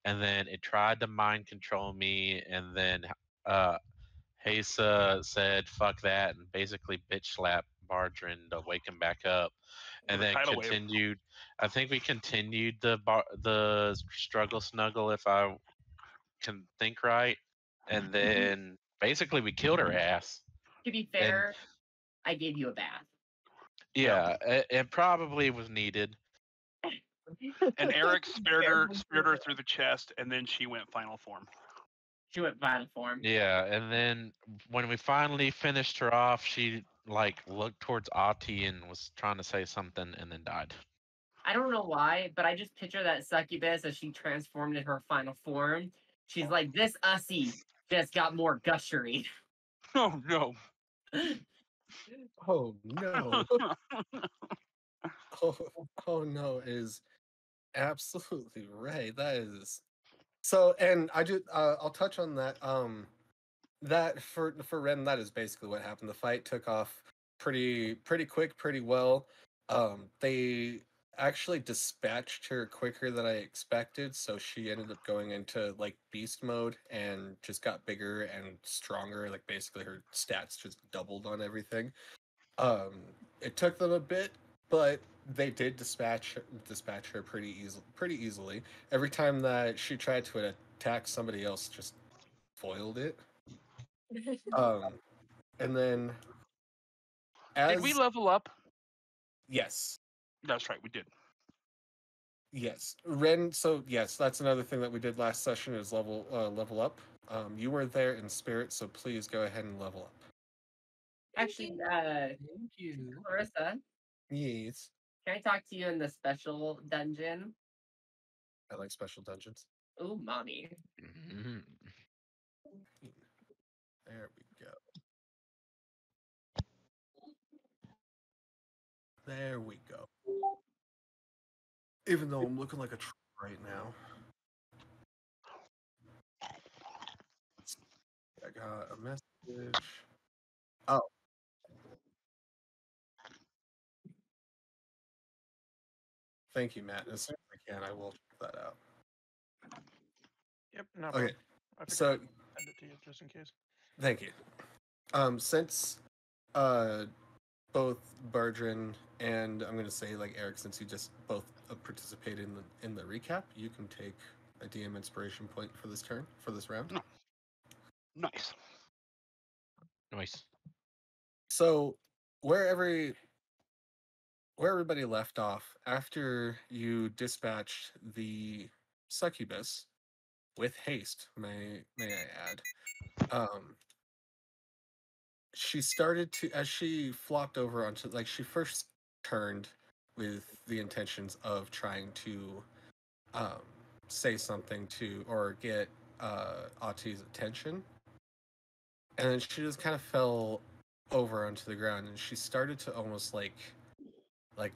and then it tried to mind control me, and then Hesa said "fuck that" and basically bitch slapped Bardrin to wake him back up, and then Tidal wave. continued. I think we continued the struggle snuggle, if I can think right, and then basically we killed her ass. To be fair, I gave you a bath. Yeah, it probably was needed. And Eric speared her through the chest, and then she went final form. She went final form. Yeah, and then when we finally finished her off, she like looked towards Ahti and was trying to say something, and then died. I don't know why, but I just picture that succubus as she transformed in her final form. She's like, this Ussie just got more gushery. Oh no. Oh no. oh no is absolutely right. That is so, and I'll touch on that. That for Ren, that is basically what happened. The fight took off pretty quick, pretty well. They actually dispatched her quicker than I expected, so she ended up going into like beast mode and just got bigger and stronger. Like basically her stats just doubled on everything. It took them a bit, but they did dispatch her pretty easily. Every time that she tried to attack, somebody else just foiled it. And then did we level up? Yes. That's right, we did. Yes. Ren, so yes, that's another thing that we did last session is level up. You were there in spirit, so please go ahead and level up. Actually, Thank you. Clarissa, Yes. can I talk to you in the special dungeon? I like special dungeons. Ooh, mommy. Mhm. There we go. There we go. Even though I'm looking like a troll right now. I got a message. Oh. Thank you, Matt. As soon as I can, I will check that out. Yep, no Okay. problem. I So send it to you just in case. thank you. Since both Bardrin and I'm gonna say like Eric, since you just both participated in the recap, you can take a DM inspiration point for this round. No. Nice. Nice. So where everybody left off after you dispatched the succubus with haste, may I add, she started to, as she flopped over onto, like she first turned with the intentions of trying to say something to or get Ahti's attention, and then she just kind of fell over onto the ground, and she started to almost like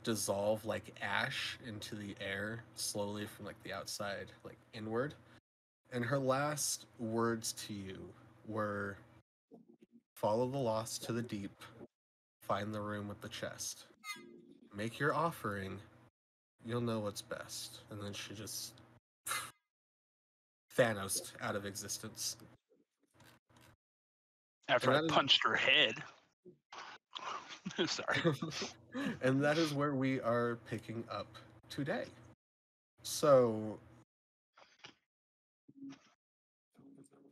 dissolve like ash into the air slowly from like the outside like inward, and her last words to you were, "Follow the lost to the deep, find the room with the chest, make your offering, you'll know what's best." And then she just Thanos out of existence. After I punched her head. Sorry. And that is where we are picking up today. So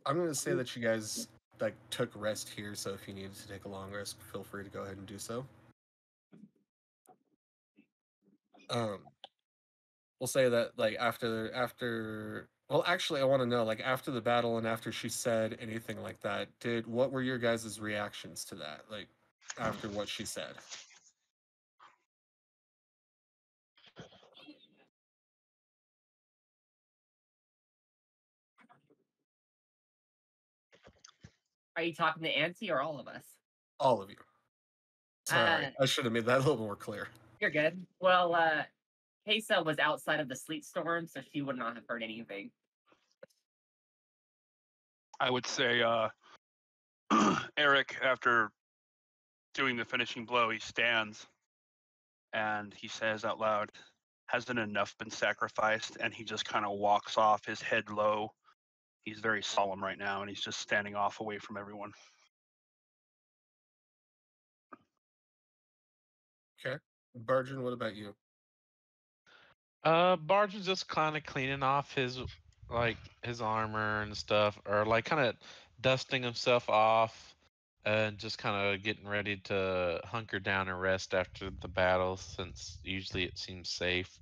I'm going to say that you guys like took rest here, so if you needed to take a long rest, feel free to go ahead and do so. We'll say that like after well, actually I want to know, like after the battle and after she said anything like that, what were your guys' reactions to that, like after what she said? Are you talking to Auntie or all of us? All of you. Sorry, I should have made that a little more clear. You're good. Well, Kesa was outside of the sleet storm, so she would not have heard anything. I would say Eric, after doing the finishing blow, he stands and he says out loud, hasn't enough been sacrificed, and he just kind of walks off, his head low. He's very solemn right now, and he's just standing off away from everyone. Okay. Barjan, what about you? Barge is just kind of cleaning off his armor and stuff, or like kind of dusting himself off, and just kind of getting ready to hunker down and rest after the battle, since usually it seems safe.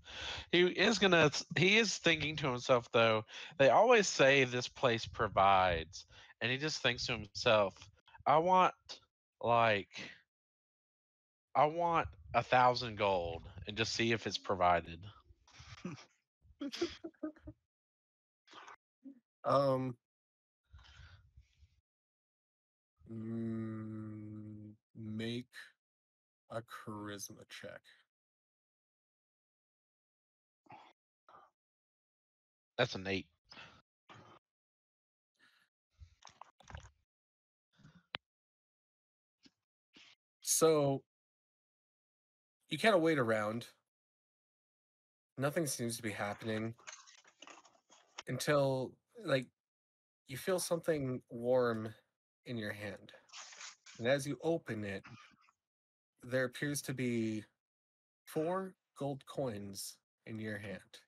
He is thinking to himself though. They always say this place provides, and he just thinks to himself, I want like I want 1,000 gold, and just see if it's provided. Um, make a charisma check. That's an 8. So you kind of wait around. Nothing seems to be happening until, like, you feel something warm in your hand. And as you open it, there appears to be 4 gold coins in your hand.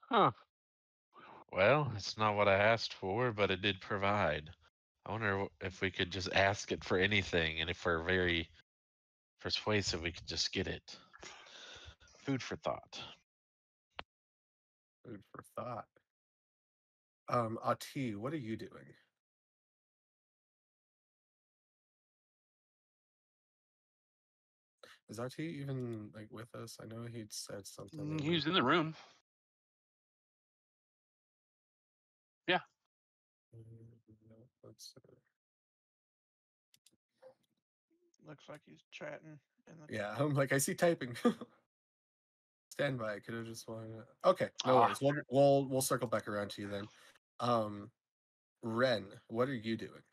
Huh. Well, it's not what I asked for, but it did provide. I wonder if we could just ask it for anything, and if we're very persuasive, we could just get it. Food for thought. Food for thought. Ahti, what are you doing? Is Ahti even like with us? I know he'd said something. He was in the room. Yeah. Let's see. Looks like he's chatting. Yeah, I'm like, I see typing. Stand by. Could have just wanted. Okay, no worries. We'll circle back around to you then. Ren, what are you doing?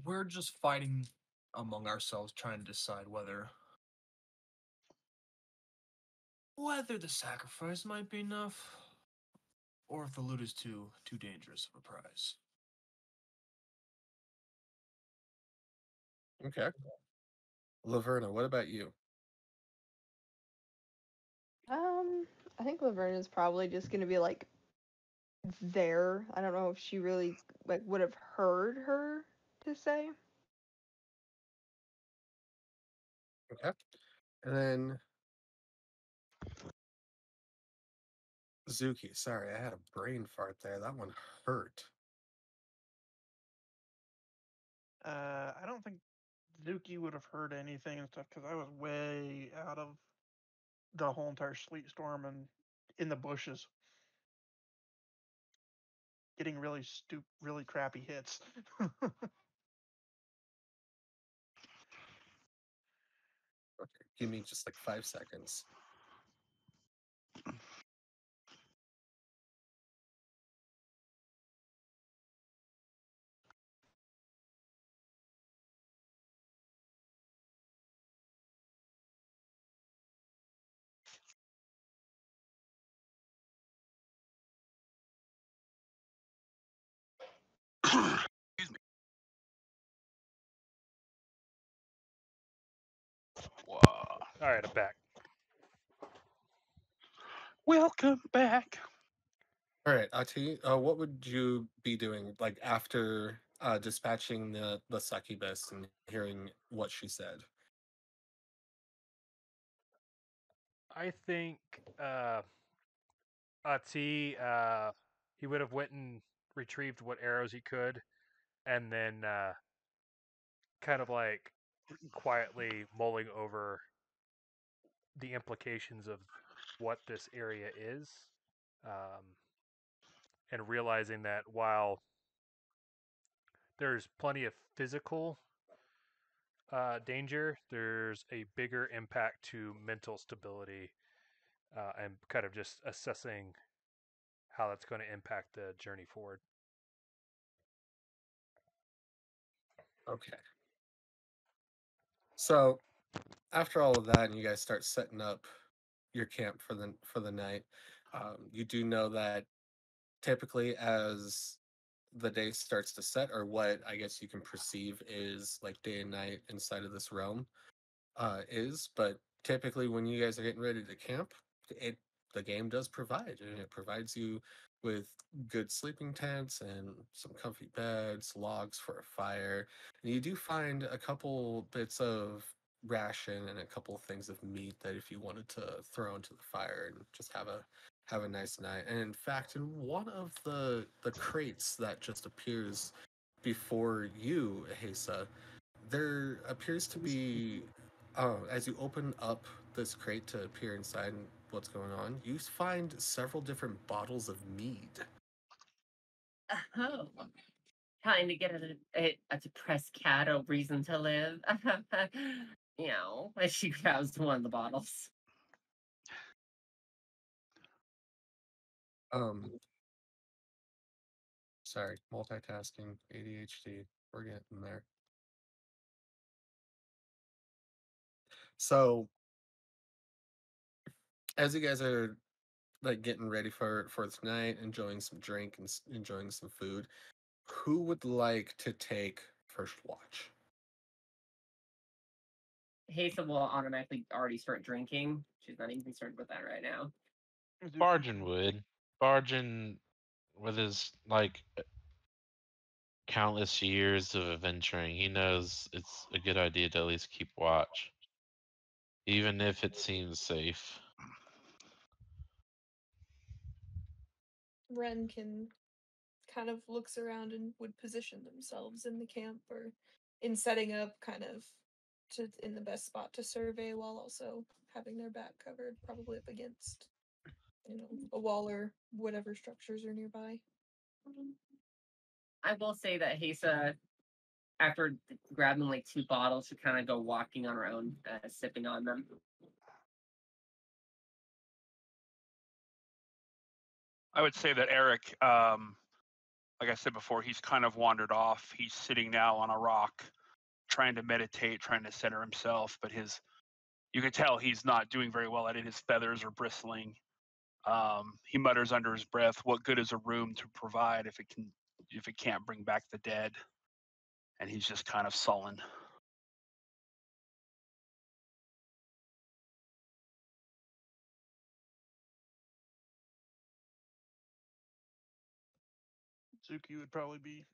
We're just fighting among ourselves, trying to decide whether the sacrifice might be enough, or if the loot is too dangerous of a prize. Okay. Laverna, what about you? I think Laverna's probably just gonna be like there. I don't know if she really like would have heard her to say. Okay. And then Zuki, sorry, I had a brain fart there. That one hurt. I don't think Zuki would have heard anything and stuff because I was way out of the whole entire sleet storm and in the bushes, getting really crappy hits. Okay, give me just like 5 seconds. Excuse me. Whoa. All right, I'm back. Welcome back. All right, Ahti, what would you be doing like after dispatching the succubus and hearing what she said? I think Ati, he would have went and retrieved what arrows he could, and then kind of like quietly mulling over the implications of what this area is, and realizing that while there's plenty of physical danger, there's a bigger impact to mental stability, and kind of just assessing how that's going to impact the journey forward. Okay. So after all of that, and you guys start setting up your camp for the night, you do know that typically as the day starts to set, or what I guess you can perceive is like day and night inside of this realm, but typically when you guys are getting ready to camp, the game does provide, and it provides you with good sleeping tents and some comfy beds, logs for a fire, and you do find a couple bits of ration and a couple things of meat that if you wanted to throw into the fire and just have a nice night. And in fact, in one of the crates that just appears before you, Hesa, there appears to be, as you open up this crate to peer inside and what's going on, you find several different bottles of mead. Oh, trying to get a depressed cat a reason to live. As she grabs one of the bottles. Sorry, multitasking, ADHD, we're getting there. So, as you guys are like getting ready for tonight, enjoying some drink and enjoying some food, who would like to take first watch? Hazel will automatically already start drinking. She's not even concerned with that right now. Bargin would. Bargin, with his like countless years of adventuring, he knows it's a good idea to at least keep watch, even if it seems safe. Ren can kind of looks around and would position themselves in the camp or in setting up kind of in the best spot to survey while also having their back covered, probably up against a wall or whatever structures are nearby. I will say that Hesa, after grabbing like 2 bottles, should kind of go walking on her own, sipping on them. I would say that Eric, like I said before, he's kind of wandered off. He's sitting now on a rock, trying to meditate, trying to center himself, but you can tell he's not doing very well at it. His feathers are bristling. He mutters under his breath, "What good is a room to provide if it can't bring back the dead?" And he's just kind of sullen. Zuki would probably be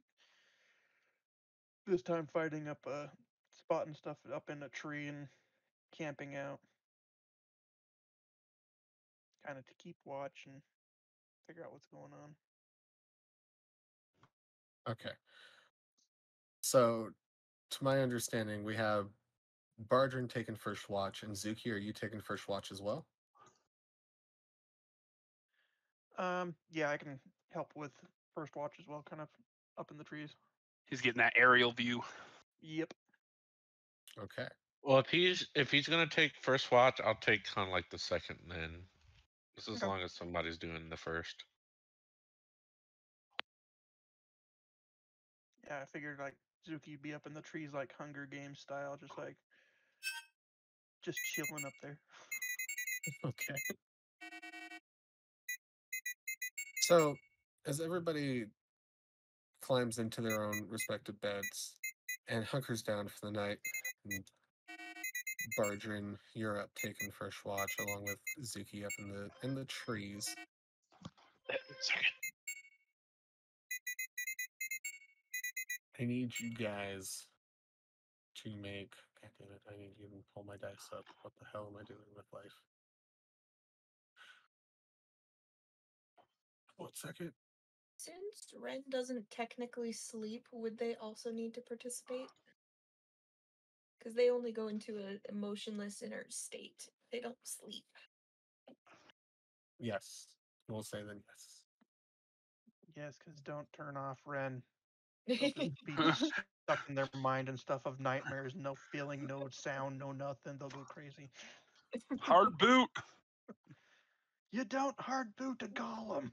this time fighting up a spot and stuff up in a tree and camping out. Kind of to keep watch and figure out what's going on. Okay. So, to my understanding, we have Bardrin taking first watch, and Zuki, are you taking first watch as well? Yeah, I can help with first watch as well, kind of up in the trees. He's getting that aerial view. Yep. Okay. Well, if he's gonna take first watch, I'll take kind of like the second then. Just as Okay. long as somebody's doing the first. Yeah, I figured like Zuki'd be up in the trees like Hunger Games style, just chilling up there. Okay. So, as everybody climbs into their own respective beds and hunkers down for the night, Bardrin, you're up taking first watch along with Zuki up in the trees. I need you guys to make. God damn it! I need to even pull my dice up. What the hell am I doing with life? 1 second. Since Ren doesn't technically sleep, would they also need to participate? Because they only go into an emotionless inert state. They don't sleep. Yes, we'll say then yes. Yes, because don't turn off Ren. They'll just be stuck in their mind and stuff of nightmares, no feeling, no sound, no nothing. They'll go crazy. Hard boot. You don't hard boot a golem.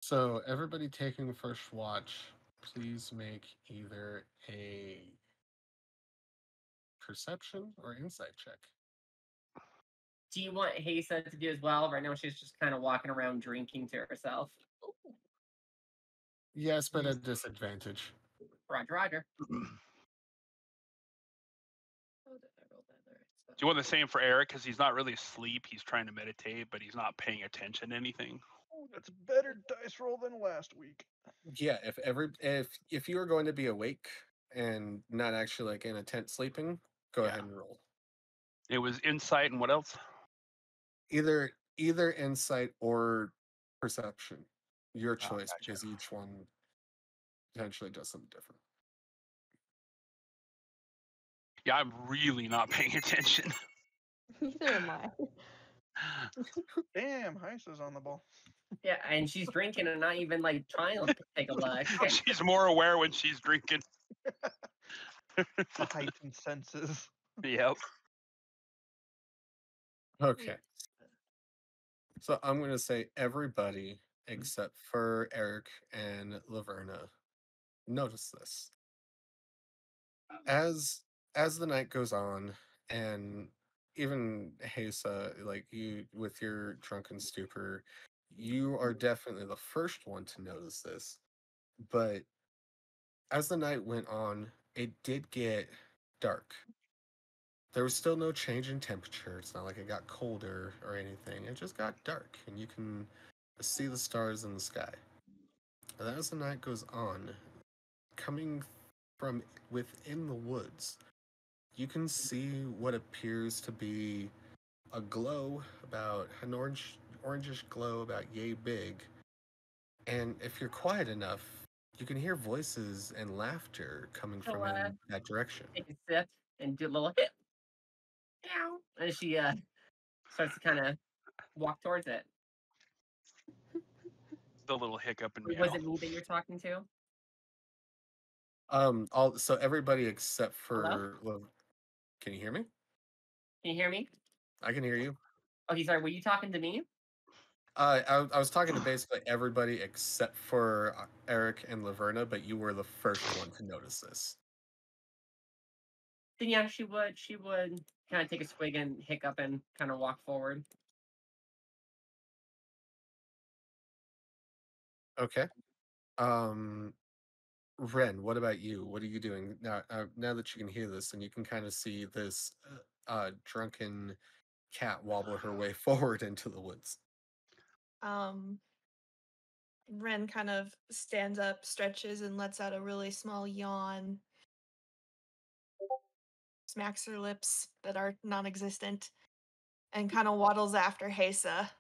So everybody taking the first watch, please make either a perception or insight check. Do you want Hasa to do as well? Right now, she's just kind of walking around drinking to herself. Yes, but at disadvantage. Roger, Roger. Do you want the same for Eric? Because he's not really asleep. He's trying to meditate, but he's not paying attention to anything. Oh, that's a better dice roll than last week. Yeah, if you are going to be awake and not actually like in a tent sleeping, go ahead and roll. It was insight and what else? Either insight or perception. Your choice, gotcha. because each one potentially does something different. Yeah, I'm really not paying attention. Neither am I. Damn, Heisa's on the ball. Yeah, and she's drinking and not even like trying to take a look. She's more aware when she's drinking. Heightened senses. Yep. Okay. So I'm going to say everybody except for Eric and Laverna notice this. As the night goes on, and even Hasa, like you with your drunken stupor, you are definitely the first one to notice this. But as the night went on, it did get dark. There was still no change in temperature. It's not like it got colder or anything. It just got dark, and you can see the stars in the sky. And as the night goes on, coming from within the woods, you can see what appears to be a glow, about an orangish glow about yay big. And if you're quiet enough, you can hear voices and laughter coming from in that direction. Take a sip and do a little hip. Meow. And she starts to kind of walk towards it. The little hiccup and meow. Was it me that you're talking to? So everybody except for can you hear me? Can you hear me? I can hear you. Okay, sorry. Were you talking to me? I was talking to basically everybody except for Eric and Laverna, but you were the first one to notice this. Then yeah, she would kind of take a swig and hiccup and kind of walk forward. Okay. Ren, what about you? What are you doing now? Now that you can hear this and you can kind of see this drunken cat wobble her way forward into the woods. Ren kind of stands up, stretches, and lets out a really small yawn. Smacks her lips that are non-existent, and kind of waddles after Hasa.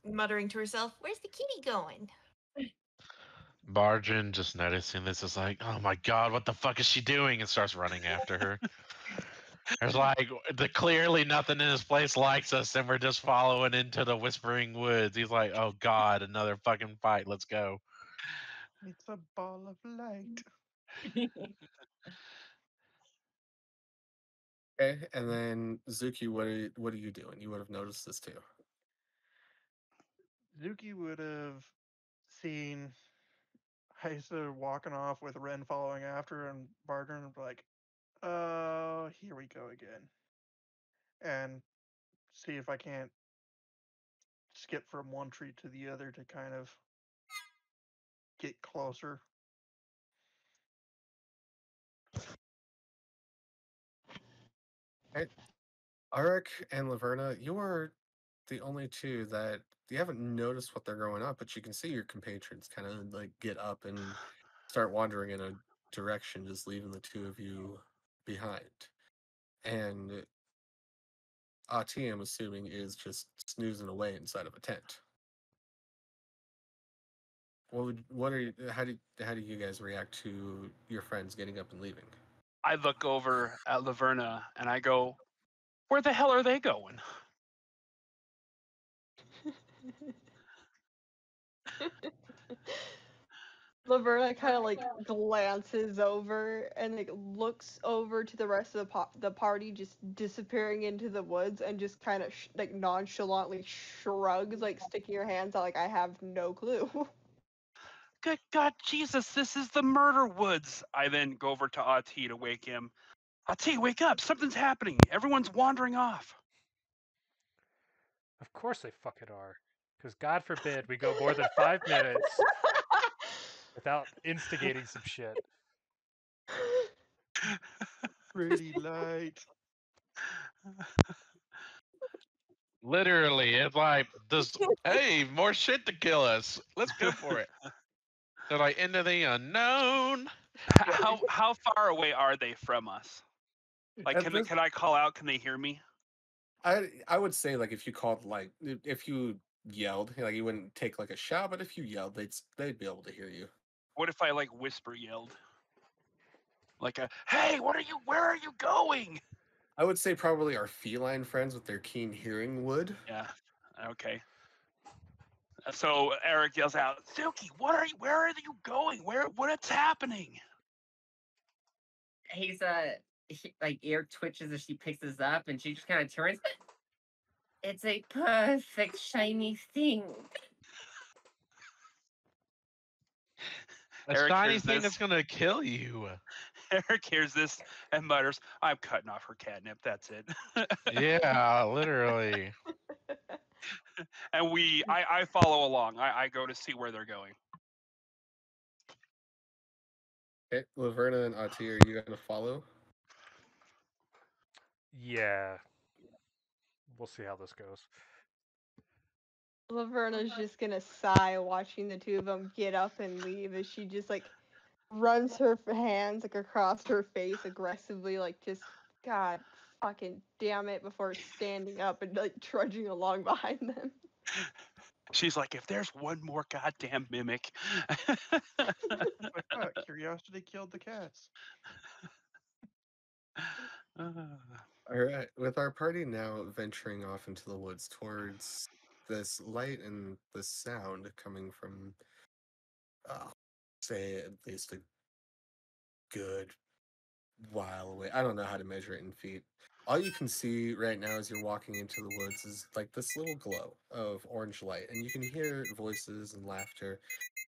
Muttering to herself, "Where's the kitty going?" Bargin, just noticing this, is like, oh my god, what the fuck is she doing? And starts running after her. There's like, clearly nothing in this place likes us, and we're just following into the Whispering Woods. He's like, oh god, another fucking fight. Let's go. It's a ball of light. Okay, and then Zuki, what are you doing? You would have noticed this too. Zuki would have seen Heisa walking off with Ren following after, and Bargern would be like, here we go again. And see if I can't skip from one tree to the other to kind of get closer. Hey, Arik and Laverna, you are the only two that you haven't noticed what they're growing up, but you can see your compatriots kind of like get up and start wandering in a direction, just leaving the two of you behind. And Ahti, I'm assuming, is just snoozing away inside of a tent. How do you guys react to your friends getting up and leaving? I look over at Laverna and I go, where the hell are they going? Laverna kind of like glances over and like looks over to the rest of the party just disappearing into the woods, and just kind of like nonchalantly shrugs, like sticking her hands out like I have no clue. Good God, Jesus, this is the murder woods. I then go over to Ahti to wake him. Ahti, wake up. Something's happening. Everyone's wandering off. Of course they fucking are. Because God forbid we go more than 5 minutes without instigating some shit. Pretty light. Literally, it's like this. Hey, more shit to kill us. Let's go for it. They're like into the unknown. How far away are they from us? Like, At this- can I call out? Can they hear me? I would say like if you called like if you yelled, like you wouldn't take like a shout, but if you yelled, they'd be able to hear you. What if I like whisper yelled? Like a, hey, where are you going? I would say probably our feline friends with their keen hearing would. Yeah. Okay. So Eric yells out, Suki, where are you going? What's happening? He's like ear twitches as she picks this up, and she just kind of turns. It's a perfect shiny thing. A Eric shiny hears thing this. that's gonna kill you. Eric hears this and mutters, I'm cutting off her catnip, that's it. Yeah, literally. And I follow along. I go to see where they're going. Okay, Laverna and Ahti, are you gonna follow? Yeah. We'll see how this goes. Laverna's just gonna sigh watching the two of them get up and leave as she just like runs her hands like across her face aggressively, like just God fucking damn it, before standing up and like trudging along behind them. She's like, if there's one more goddamn mimic. Like, oh, curiosity killed the cats. All right, with our party now venturing off into the woods towards this light and this sound coming from, say, at least a good while away. I don't know how to measure it in feet. All you can see right now as you're walking into the woods is like this little glow of orange light, and you can hear voices and laughter.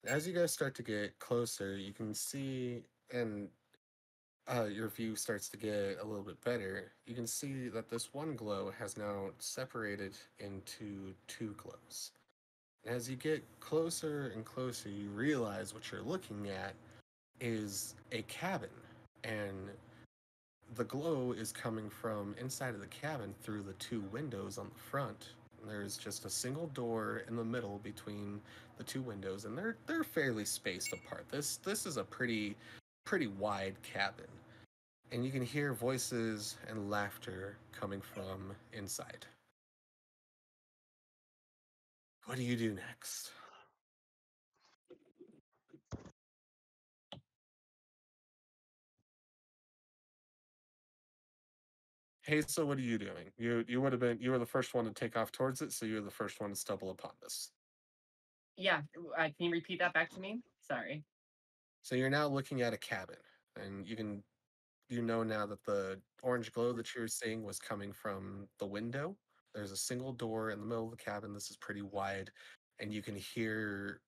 As you guys start to get closer, you can see, and your view starts to get a little bit better. You can see that this one glow has now separated into two glows. As you get closer and closer, you realize what you're looking at is a cabin, and the glow is coming from inside of the cabin through the two windows on the front. There's just a single door in the middle between the two windows, and they're fairly spaced apart. This is a pretty wide cabin, and you can hear voices and laughter coming from inside. What do you do next? Hey, so what are you doing? You were the first one to take off towards it, so you're the first one to stumble upon this. Yeah, can you repeat that back to me? Sorry. So you're now looking at a cabin, and you know now that the orange glow that you were seeing was coming from the window. There's a single door in the middle of the cabin. This is pretty wide, and you can hear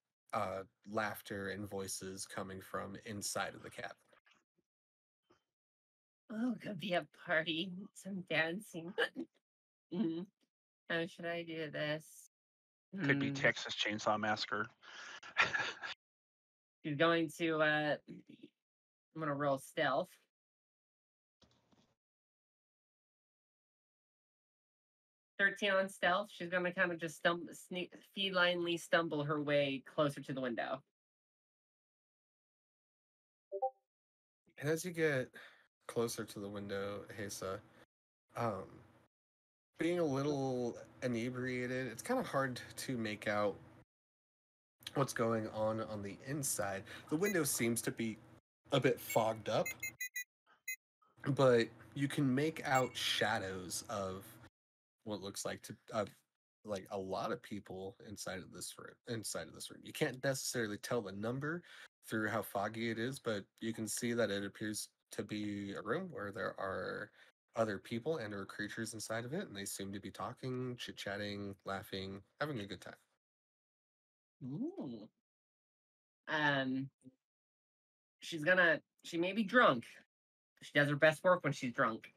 laughter and voices coming from inside of the cabin. Oh, could be a party, some dancing. How should I do this? Could be Texas Chainsaw Massacre. She's going to I'm gonna roll stealth. 13 on stealth. She's gonna kind of just felinely stumble her way closer to the window. And as you get closer to the window, Hesa, being a little inebriated, it's kind of hard to make out what's going on the inside. The window seems to be a bit fogged up, but you can make out shadows of what looks like like a lot of people inside of this room. You can't necessarily tell the number through how foggy it is, but you can see that it appears to be a room where there are other people and or creatures inside of it, and they seem to be talking, chit-chatting, laughing, having a good time. Ooh. She may be drunk. She does her best work when she's drunk.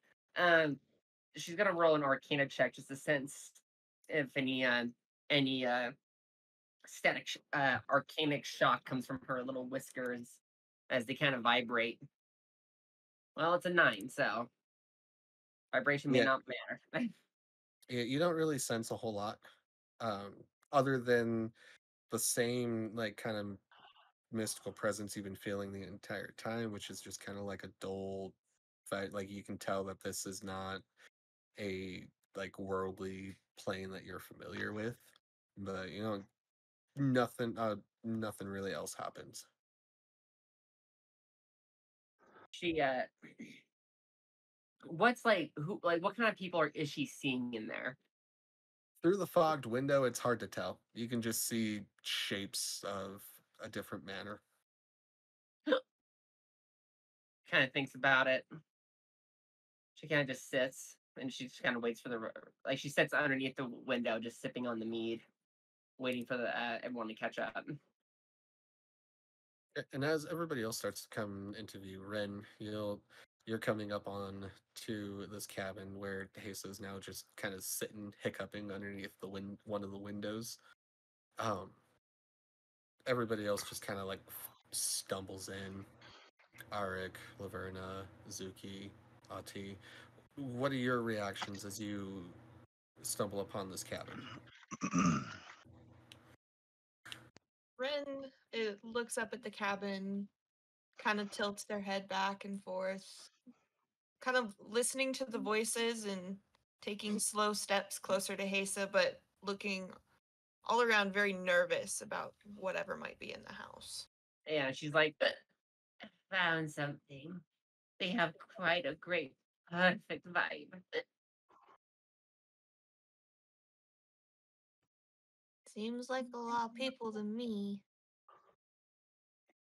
She's gonna roll an Arcana check just to sense if any static arcanic shock comes from her little whiskers as they kind of vibrate. Well, it's a 9, so vibration may Yeah. not matter. Yeah, you don't really sense a whole lot, other than the same like kind of mystical presence you've been feeling the entire time, which is just kind of like a dull fight. Like you can tell that this is not a like worldly plane that you're familiar with, but nothing really else happens. She what's like who like what kind of people is she seeing in there? Through the fogged window, it's hard to tell. You can just see shapes of a different manner. Kind of thinks about it. She kind of just sits and she just kind of waits for like she sits underneath the window, just sipping on the mead, waiting for the everyone to catch up. And as everybody else starts to come into view, Ren, you're coming up on to this cabin where Hesa's now just kind of sitting, hiccuping underneath one of the windows. Everybody else just kind of like stumbles in. Arik, Laverna, Zuki, Ahti. What are your reactions as you stumble upon this cabin? Ren looks up at the cabin, kind of tilts their head back and forth, kind of listening to the voices and taking slow steps closer to Hesa, but looking all around very nervous about whatever might be in the house. Yeah, she's like, found something. They have quite a great, perfect vibe. Seems like a lot of people to me.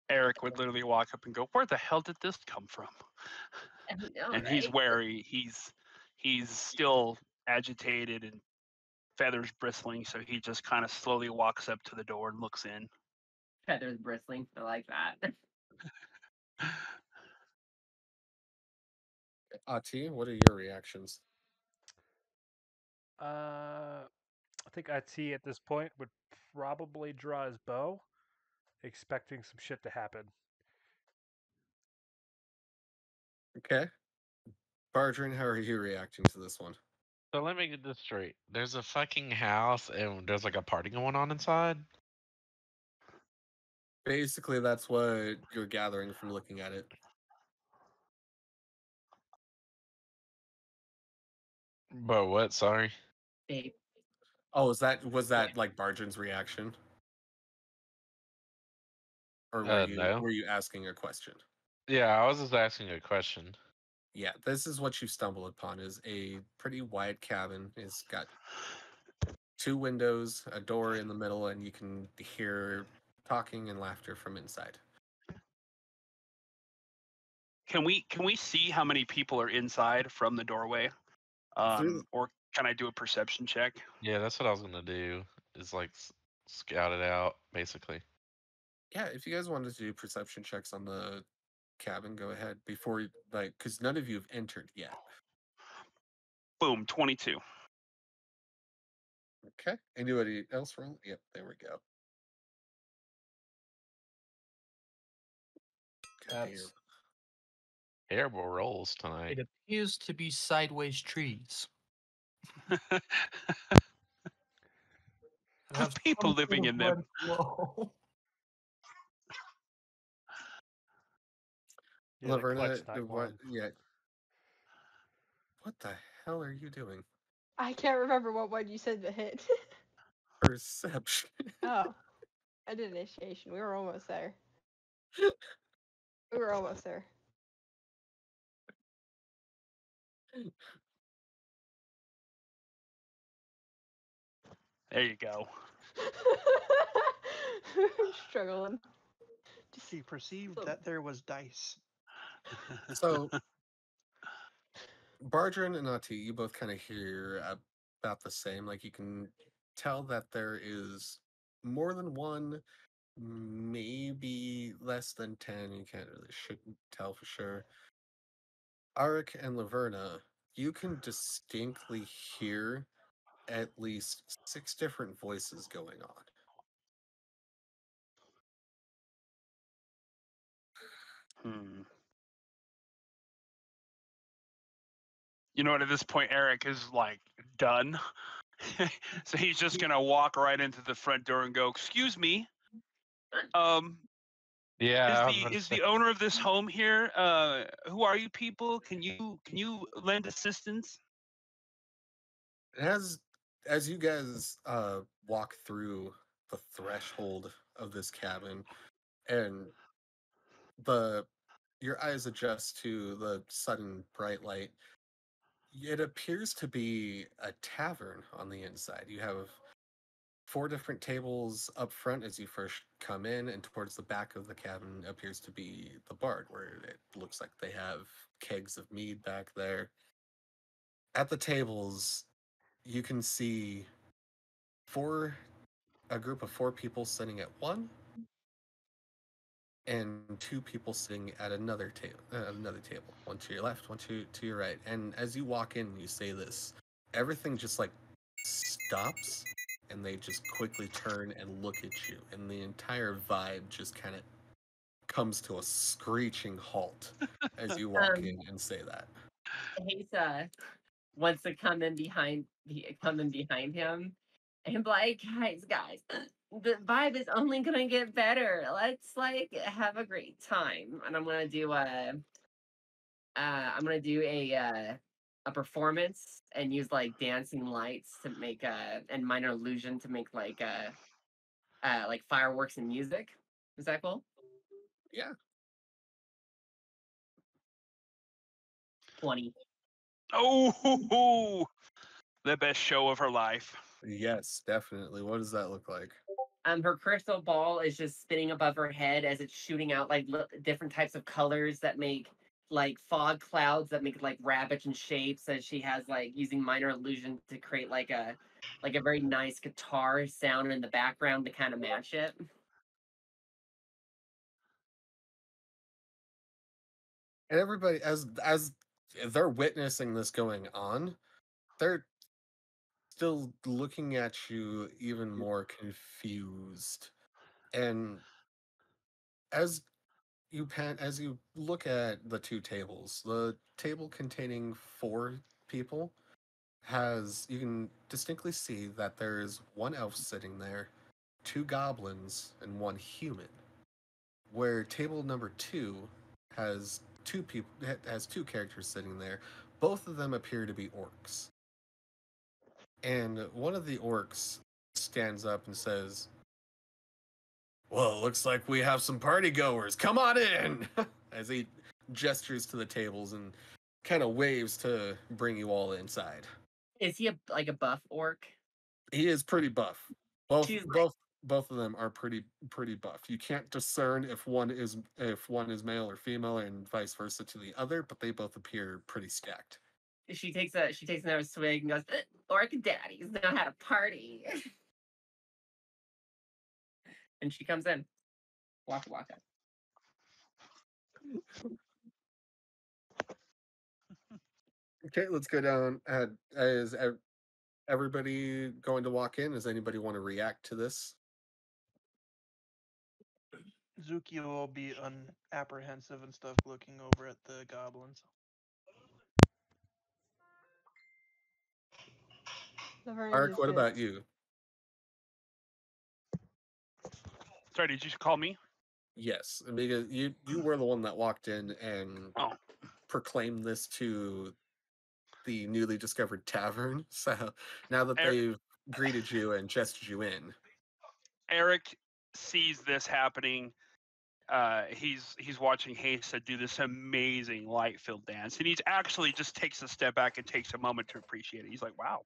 Eric would literally walk up and go, "Where the hell did this come from?" And he's Right? wary. He's still agitated and feathers bristling, so he just kind of slowly walks up to the door and looks in. Feathers bristling. I like that. Ahti, what are your reactions? I think IT at this point would probably draw his bow, expecting some shit to happen. Okay. Bardrin, how are you reacting to this one? So let me get this straight. There's a fucking house and there's like a party going on inside. Basically, that's what you're gathering from looking at it. But what? Sorry. Babe. Oh, was that like Bardrin's reaction? Or No. were you asking a question? Yeah, I was just asking a question. Yeah, this is what you stumble upon is a pretty wide cabin. It's got 2 windows, a door in the middle, and you can hear talking and laughter from inside. Can we see how many people are inside from the doorway? Or can I do a perception check? Yeah, that's what I was gonna do. Is like scout it out, basically. Yeah, if you guys wanted to do perception checks on the cabin, go ahead before because none of you have entered yet. Boom, 22. Okay. Anybody else roll? Yep, there we go. That's, Terrible rolls tonight. it appears to be sideways trees. There's That have people some sort living of in them. red glow. Yeah, the Laverna, clutch not what? warm. Yeah. What the hell are you doing? I can't remember what one you said that hit. Perception. Oh, I did initiation. We were almost there. We were almost there. There you go. Struggling. She perceived that there was dice. So, Bardrin and Ahti, you both kind of hear about the same. Like you can tell that there is more than one maybe less than 10. You can't really shouldn't tell for sure. Arik and Laverna, you can distinctly hear at least 6 different voices going on. You know what? At this point, Eric is like done. So he's just gonna walk right into the front door and go, "Excuse me, Yeah, I was is about the to is say. the owner of this home here? Who are you people? Can you lend assistance?" As you guys walk through the threshold of this cabin, and your eyes adjust to the sudden bright light, it appears to be a tavern on the inside. You have 4 different tables up front as you first come in, and towards the back of the cabin appears to be the bar, where it looks like they have kegs of mead back there. At the tables, you can see a group of 4 people sitting at one, and 2 people sitting at another table, one to your left, one to your right. And as you walk in, you say this, everything just like stops, and they just quickly turn and look at you, and the entire vibe just kind of comes to a screeching halt as you walk in and say that. Hesa wants to come in behind him and be like, guys, the vibe is only gonna get better. Let's like have a great time. And I'm gonna do a performance and use like dancing lights to make and minor illusion to make like fireworks and music. Is that cool? Yeah. 20. Oh, the best show of her life. Yes, definitely. What does that look like? Her crystal ball is just spinning above her head as it's shooting out like different types of colors that make like fog clouds that make like rabbits and shapes, as she has like using minor illusion to create like a very nice guitar sound in the background to kind of match it. And everybody, as they're witnessing this going on, they're still looking at you even more confused. And as as you look at the 2 tables, the table containing 4 people you can distinctly see that there's 1 elf sitting there, 2 goblins, and 1 human. Where table number 2 has 2 characters sitting there. Both of them appear to be orcs. And one of the orcs stands up and says, "Well, it looks like we have some party goers. Come on in!" As he gestures to the tables and kind of waves to bring you all inside. Is he a buff orc? He is pretty buff. Both She's both of them are pretty buff. You can't discern if one is male or female and vice versa to the other, but they both appear pretty stacked. She takes another swig and goes, "Orc daddies know how to party." And she comes in. Waka waka. Okay, let's go down. Is everybody going to walk in? Does anybody want to react to this? Zuki will be unapprehensive and stuff, looking over at the goblins. Ark, what about you? Sorry, did you call me? Yes, because you were the one that walked in and proclaimed this to the newly discovered tavern. So now that they've greeted you and gestured you in, Eric sees this happening. He's watching Hesa do this amazing light-filled dance, and he's actually just takes a step back and takes a moment to appreciate it. He's like, "Wow,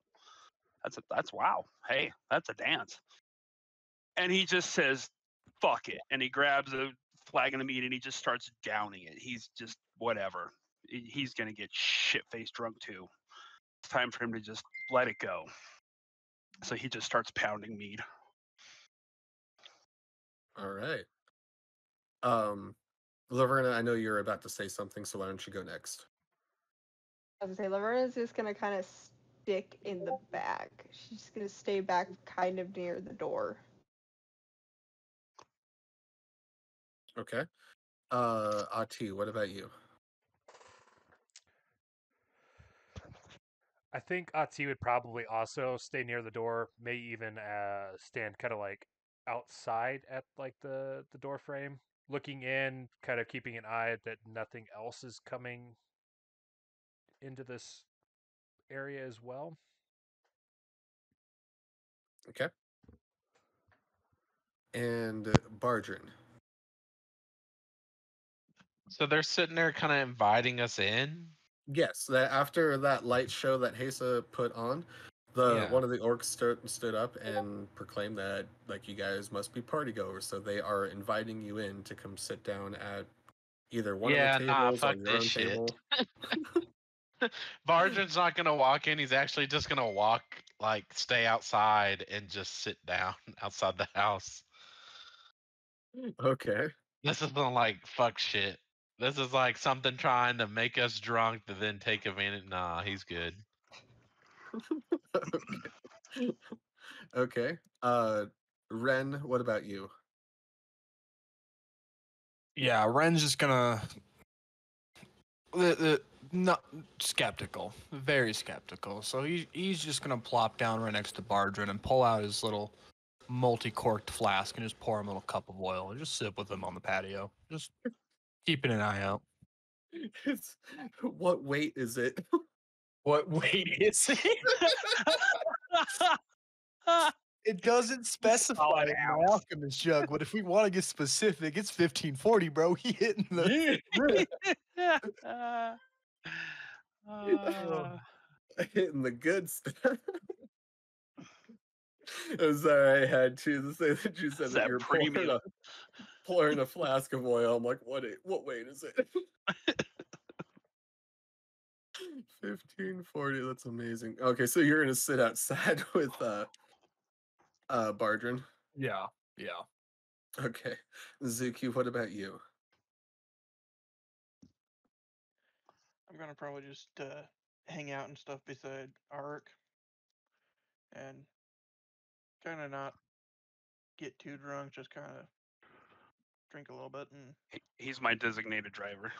that's wow. Hey, that's a dance." And he just says, "Fuck it," and he grabs a flagon of meat and he just starts downing it. He's just whatever. He's gonna get shit-faced drunk too. It's time for him to just let it go. So he just starts pounding meat. All right. Laverna, I know you're about to say something, so why don't you go next? I was gonna say Laverna's just gonna kind of stick in the back. She's gonna stay back, kind of near the door. Okay. Ahti, what about you? I think Ahti would probably also stay near the door, may even stand kind of like outside at like the door frame, looking in, kind of keeping an eye that nothing else is coming into this area as well. Okay. And Bardrin. So they're sitting there kind of inviting us in. Yes, that after that light show that Hesa put on, Yeah. one of the orcs stood up and proclaimed that like you guys must be partygoers, so they are inviting you in to come sit down at either one Yeah, of the nah, tables fuck or your this own shit. table. Bardrin's not gonna walk in. He's actually just gonna walk, like, stay outside and just sit down outside the house. Okay. This isn't like fuck shit. This is like something trying to make us drunk to then take advantage. Nah, he's good. Okay. Okay. Ren, what about you? Yeah, Ren's just gonna not skeptical, very skeptical. So he's just gonna plop down right next to Bardrin and pull out his little multi-corked flask and just pour him a little cup of oil and just sit with him on the patio, just keeping an eye out. What weight is it? What weight is it? It doesn't specify Solid in my ounce. alchemist jug, but if we want to get specific, it's 1540, bro. He hitting the Hitting the good stuff. I'm sorry, I had to say that you said Is that that you're premium? pouring a flask of oil. I'm like, what weight is it? 1540, that's amazing. Okay, so you're gonna sit outside with Bardrin. Yeah. Okay. Zuki, what about you? I'm gonna probably just hang out and stuff beside Ark, and kind of not get too drunk. Just kind of drink a little bit and He's my designated driver.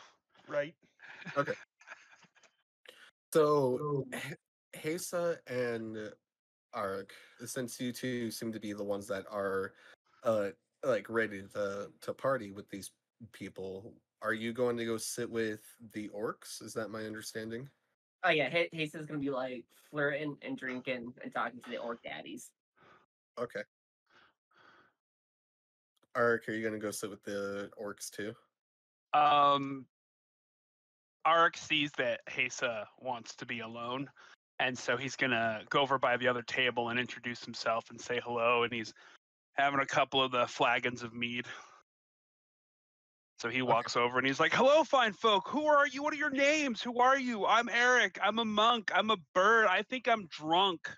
right. Okay. So Hesa and Ark, since you two seem to be the ones that are like ready to party with these people, are you going to go sit with the orcs? Is that my understanding? Oh yeah, Hasten's gonna be like flirting and drinking and talking to the orc daddies. Okay. Ark, are you gonna go sit with the orcs too? Arik sees that Hesa wants to be alone, and so he's gonna go over by the other table and introduce himself and say hello. And he's having a couple of the flagons of mead. So he walks over and he's like, "Hello, fine folk. Who are you? What are your names? Who are you? I'm Eric. I'm a monk. I'm a bird. I think I'm drunk."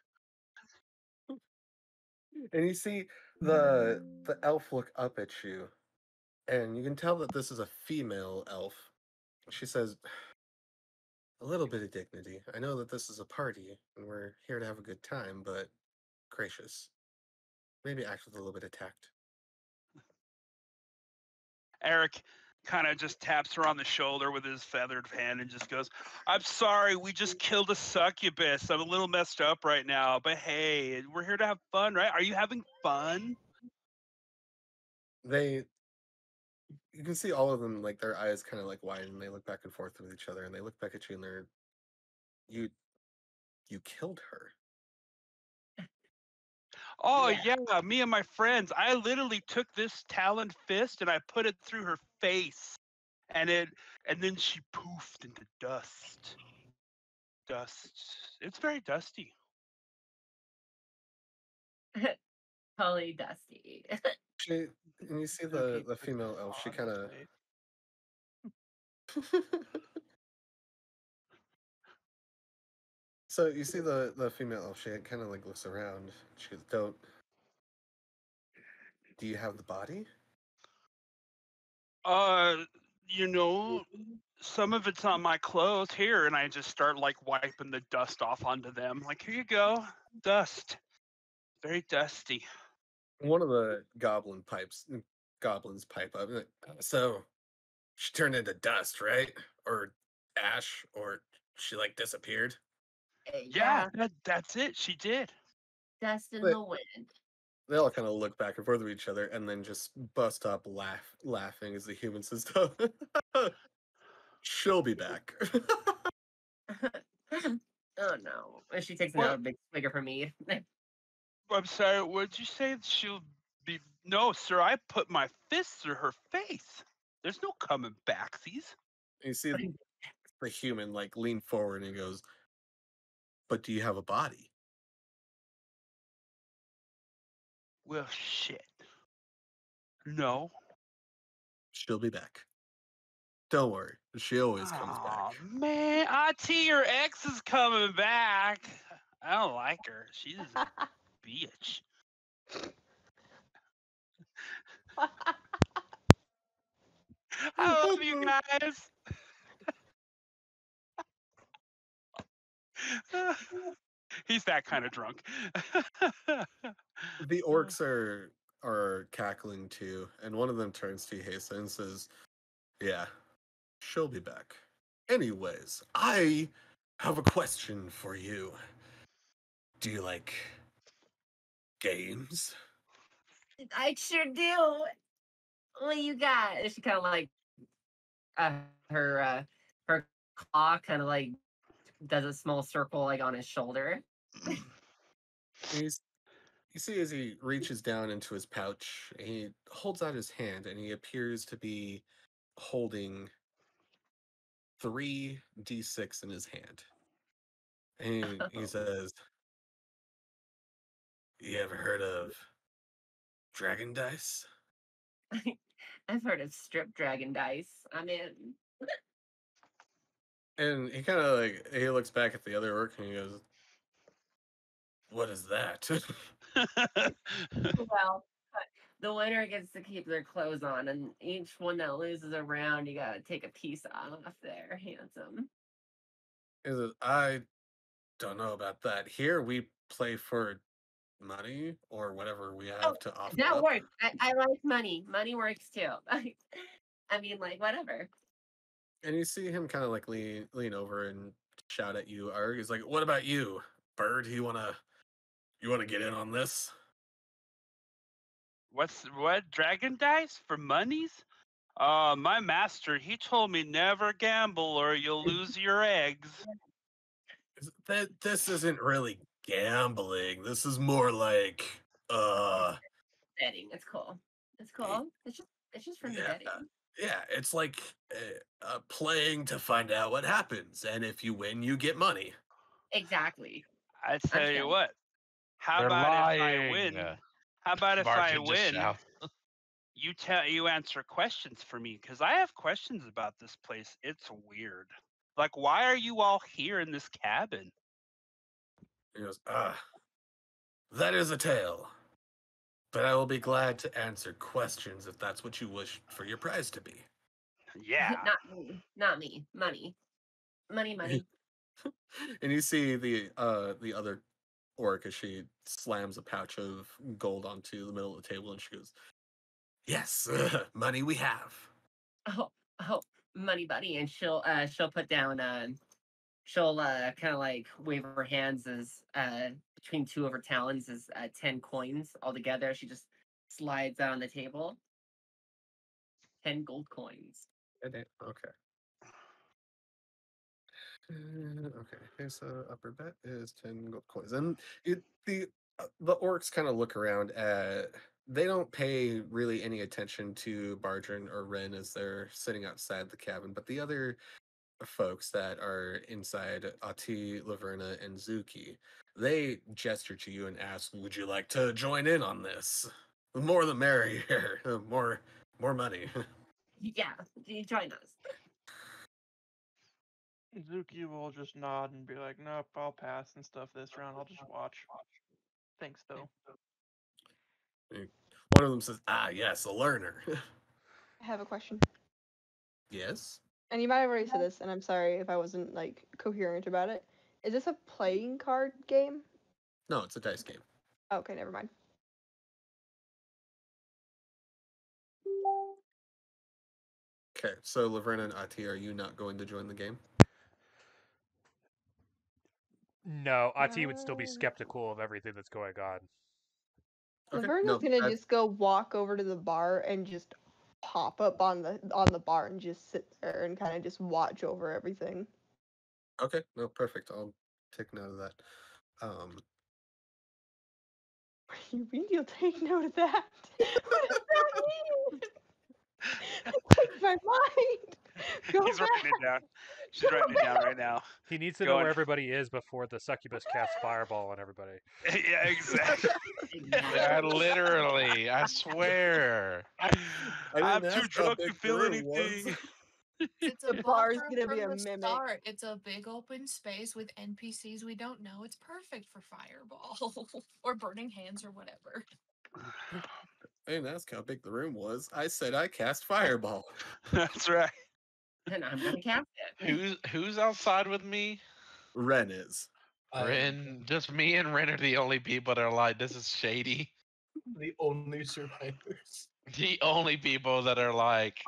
And you see the elf look up at you, and you can tell that this is a female elf. She says, "A little bit of dignity. I know that this is a party, and we're here to have a good time, but gracious, maybe act with a little bit of tact." Eric kind of just taps her on the shoulder with his feathered hand and just goes, "I'm sorry, we just killed a succubus. I'm a little messed up right now, but hey, we're here to have fun, right? Are you having fun?" You can see all of them, like their eyes kind of like widen, and they look back and forth with each other, and they look back at you, and you killed her. "Oh yeah, me and my friends. I literally took this taloned fist and I put it through her face, and then she poofed into dust. It's very dusty." Totally dusty. She and you see Zuki the puts female elf. She on kind his of face. so you see the female elf. She kind of like looks around. She goes, "Do you have the body?" You know, some of it's on my clothes here, and I just start like wiping the dust off onto them. Like, here you go, dust. Very dusty. One of the goblins pipe up. Like, so she turned into dust, right? Or ash, or she like disappeared. Yeah, that's it. She did. Dust in But- the wind. They all kind of look back and forth at each other, and then just bust up laughing as the human says, "She'll be back." Oh no! And she takes What? another big swig of her mead. I'm sorry. What'd you say? She'll be? No, sir. I put my fists through her face. There's no coming back. These. You see the human like lean forward and he goes, "But do you have a body?" Well, shit. No. She'll be back. Don't worry. She always comes back. Oh man, Ahti, your ex is coming back. I don't like her. She's a bitch. I love you guys. He's that kind of drunk. The orcs are cackling too, and one of them turns to Hesa and says, "Yeah, she'll be back. Anyways, I have a question for you. Do you like games?" I sure do. What you got? And she kind of like her claw kind of like does a small circle like on his shoulder. You see as he reaches down into his pouch, he holds out his hand and he appears to be holding 3d6 in his hand. And he says, "You ever heard of dragon dice?" I've heard of strip dragon dice. I'm in. And he kind of like, he looks back at the other orc and he goes, "What is that?" Well, the winner gets to keep their clothes on, and each one that loses a round, you gotta take a piece off there, handsome. He says, "I don't know about that. Here we play for money or whatever we have to offer That up." works. I like money. Money works too. I mean, like, whatever. And you see him kind of like lean over and shout at you. Arg. He's like, "What about you, bird? You wanna get in on this?" What? Dragon dice for monies? My master, he told me never gamble or you'll lose your eggs. This isn't really gambling. This is more like Betting. It's cool. It's cool. It's just for the yeah, betting. yeah. It's like playing to find out what happens, and if you win, you get money. Exactly. I tell you sure. what. How They're about if I lying. win? How about if I Barton just win? shouts. You answer questions for me because I have questions about this place. It's weird. Like, why are you all here in this cabin? He goes, that is a tale. But I will be glad to answer questions if that's what you wish for your prize to be." Yeah. Not me. Not me. Money. Money. And you see the other orc as she slams a pouch of gold onto the middle of the table and she goes, "Yes, money we have." Oh, money buddy. And she'll put down she'll kind of like wave her hands as between two of her talons as 10 coins all together. She just slides out on the table. 10 gold coins. Okay. Okay, so upper bet is 10 gold coins. And the orcs kind of look around at, they don't pay really any attention to Bardrin or Ren as they're sitting outside the cabin, but the other folks that are inside, Ahti, Laverna, and Zuki, they gesture to you and ask, "Would you like to join in on this? The more the merrier. more money." Yeah, you join us. Zuki will just nod and be like, "Nope, I'll pass and stuff this round. I'll just watch." Thanks, though. One of them says, "Ah, yes, a learner." I have a question. Yes. And you might have already said this, and I'm sorry if I wasn't like coherent about it. Is this a playing card game? No, it's a dice game. Okay, never mind. Okay, so Laverna and Ahti, are you not going to join the game? No, Ahti would still be skeptical of everything that's going on. Okay, Laverna's no, gonna just go walk over to the bar and just pop up on the bar and just sit there and kind of just watch over everything. okay, no, perfect. I'll take note of that. What do you mean you'll take note of that? What does that mean? Take my mind. Go He's writing back. it down. She's writing it down right now. He needs to know where everybody is before the succubus casts fireball on everybody. Yeah, exactly. Yeah, literally, I swear. I'm too drunk to feel anything. It's The a bar's buffer gonna be from a the mimic. start. It's a big open space with NPCs we don't know. It's perfect for fireball or burning hands or whatever. I didn't ask how big the room was. I said I cast fireball. That's right. And I'm gonna cast it. Who's outside with me? Ren is. Ren, just me and Ren are the only people that are like, this is shady. The only survivors. The only people that are like,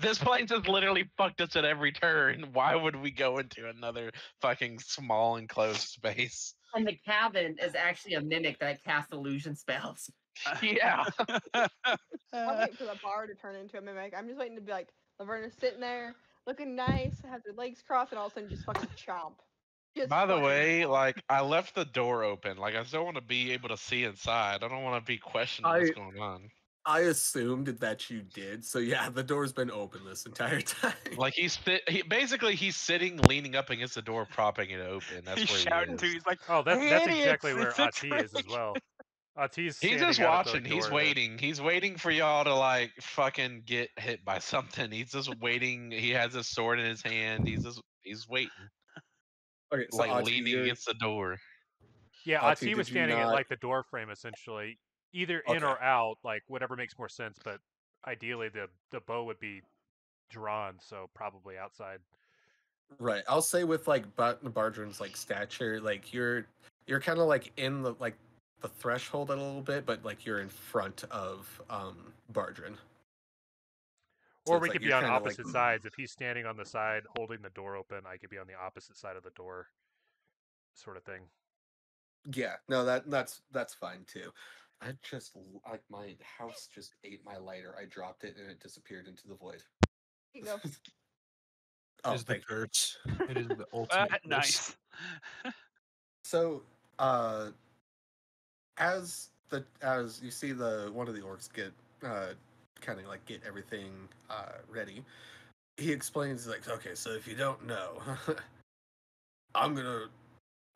this place has literally fucked us at every turn. Why would we go into another fucking small enclosed space? And the cabin is actually a mimic that casts illusion spells. Yeah. I'll wait for the bar to turn into a mimic. I'm just waiting to be like, Laverna's sitting there, looking nice, has her legs crossed, and all of a sudden just fucking chomp. Just By the fucking way, chomp. like I left the door open. Like I still want to be able to see inside. I don't want to be questioning what's going on. I assumed that you did, so yeah, the door's been open this entire time. Like he's sitting, leaning up against the door, propping it open. That's He's where shouting he too. is. He's like, Oh, that's idiots, exactly where it's a Ahti is as trick." well. Ahti's He's standing just out at the watching. He's door there. waiting. He's waiting for y'all to like fucking get hit by something. He's just waiting. He has his sword in his hand. He's waiting, Okay, so like Ahti, leaning against the door. Yeah, Ahti, Ahti was did you standing at not- like the door frame essentially, either in Okay. or out, like whatever makes more sense. But ideally, the bow would be drawn, so probably outside. Right. I'll say with like Bardrin's like stature, like you're kind of like in the threshold a little bit, but like you're in front of Bardrin. Or it's we like could be you're on kinda, like- opposite sides. If he's standing on the side holding the door open, I could be on the opposite side of the door, sort of thing. Yeah, no, that's fine too. I just like my house just ate my lighter. I dropped it and it disappeared into the void. Here you go. Oh, It is the thank you. curse. It is the ultimate curse. Nice. So, as you see one of the orcs get kind of like get everything ready, he explains like, okay, so if you don't know, I'm gonna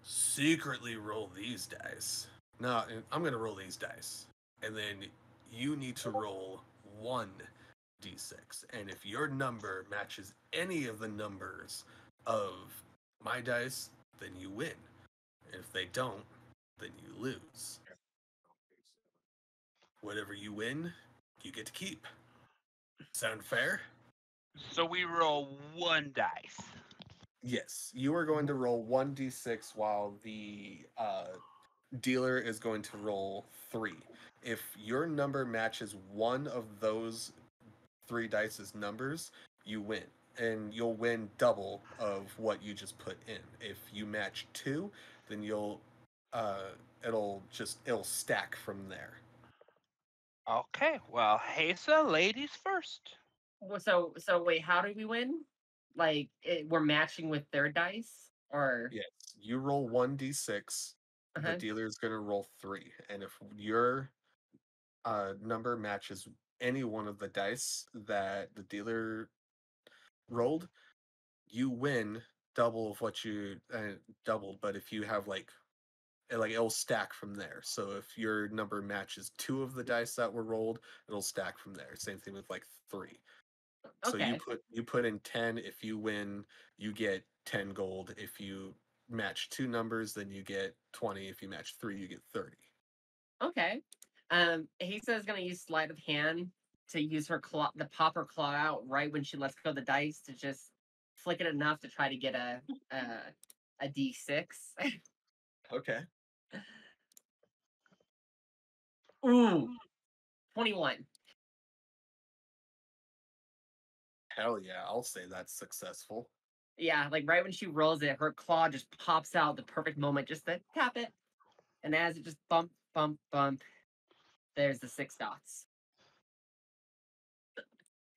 secretly roll these dice. No, I'm gonna roll these dice, and then you need to roll 1d6, and if your number matches any of the numbers of my dice, then you win. And if they don't, then you lose. Whatever you win, you get to keep. Sound fair? So we roll one dice. Yes. You are going to roll 1d6 while the dealer is going to roll 3. If your number matches one of those 3 dice's numbers, you win. And you'll win double of what you just put in. If you match 2, then it'll stack from there. Okay, well, Hesa, ladies first. So wait, how do we win? Like we're matching with their dice, or Yes, you roll 1d6. The Uh-huh. dealer is going to roll 3, and if your number matches any one of the dice that the dealer rolled, you win double of what you doubled. But if you have it'll stack from there. So if your number matches 2 of the dice that were rolled, it'll stack from there. Same thing with 3. So okay, you put in 10. If you win, you get 10 gold. If you match 2 numbers, then you get 20. If you match 3, you get 30. okay. He says gonna use sleight of hand to use her claw, to pop her claw out right when she lets go of the dice to just flick it enough to try to get a D6. Okay. Ooh, 21. Hell yeah, I'll say that's successful. Yeah, like right when she rolls it, her claw just pops out the perfect moment just to tap it. And as it just bump, bump, bump, there's the 6 dots.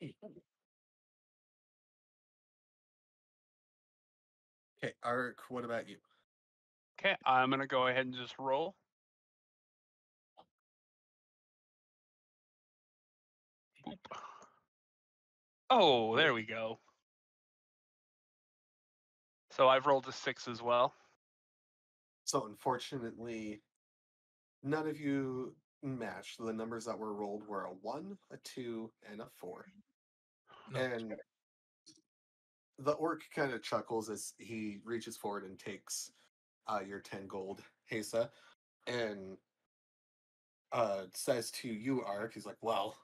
Okay, Ark, what about you? Okay, I'm gonna go ahead and just roll. Boop. Oh, there we go. So I've rolled a 6 as well. So unfortunately, none of you matched. The numbers that were rolled were a 1, a 2, and a 4. No. And the orc kind of chuckles as he reaches forward and takes your 10 gold, Hesa, and says to you, Ark, he's like, well,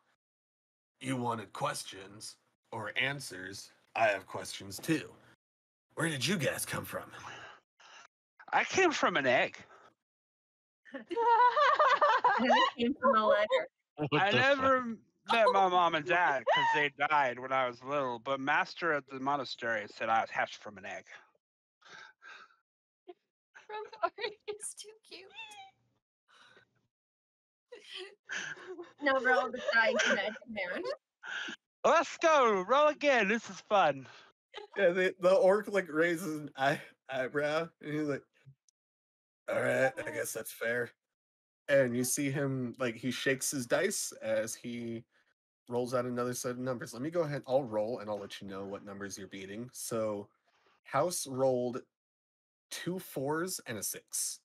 you wanted questions or answers. I have questions too. Where did you guys come from? I came from an egg. And it came from a letter. What I the fuck? never met my mom and dad because they died when I was little. But master at the monastery said I was hatched from an egg. From Art is too cute. Now roll the dice, magic man. Let's go. Roll again. This is fun. Yeah, the orc like raises an eyebrow, and he's like, all right, I guess that's fair. And you see him like he shakes his dice as he rolls out another set of numbers. Let me go ahead. I'll roll and I'll let you know what numbers you're beating. So House rolled 2 4s and a 6.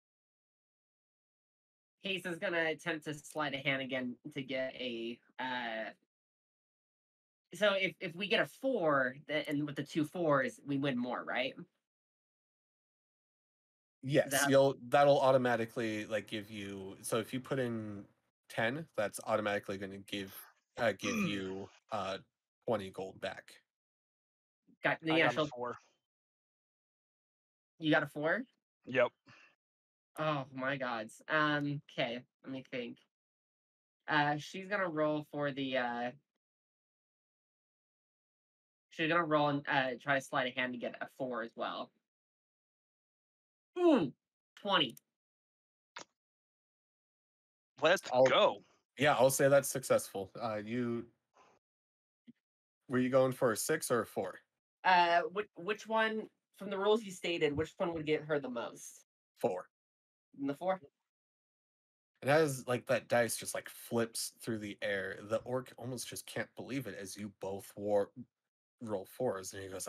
Case is gonna attempt to slide a hand again to get a so if we get a 4 and with the 2 4s, we win more, right? Yes, that'll automatically like give you. So if you put in 10, that's automatically going to give you 20 gold back. Got I yeah, got a 4. you got a 4? Yep. Oh my gods. Okay, let me think. She's gonna roll for the she's gonna roll and try to slide a hand to get a 4 as well. Ooh, 20. Let's go. Yeah, I'll say that's successful. Were you going for a 6 or a 4? Which one from the rules you stated? Which one would get her the most? 4. In the 4. And as like that dice just like flips through the air, the orc almost just can't believe it as you both roll 4s, and he goes,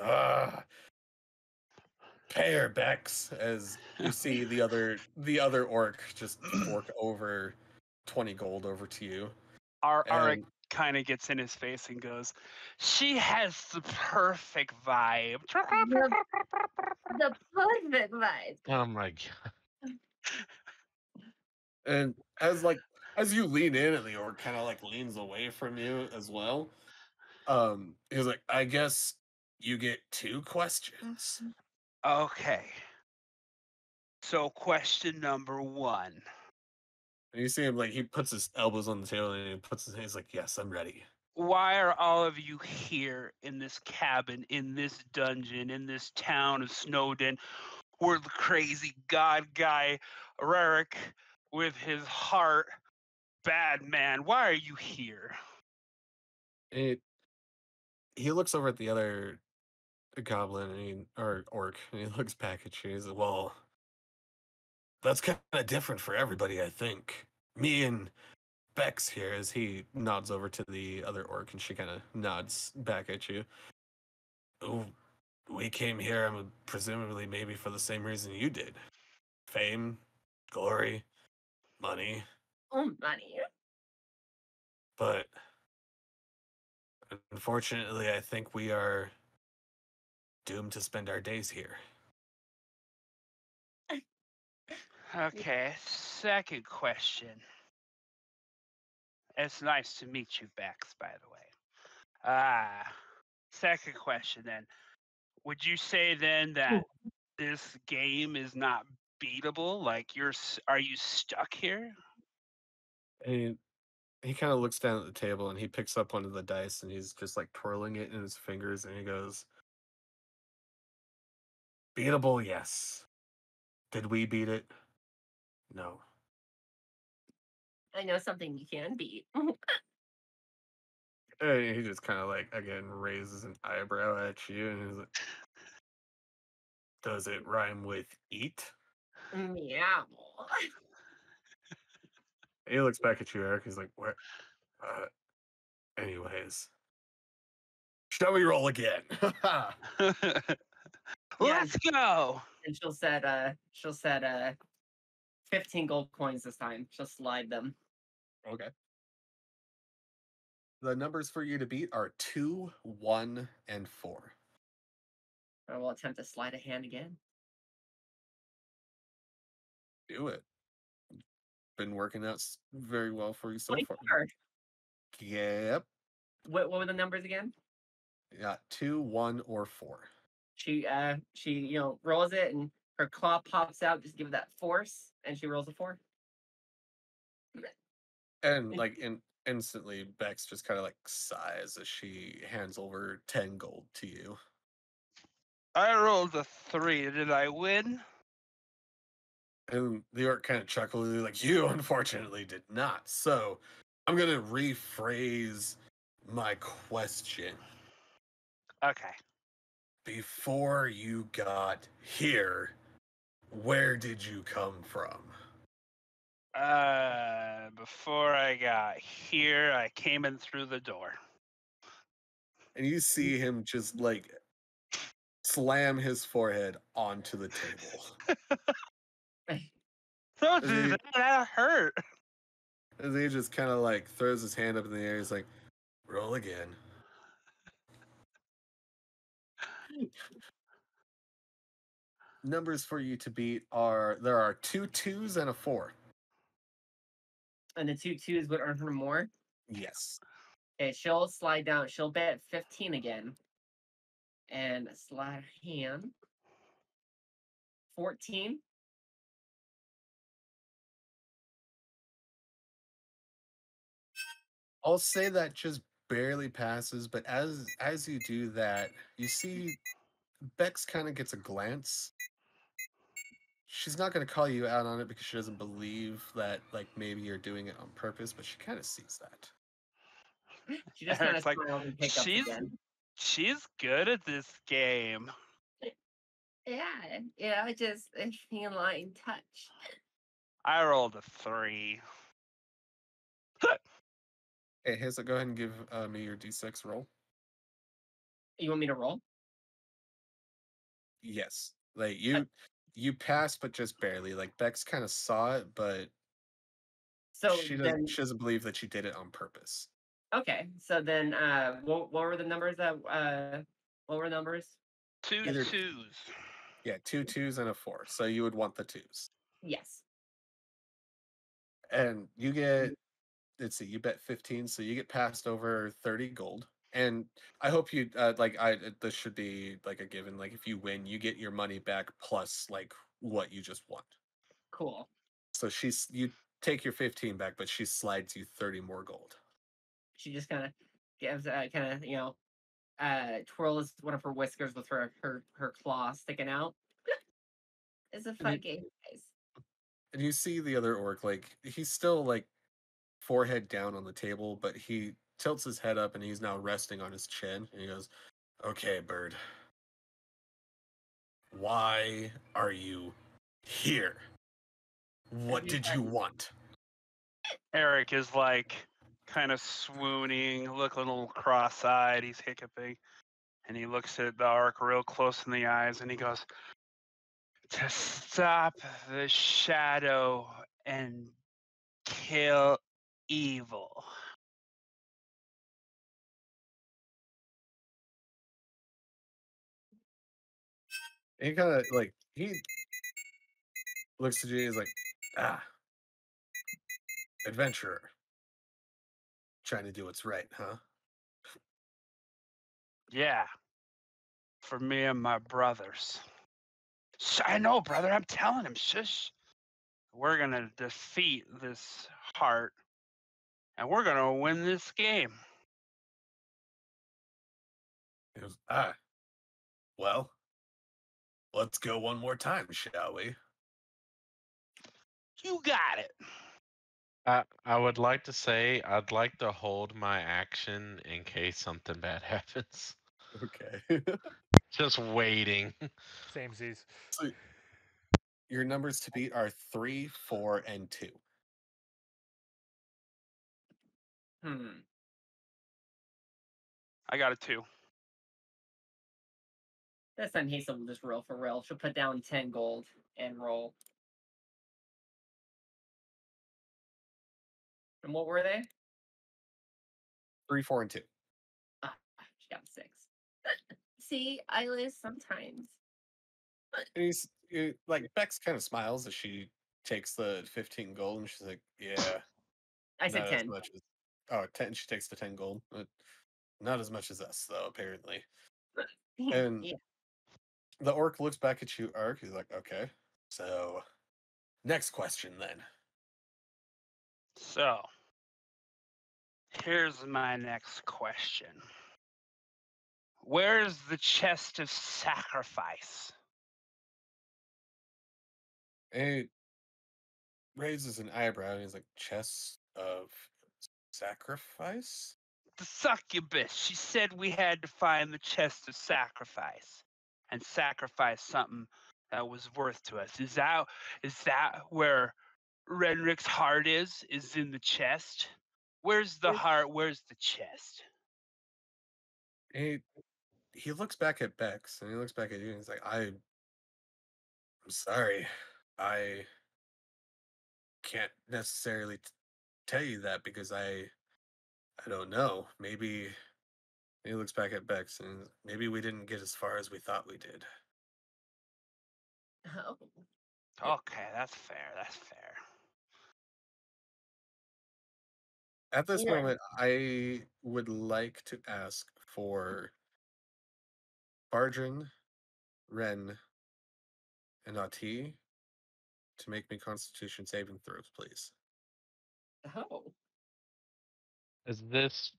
pay her, Bex, as you see the other orc just fork over 20 gold over to you. Arik And kind of gets in his face and goes, "She has the perfect vibe." The perfect vibe. Oh my god. and as you lean in and the orc kind of like leans away from you as well, he's like, I guess you get 2 questions. Okay. So question number 1. And you see him like he puts his elbows on the table and he puts his hands like, yes, I'm ready. Why are all of you here in this cabin, in this dungeon, in this town of Snowden, where the crazy god guy, Rarick, with his heart, bad man, why are you here? He looks over at the other goblin or orc, and he looks back at you. He's like, well, that's kind of different for everybody, I think. Me and Bex here, as he nods over to the other orc, and she kind of nods back at you. Oh, we came here, presumably maybe for the same reason you did. Fame, glory, money. Oh, money. But unfortunately, I think we are doomed to spend our days here. Okay, second question. It's nice to meet you, Bex, by the way. Second question then. Would you say then that this game is not beatable? Like are you stuck here? And he kind of looks down at the table and he picks up one of the dice and he's just like twirling it in his fingers and he goes, "Beatable, yes. Did we beat it? No." I know something you can beat. And he just kind of like again raises an eyebrow at you and he's like, "Does it rhyme with eat?" Meow. He looks back at you, Eric. He's like, "Where? Anyways, shall we roll again?" Let's go. And she'll set 15 gold coins this time. She'll slide them. Okay. The numbers for you to beat are 2, 1, and 4. I will attempt to slide a hand again. Do it. Been working out very well for you so far. 24. Yep. What were the numbers again? Yeah, 2, 1, or 4. She rolls it and her claw pops out. Just give it that force, and she rolls a 4. And like instantly, Bex just kind of like sighs as she hands over 10 gold to you. I rolled a 3. Did I win? And the orc kind of chuckled, like, "You unfortunately did not. So I'm going to rephrase my question. Okay. Before you got here, where did you come from?" Before I got here, I came in through the door. And you see him just like slam his forehead onto the table. Don't do that. That hurt. As he just kind of like throws his hand up in the air, he's like, "Roll again." Numbers for you to beat there are 2 2s and a 4. And the 2 2s would earn her more. Yes. Okay, she'll slide down. She'll bet 15 again. And slide hand. 14. I'll say that just barely passes, but as you do that, you see Bex kind of gets a glance. She's not going to call you out on it because she doesn't believe that like maybe you're doing it on purpose, but she kind of sees that. She just kind of Eric's like, smiles and picks up again. she's good at this game. Yeah, just a feline touch. I rolled a 3. Hey, Hazel, go ahead and give me your D6 roll. You want me to roll? Yes. Like you passed, but just barely. Like Bex kind of saw it, but So she then, doesn't believe that you did it on purpose. okay. So then, what were the numbers that what were the numbers? 2 Either- 2s. Yeah, 2 2s and a 4. So you would want the 2s. Yes. And you get, let's see, you bet 15, so you get passed over 30 gold. And I hope you this should be like a given. Like if you win, you get your money back plus like what you just won. Cool. So you take your 15 back, but she slides you 30 more gold. She just kind of gives twirls one of her whiskers with her claw sticking out. It's a fun game, guys. And you see the other orc, like he's still like forehead down on the table, but he tilts his head up and he's now resting on his chin. And he goes, "Okay, bird. Why are you here? What did you want?" Eric is like kind of swooning, looking a little cross-eyed. He's hiccuping, and he looks at the orc real close in the eyes, and he goes, "To stop the shadow and kill evil." And he kind of like he looks at you. He's like, "Ah, adventurer. trying to do what's right, huh? Yeah. For me and my brothers. I know, brother. I'm telling him, shush. We're going to defeat this heart, and we're going to win this game. He goes, well, let's go one more time, shall we? You got it. I would like to say I'd like to hold my action in case something bad happens. Okay. Just waiting. Samesies. So your numbers to beat are 3, 4, and 2. I got a 2. This time Hazel will just roll for real. She'll put down 10 gold and roll. And what were they? 3, 4, and 2. Ah, she got 6. See, I lose sometimes. And like Bex kind of smiles as she takes the 15 gold, and she's like, "Yeah, I said not 10. as much as 10." She takes the 10 gold, but not as much as us, though, apparently. And Yeah. the orc looks back at you, Ark. He's like, "Okay, so next question then." So, here's my next question. Where's the chest of sacrifice? And he raises an eyebrow, and he's like, "Chest of sacrifice?" The succubus. She said we had to find the chest of sacrifice and sacrifice something that was worth to us. Is that where Renrick's heart is? Is in the chest? Where's the heart? Where's the chest? And he looks back at Bex, and he looks back at you, and he's like, I'm sorry. I can't necessarily tell you that because I don't know. Maybe he looks back at Bex, and maybe we didn't get as far as we thought we did. Oh. Okay, that's fair. That's fair. At this Yeah. moment, I would like to ask for Barjan, Ren, and Ati to make me Constitution saving throws, please. Oh. Is this?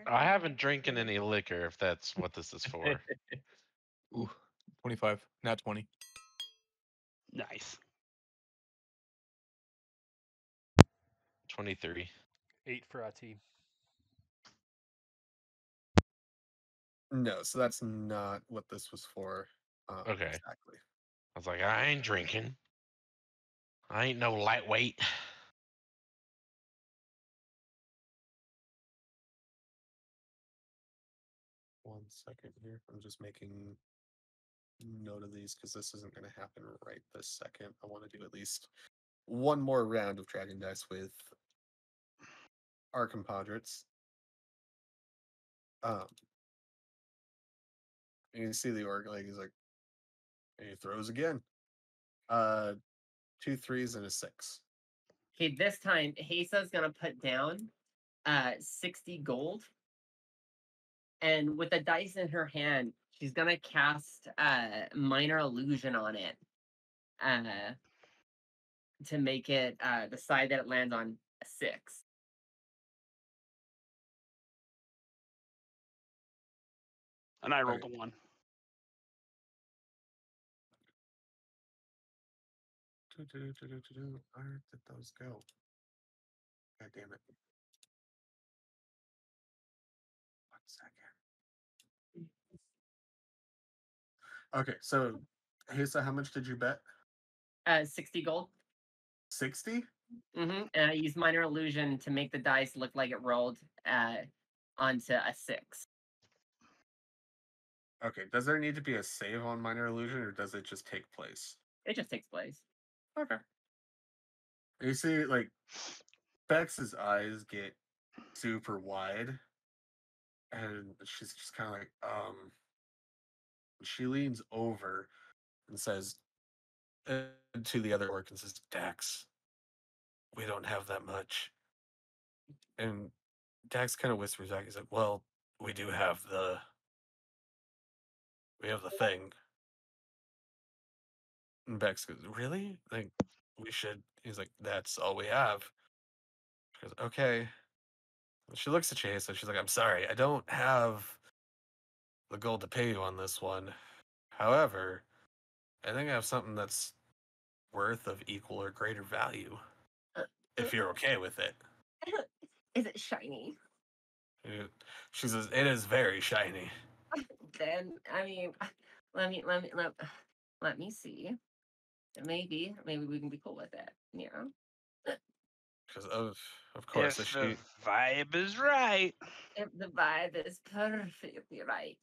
I haven't drinking any liquor. If that's what this is for. Ooh, 25, not 20. Nice. 23. 8 for Ati. No, so that's not what this was for. Okay. Exactly. I was like, I ain't drinking. I ain't no lightweight. One second here. I'm just making note of these because this isn't going to happen right this second. I want to do at least one more round of Dragon Dice with our compadres. And you see the orc, like, he's like, and he throws again. 2 3s and a 6. Okay, this time Hasa's gonna put down 60 gold. And with the dice in her hand, she's gonna cast minor illusion on it. To make it the side that it lands on a 6. And I rolled a 1. Where did those go? God damn it. 1 second. Okay, so Hasa, how much did you bet? 60 gold. 60? And I use minor illusion to make the dice look like it rolled onto a 6. Okay, does there need to be a save on minor illusion, or does it just take place? It just takes place. Okay. You see, like, Bex's eyes get super wide, and she's just kind of like, she leans over and says to the other orc and says, Dax, we don't have that much. And Dax kind of whispers back. He's like, "Well, we have the thing." And Bex goes, "Really? Like, we should." He's like, "That's all we have." She goes, "Okay." And she looks at Chase and she's like, "I'm sorry, I don't have the gold to pay you on this one. However, I think I have something that's worth of equal or greater value, if you're okay with it." Is it shiny? She says, "It is very shiny." Then I mean, let me see. Maybe we can be cool with it. Yeah. Because of course, If the vibe is right. If the vibe is perfectly right.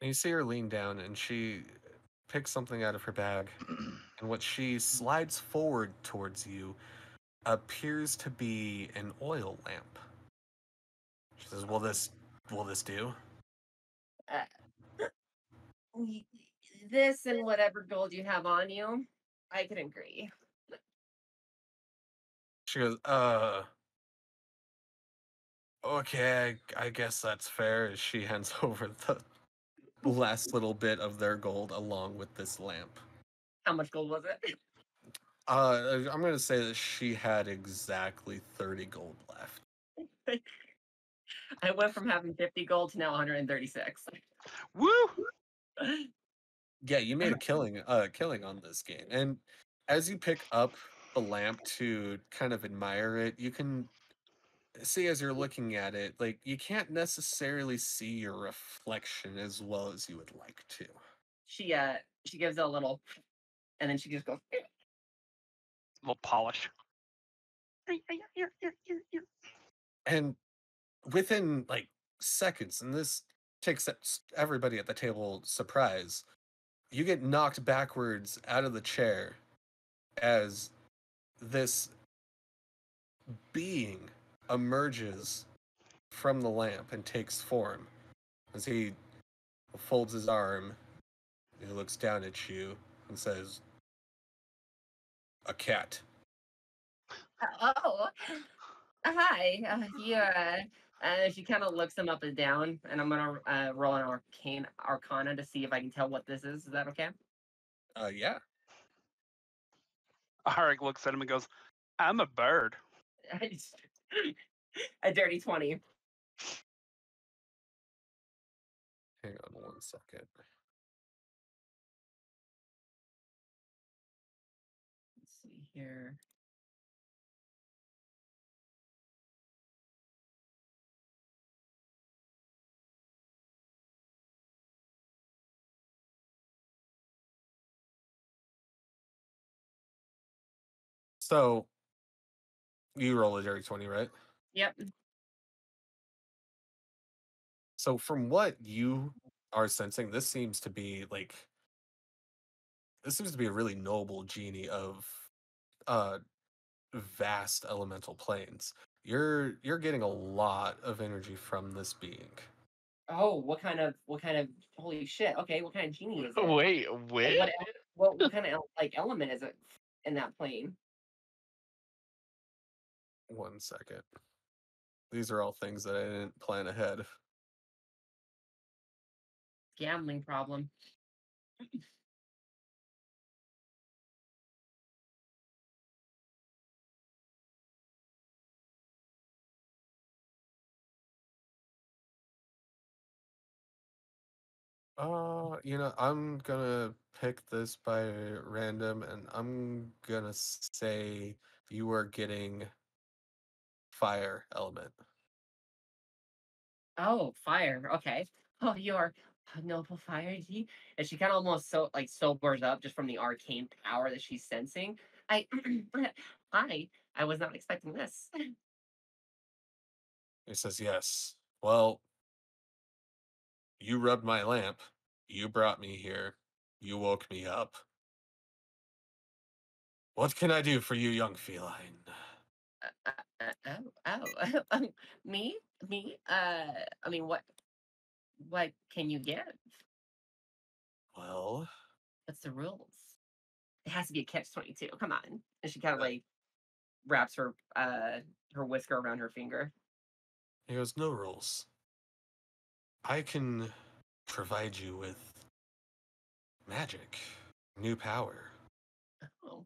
and you see her lean down and she picks something out of her bag, and what she slides forward towards you appears to be an oil lamp. She says, will this do?" This and whatever gold you have on you, I can agree. She goes, okay, I guess that's fair," as she hands over the last little bit of their gold along with this lamp. How much gold was it? I'm gonna say that she had exactly 30 gold left. I went from having 50 gold to now 136. Woo! Yeah, you made a killing on this game. And as you pick up the lamp to kind of admire it, you can see as you're looking at it, like you can't necessarily see your reflection as well as you would like to. She gives it a little, and then she just goes. A little polish. And within like seconds, and this takes everybody at the table surprise, you get knocked backwards out of the chair as this being emerges from the lamp and takes form. As he folds his arm, he looks down at you and says, "A cat." Oh, hi. She kind of looks him up and down, and I'm gonna roll an arcana to see if I can tell what this is. Is that okay? Yeah. Arik looks at him and goes, "I'm a bird." A dirty 20. Hang on 1 second. Let's see here. So you roll a dirty 20, right? Yep. So from what you are sensing, this seems to be a really noble genie of uh vast elemental planes. You're getting a lot of energy from this being. Oh, what kind of holy shit? Okay, what kind of genie is it? Wait, Like, what kind of element is it in that plane? 1 second. These are all things that I didn't plan ahead. Gambling problem. I'm gonna pick this by random, and I'm gonna say you are getting fire element. Oh, fire. Okay. Oh, you're a noble fire. And she kind of almost sobers up just from the arcane power that she's sensing. I, I was not expecting this. He says, "Yes. Well, you rubbed my lamp. You brought me here. You woke me up. What can I do for you, young feline?" Me? I mean, what can you give? Well, What's the rules? It has to be a catch-22. Come on. And she kind of wraps her whisker around her finger. He goes, no rules. I can provide you with magic, new power. Oh.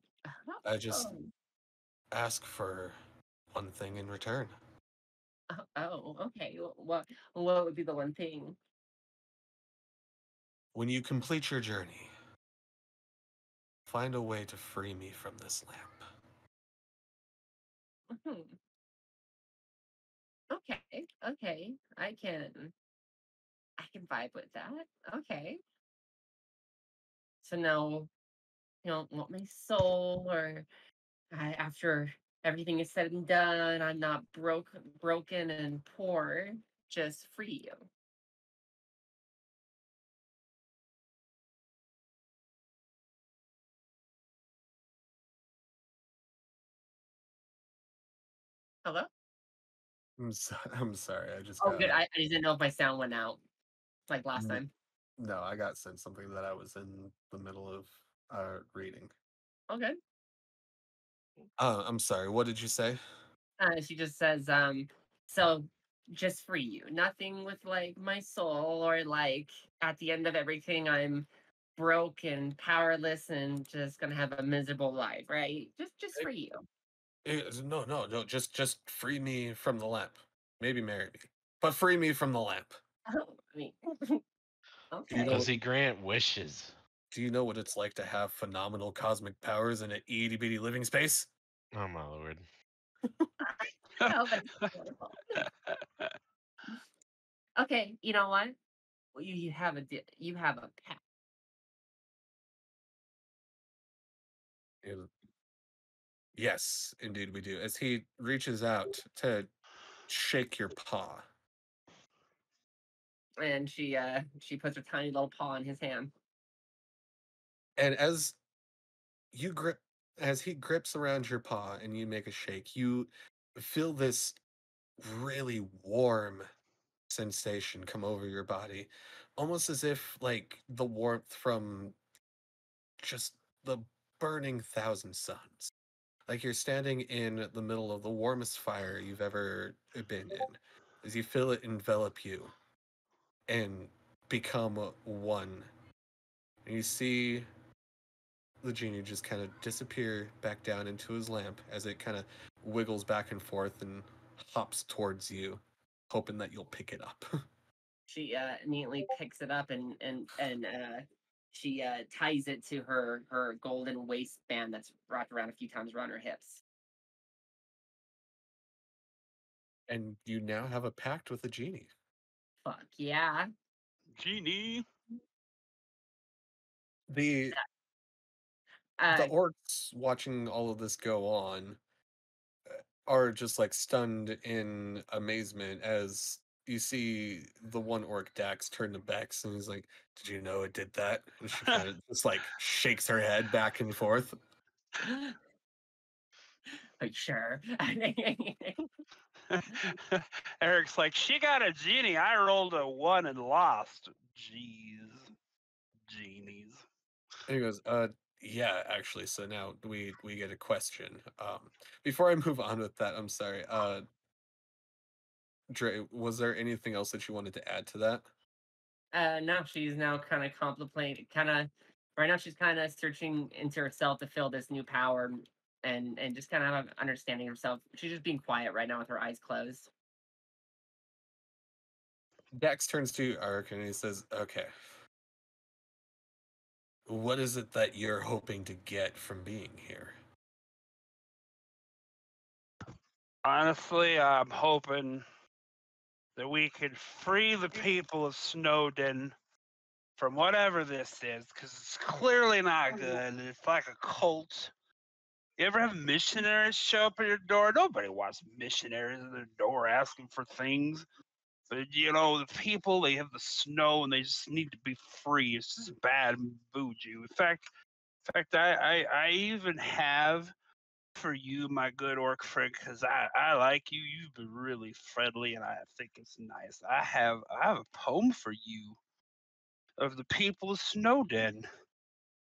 I just Oh. ask for one thing in return. Oh, okay. What would be the one thing? When you complete your journey, find a way to free me from this lamp. Hmm. Okay. I can vibe with that. Okay. So now you don't want my soul, or after everything is said and done, I'm not broken and poor. Just free you. Hello? I'm sorry. I just Oh, got good. I just didn't know if my sound went out like last time. no. I got sent something that I was in the middle of reading. Okay. I'm sorry. What did you say? She just says, so just free you. Nothing with like my soul, or like at the end of everything I'm broke and powerless and just gonna have a miserable life, right? Just free you. No. Just free me from the lamp. Maybe marry me, but free me from the lamp. Oh, I mean, Do you know? Does he grant wishes? Do you know what it's like to have phenomenal cosmic powers in an itty bitty living space? Oh my lord. Oh, that's wonderful. Okay, you know what? Well, you have you have a pact. Yes, indeed we do. As he reaches out to shake your paw. And she puts her tiny little paw in his hand. And you grip as he grips around your paw and you make a shake, you feel this really warm sensation come over your body, almost as if like the warmth from just the burning thousand suns. Like you're standing in the middle of the warmest fire you've ever been in, as you feel it envelop you and become one. And you see the genie just kind of disappear back down into his lamp as it kind of wiggles back and forth and hops towards you, hoping that you'll pick it up. She immediately picks it up and she ties it to her golden waistband that's wrapped around a few times around her hips. And you now have a pact with the genie. Fuck yeah. Genie. The Uh, orcs watching all of this go on are just like stunned in amazement as you see the one orc Dax turn to Bex and he's like, "Did you know it did that?" And she kind of just like shakes her head back and forth. like sure. Eric's like, she got a genie. I rolled a 1 and lost. Jeez. Genies. And he goes, yeah, actually, so now we get a question. Before I move on with that, I'm sorry. Dre, was there anything else that you wanted to add to that? Now she's now kind of contemplating, right now she's kind of searching into herself to feel this new power and just kind of understanding herself. She's just being quiet right now with her eyes closed. Dax turns to Ark and he says, okay. What is it that you're hoping to get from being here? Honestly, I'm hoping that we could free the people of Snowden from whatever this is, because it's clearly not good. It's like a cult. You ever have missionaries show up at your door? Nobody wants missionaries at their door asking for things. But you know, the people, they have the snow and they just need to be free. It's just bad and voodoo. In fact, I even have for you, my good orc friend, because I like you. You've been really friendly, and I think it's nice. I have a poem for you of the people of Snowden.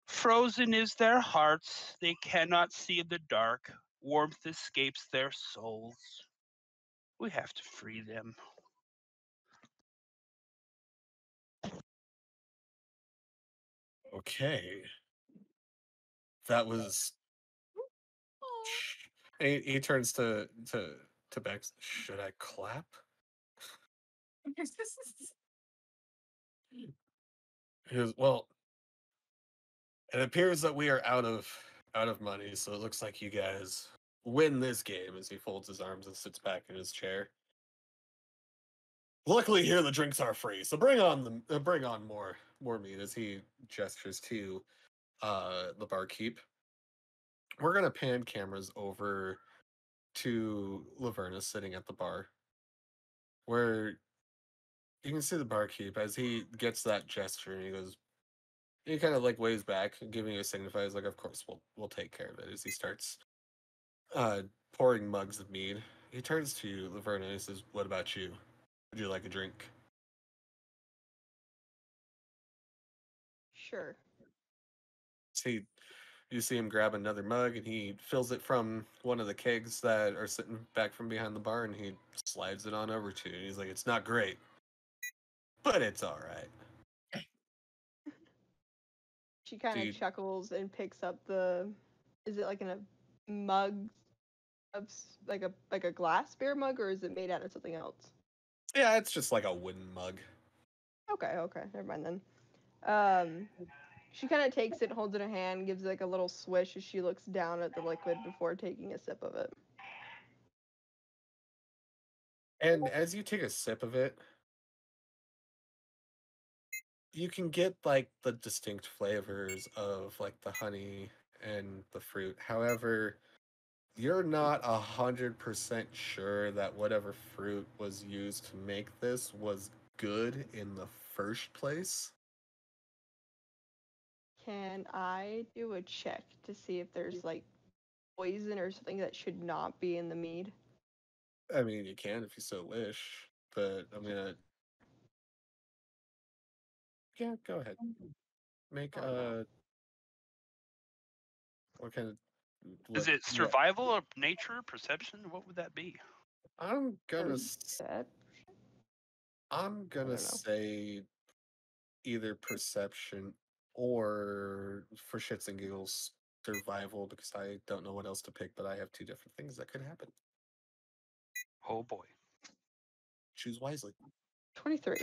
Frozen is their hearts; they cannot see in the dark. Warmth escapes their souls. We have to free them. Okay. That was. He turns to Bex. Should I clap? He goes, well, it appears that we are out of money, so it looks like you guys win this game. As he folds his arms and sits back in his chair. Luckily, here the drinks are free, so bring on more meat. As he gestures to the barkeep. We're gonna pan cameras over to Laverna sitting at the bar, where you can see the barkeep as he gets that gesture and he goes. He kind of like waves back, giving you a signify. He's like, "Of course, we'll take care of it." As he starts pouring mugs of mead, he turns to you, Laverna, and he says, "What about you? Would you like a drink?" Sure. See, you see him grab another mug, and he fills it from one of the kegs that are sitting back from behind the bar, and he slides it on over to you. And he's like, "It's not great, but it's all right." She kind of Dude. chuckles and picks up the. Is it like in a mug of like a glass beer mug, or is it made out of something else? Yeah, it's just like a wooden mug. Okay, never mind then. She kind of takes it, holds it in her hand, gives it like a little swish as she looks down at the liquid before taking a sip of it. And as you take a sip of it, you can get like the distinct flavors of like the honey and the fruit. However, you're not 100% sure that whatever fruit was used to make this was good in the first place. Can I do a check to see if there's like poison or something that should not be in the mead? I mean, you can if you so wish, but I'm gonna. Yeah, go ahead. Make Oh, no. what kind of? Is it survival or nature, perception? What would that be? I'm gonna. Perception? I'm I gonna don't know. say either perception or for shits and giggles survival because I don't know what else to pick, but I have two different things that could happen. Oh boy. Choose wisely. 23.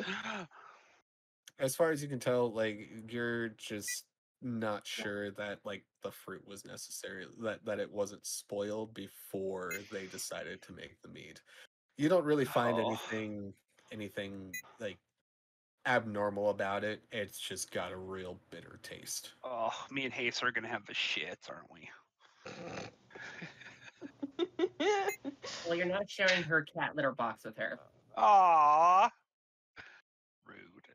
As far as you can tell, like you're just not sure that like the fruit was necessary, that it wasn't spoiled before they decided to make the mead. You don't really find Oh. anything like abnormal about it. It's just got a real bitter taste. Oh, me and Hayes are gonna have the shits, aren't we? Well, you're not sharing her cat litter box with her. Aww. Rude.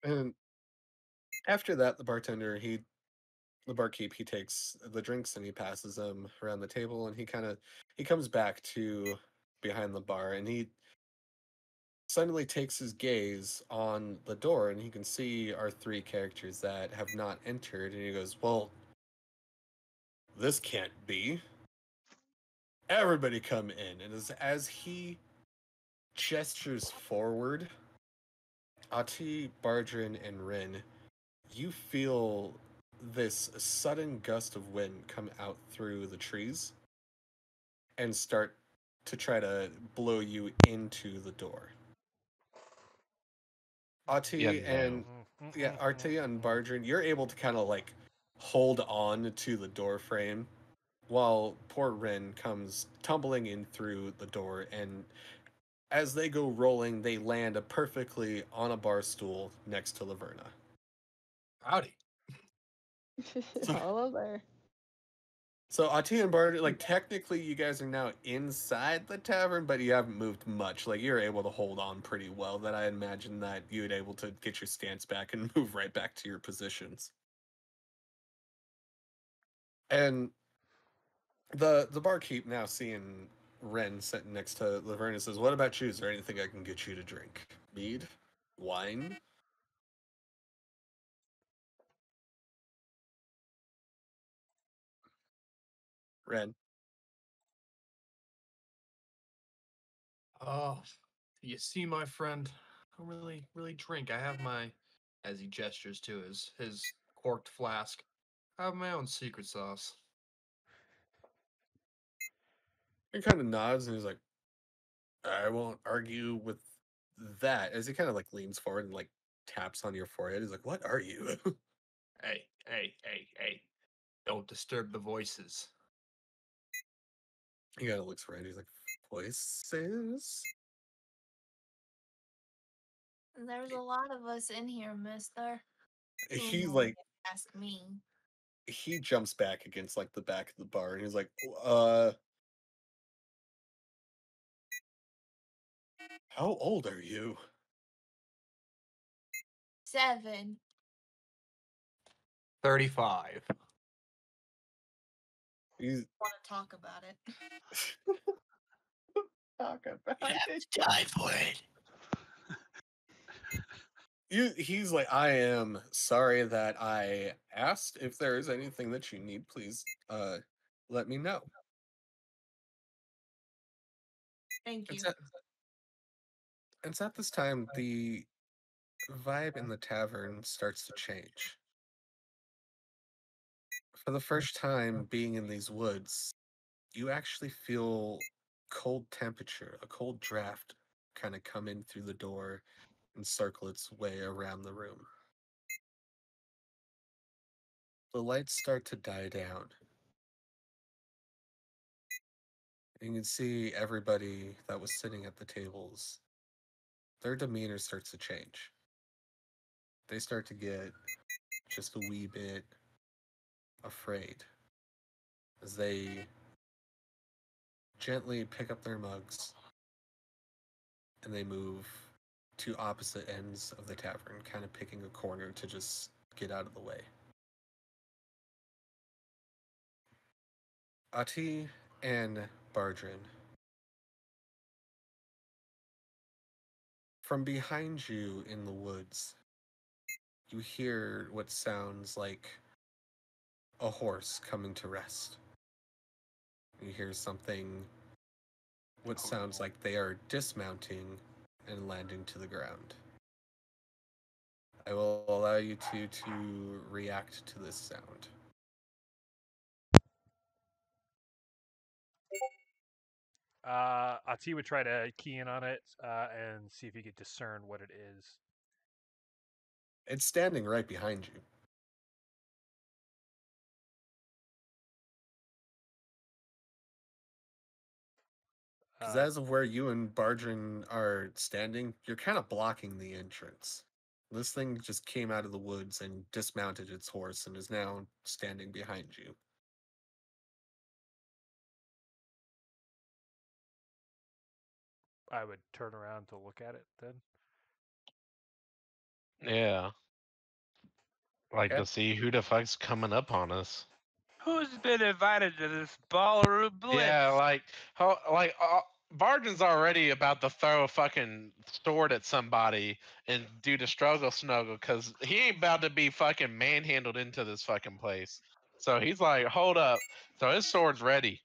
And after that, the barkeep, he takes the drinks and he passes them around the table, and he comes back to behind the bar, and he suddenly takes his gaze on the door, and he can see our three characters that have not entered, and he goes, "Well, this can't be. Everybody come in." And as he gestures forward, Ahti, Bardrin, and Rin, you feel this sudden gust of wind come out through the trees and start to try to blow you into the door. Ahti and Bardrin, you're able to kind of like hold on to the door frame while poor Rin comes tumbling in through the door, and as they go rolling, they land perfectly on a bar stool next to Laverna. Howdy. All there. So Ahti and Bard, like technically you guys are now inside the tavern, but you haven't moved much. Like you're able to hold on pretty well. That I imagine that you'd able to get your stance back and move right back to your positions. And the barkeep, now seeing Ren sitting next to Laverna, says, "What about you? Is there anything I can get you to drink? Mead? Wine?" Ren. Oh, you see, my friend, I don't really drink. I have my, as he gestures to his corked flask. I have my own secret sauce. He kind of nods and he's like, I won't argue with that. As he kind of like leans forward and like taps on your forehead. He's like, what are you? Hey. Don't disturb the voices. He kind of looks around. He's like, voices? There's a lot of us in here, mister. He Ooh, like, ask me. he jumps back against like the back of the bar and he's like, how old are you? 7. 35. He's Want to talk about it? talk about You have it. to die for it. He's like, I am sorry that I asked. If there is anything that you need, please let me know. Thank you. It's at this time the vibe in the tavern starts to change. For the first time being in these woods, you actually feel cold temperature, a cold draft kind of come in through the door and circle its way around the room. The lights start to die down. You can see everybody that was sitting at the tables, their demeanor starts to change. They start to get just a wee bit afraid as they gently pick up their mugs and they move to opposite ends of the tavern, kind of picking a corner to just get out of the way. Ahti and Bardrin. From behind you in the woods, you hear what sounds like a horse coming to rest. You hear what sounds like they are dismounting and landing to the ground. I will allow you to react to this sound. Ati would try to key in on it and see if he could discern what it is. It's standing right behind you. Because as of where you and Bardrin are standing, you're kind of blocking the entrance. This thing just came out of the woods and dismounted its horse and is now standing behind you. I would turn around to look at it then. Yeah. Like Okay. to see who the fuck's coming up on us. Who's been invited to this ballroom blitz? Yeah, Vargin's already about to throw a fucking sword at somebody and do the struggle snuggle because he ain't about to be fucking manhandled into this fucking place. So he's like, hold up. So his sword's ready.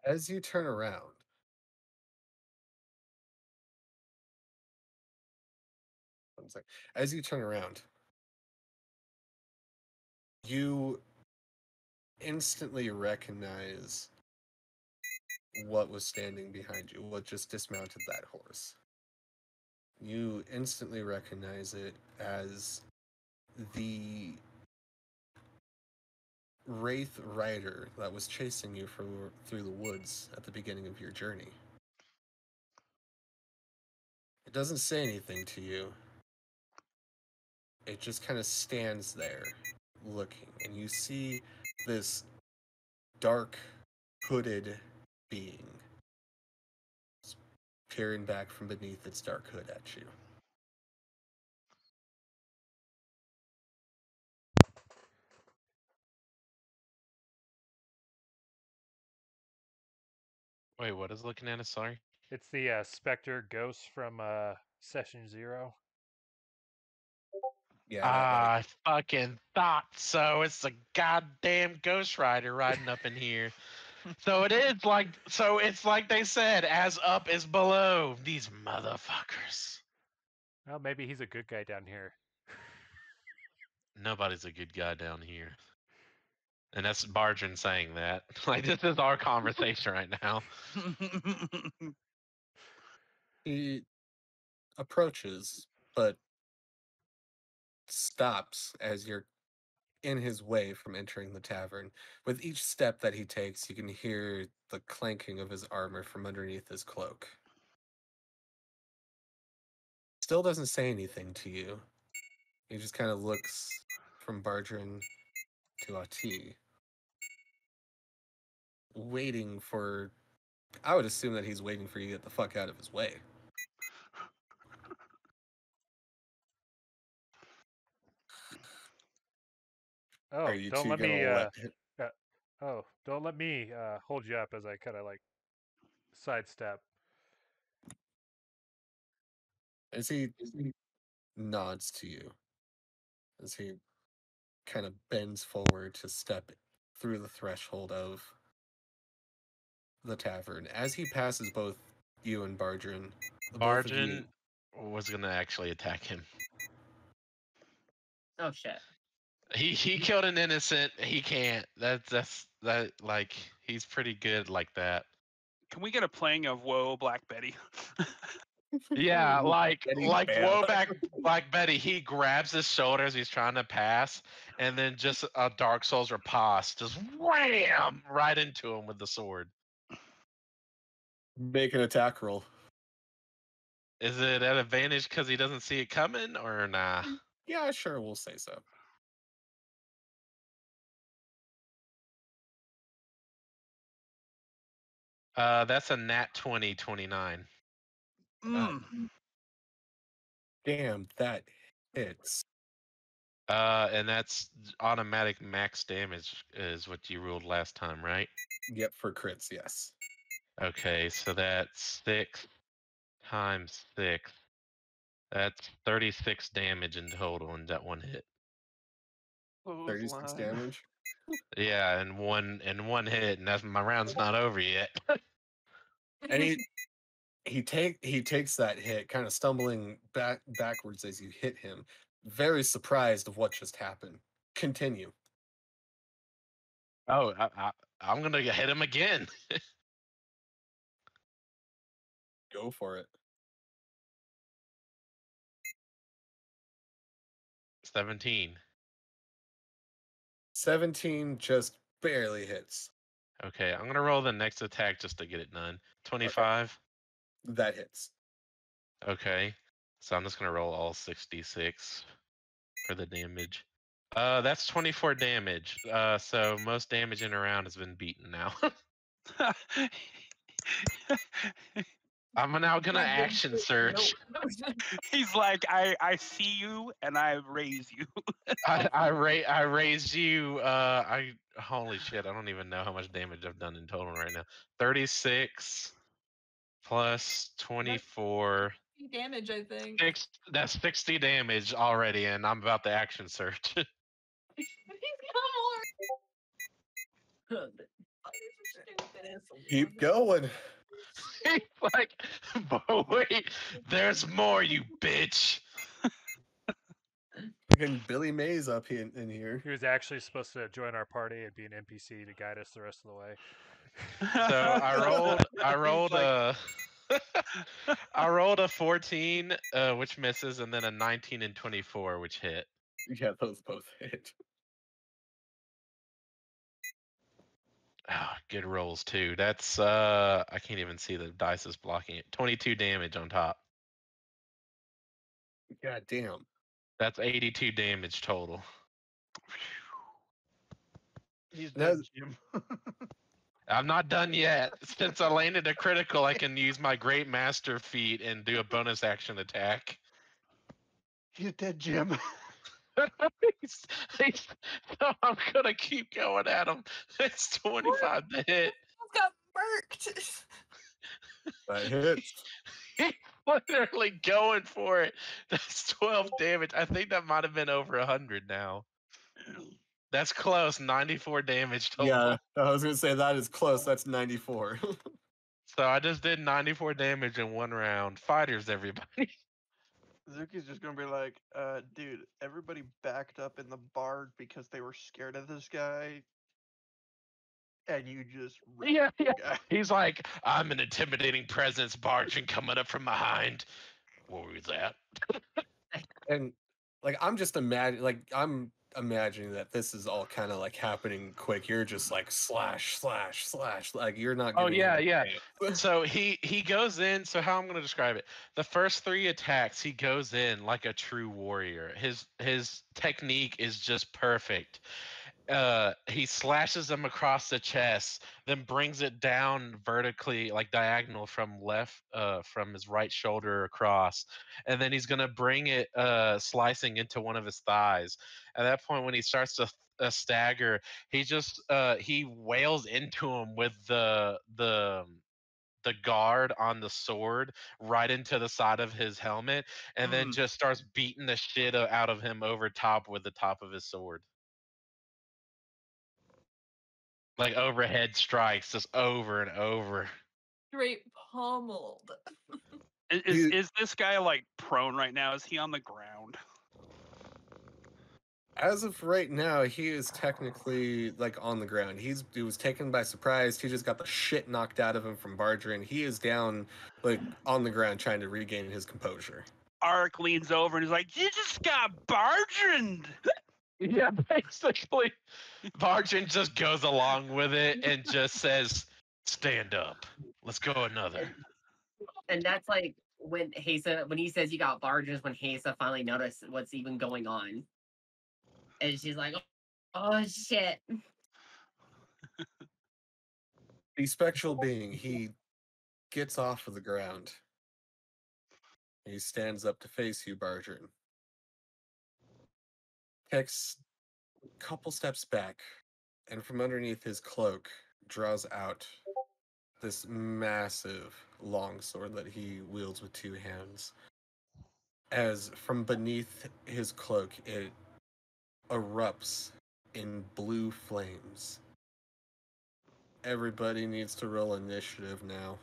As you turn around, one sec. As you turn around, you instantly recognize what was standing behind you, what just dismounted that horse. You instantly recognize it as the Wraith rider that was chasing you through the woods at the beginning of your journey. It doesn't say anything to you. It just kind of stands there looking, and you see this dark, hooded being peering back from beneath its dark hood at you. Wait, what is looking at us? Sorry. It's the Spectre Ghost from Session 0. Yeah, I fucking thought so. It's a goddamn Ghost Rider riding up in here. So it is like, so it's like they said, as up is below. These motherfuckers. Well, maybe he's a good guy down here. Nobody's a good guy down here. And that's Bargin saying that. Like, this is our conversation right now. He approaches, but stops as you're in his way from entering the tavern. With each step that he takes, you can hear the clanking of his armor from underneath his cloak. Still doesn't say anything to you. He just kind of looks from Bardrin to Ahti, waiting for... I would assume that he's waiting for you to get the fuck out of his way. Oh, Are you don't two let gonna me. let him... Don't let me hold you up as I kind of like sidestep. As he nods to you, as he kind of bends forward to step through the threshold of the tavern. As he passes both you and Bardrin, the both of you... Bargin was gonna actually attack him. Oh shit. He killed an innocent. He can't. That like, he's pretty good like that. Can we get a playing of Whoa, Black Betty? Yeah, like bam. whoa, back Black Betty. He grabs his shoulder as he's trying to pass, and then just a Dark Souls riposte, just wham right into him with the sword. Make an attack roll. Is it at advantage because he doesn't see it coming, or nah? Yeah, sure, we'll say so. That's a nat 20, 29. Damn, that hits. And that's automatic max damage is what you ruled last time, right? Yep, for crits, yes. Okay, so that's 6 times 6. That's 36 damage in total in that one hit. 36 damage. Yeah, in one hit, and that's my round's not over yet. And he takes that hit, kind of stumbling backwards as you hit him, very surprised of what just happened. Continue. Oh, I'm gonna hit him again. Go for it. 17. 17 just barely hits. Okay, I'm gonna roll the next attack just to get it done. 25. That hits. Okay, so I'm just gonna roll all 66 for the damage. That's 24 damage. So most damage in a round has been beaten now. I'm now gonna action search. He's like, I see you and I raise you. I raised you. Holy shit! I don't even know how much damage I've done in total right now. 36 plus 24. Damage, I think. That's 60 damage already, and I'm about to action search. He's got more. Keep going. He's like, but wait, there's more, you bitch. Fucking Billy Mays up in here. He was actually supposed to join our party and be an NPC to guide us the rest of the way. So I rolled I rolled a 14, which misses, and then a 19 and 24, which hit. Yeah, those both hit. Oh, good rolls too. That's I can't even see the dice is blocking it. 22 damage on top. God damn. That's 82 damage total. He's dead, Jim. I'm not done yet. Since I landed a critical, I can use my Great Master feat and do a bonus action attack. He's dead, Jim. So I'm gonna keep going at him. It's 25 to hit. Got murked. That hits. He's literally going for it. That's 12 damage. I think that might have been over 100 now. That's close. 94 damage total. Yeah, I was gonna say that is close. That's 94. So I just did 94 damage in one round. Fighters, everybody. Zuki's just gonna be like, dude, everybody backed up in the bar because they were scared of this guy, and you just wrecked Yeah, the yeah. guy. He's like, I'm an intimidating presence, barging coming up from behind. What was that? And like I'm imagining that this is all kind of like happening quick. You're just like slash slash slash, like you're not Oh giving yeah, him a yeah. chance. So he goes in. So how I'm gonna describe it? The first 3 attacks, he goes in like a true warrior. His technique is just perfect. He slashes him across the chest, then brings it down vertically, like diagonal from his right shoulder across, and then he's gonna bring it slicing into one of his thighs. At that point, when he starts to stagger, he wails into him with the guard on the sword right into the side of his helmet, and then just starts beating the shit out of him over top with the top of his sword. Like overhead strikes just over and over. Straight pummeled. Is this guy like prone right now? Is he on the ground? As of right now, he is technically like on the ground. He was taken by surprise. He just got the shit knocked out of him from Barger, he is down like on the ground trying to regain his composure. Arik leans over and he's like, "You just got bargened." Yeah, basically. Bargin just goes along with it and just says, "Stand up. Let's go another." And that's like when when he says you got barges, when Hesa finally noticed what's even going on. And she's like, oh shit. The spectral being, he gets off of the ground. He stands up to face you, Barger. Takes a couple steps back, and from underneath his cloak draws out this massive long sword that he wields with 2 hands. As from beneath his cloak, it erupts in blue flames. Everybody needs to roll initiative now.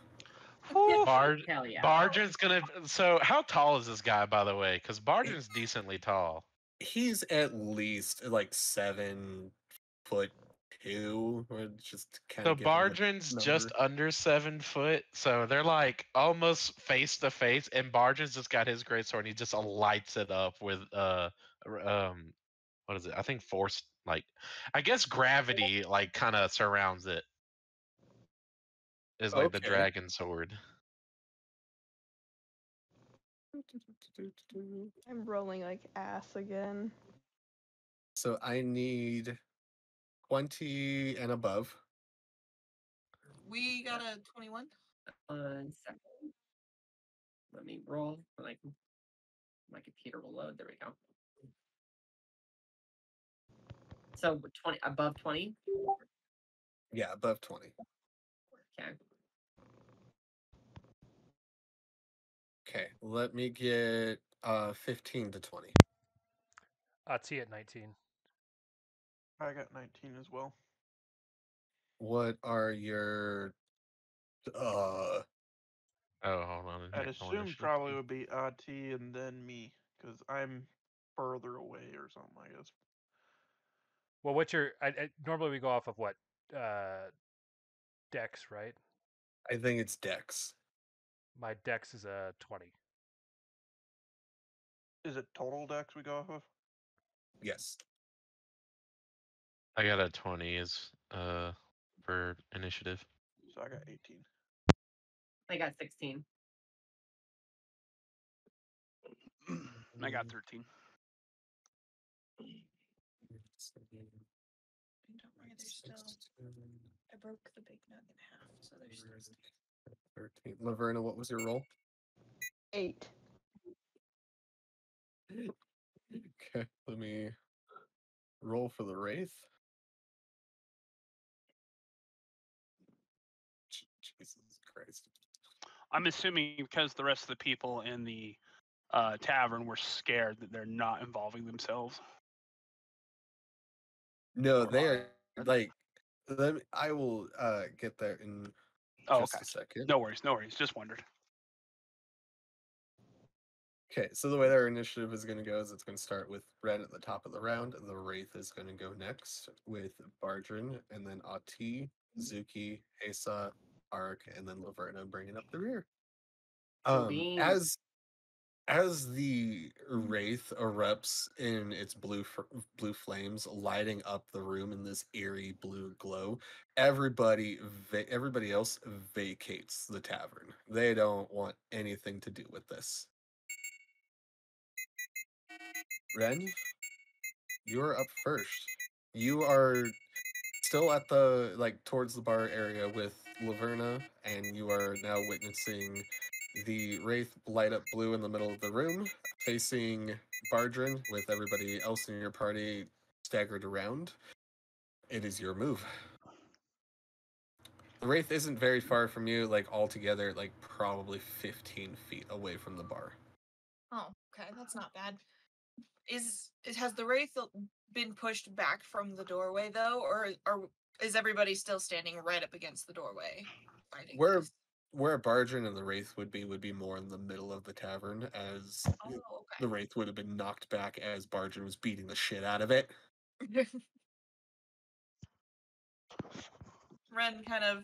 Hell yeah. Bargin's gonna. So, how tall is this guy, by the way? Because Bargin's decently tall. He's at least like 7'2", or just kind So of Bargin's just under 7 foot. So they're like almost face to face, and Bargin's just got his great sword, and he just lights it up with what is it? I think force, like, I guess gravity, like, kind of surrounds it. Is like the Okay. dragon sword. I'm rolling like ass again. So I need 20 and above. We got a 21. Second. Let me roll. Like my computer will load. There we go. So 20 above 20. Yeah, above 20. Okay. Okay, let me get 15 to 20. T at 19. I got 19 as well. What are your Oh, hold on. I'd assume probably would be Ahti and then me, because I'm further away or something, I guess. Well, what's your? Normally we go off of what? Dex, right? I think it's Dex. My Dex is a 20. Is it total dex we go off of? Yes. I got a 20 is for initiative. So I got 18. I got 16. I got 13. Don't worry, there's still. I broke the big nug in half, so there's still. 13. Laverna, what was your roll? 8. Okay, let me roll for the Wraith. Jesus Christ. I'm assuming because the rest of the people in the tavern were scared that they're not involving themselves. No, they are like. I will get there in Oh, just okay. a second. No worries, no worries. Just wondered. Okay, so the way their initiative is going to go is it's going to start with Ren at the top of the round. The Wraith is going to go next with Bardrin, and then Ahti, Zuki, Hesa, Ark, and then Laverna bringing up the rear. Being As the wraith erupts in its blue flames, lighting up the room in this eerie blue glow, everybody else vacates the tavern. They don't want anything to do with this. Ren, you're up first. You are still at the towards the bar area with Laverna, and you are now witnessing the wraith light up blue in the middle of the room, facing Bardrin with everybody else in your party staggered around. It is your move. The wraith isn't very far from you, altogether, probably 15 feet away from the bar. Oh, okay, that's not bad. Has the wraith been pushed back from the doorway though, or is everybody still standing right up against the doorway fighting this? Where Bardrin and the wraith would be more in the middle of the tavern, as Oh, the wraith would have been knocked back as Bardrin was beating the shit out of it. okay. Ren kind of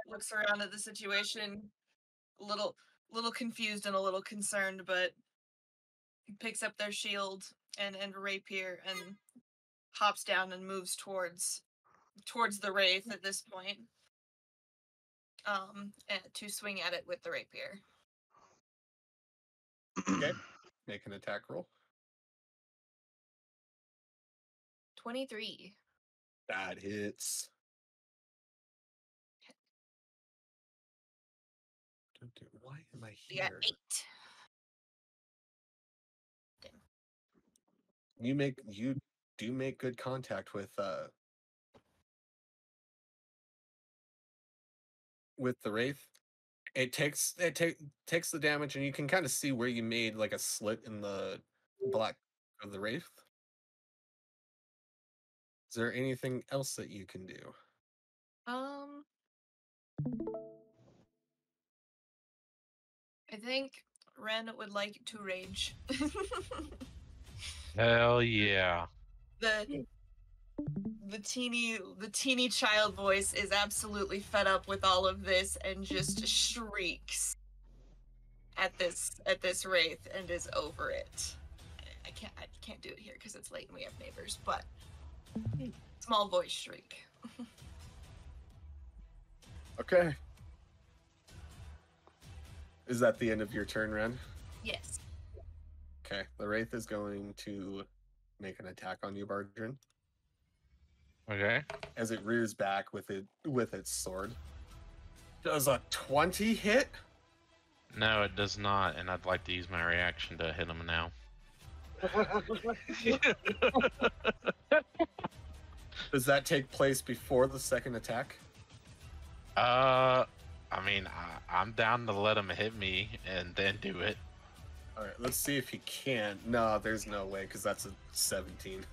looks around at the situation, a little confused and a little concerned, but picks up their shield and rapier and hops down and moves towards the wraith at this point. And to swing at it with the rapier. Okay. Make an attack roll. 23. That hits. Why am I here? Yeah, 8. You do make good contact with the wraith. It takes the damage, and you can kind of see where you made like a slit in the black of the wraith. Is there anything else that you can do? I think Ren would like to rage. Hell yeah. The teeny child voice is absolutely fed up with all of this and just shrieks at this wraith and is over it. I can't do it here because it's late and we have neighbors, but small voice shriek. Okay. Is that the end of your turn, Ren? Yes. Okay. The wraith is going to make an attack on you, Bardrin. Okay. As it rears back with its sword. Does a 20 hit? No, it does not, and I'd like to use my reaction to hit him now. Does that take place before the second attack? I mean, I'm down to let him hit me and then do it. All right, let's see if he can. No, there's no way, because that's a 17.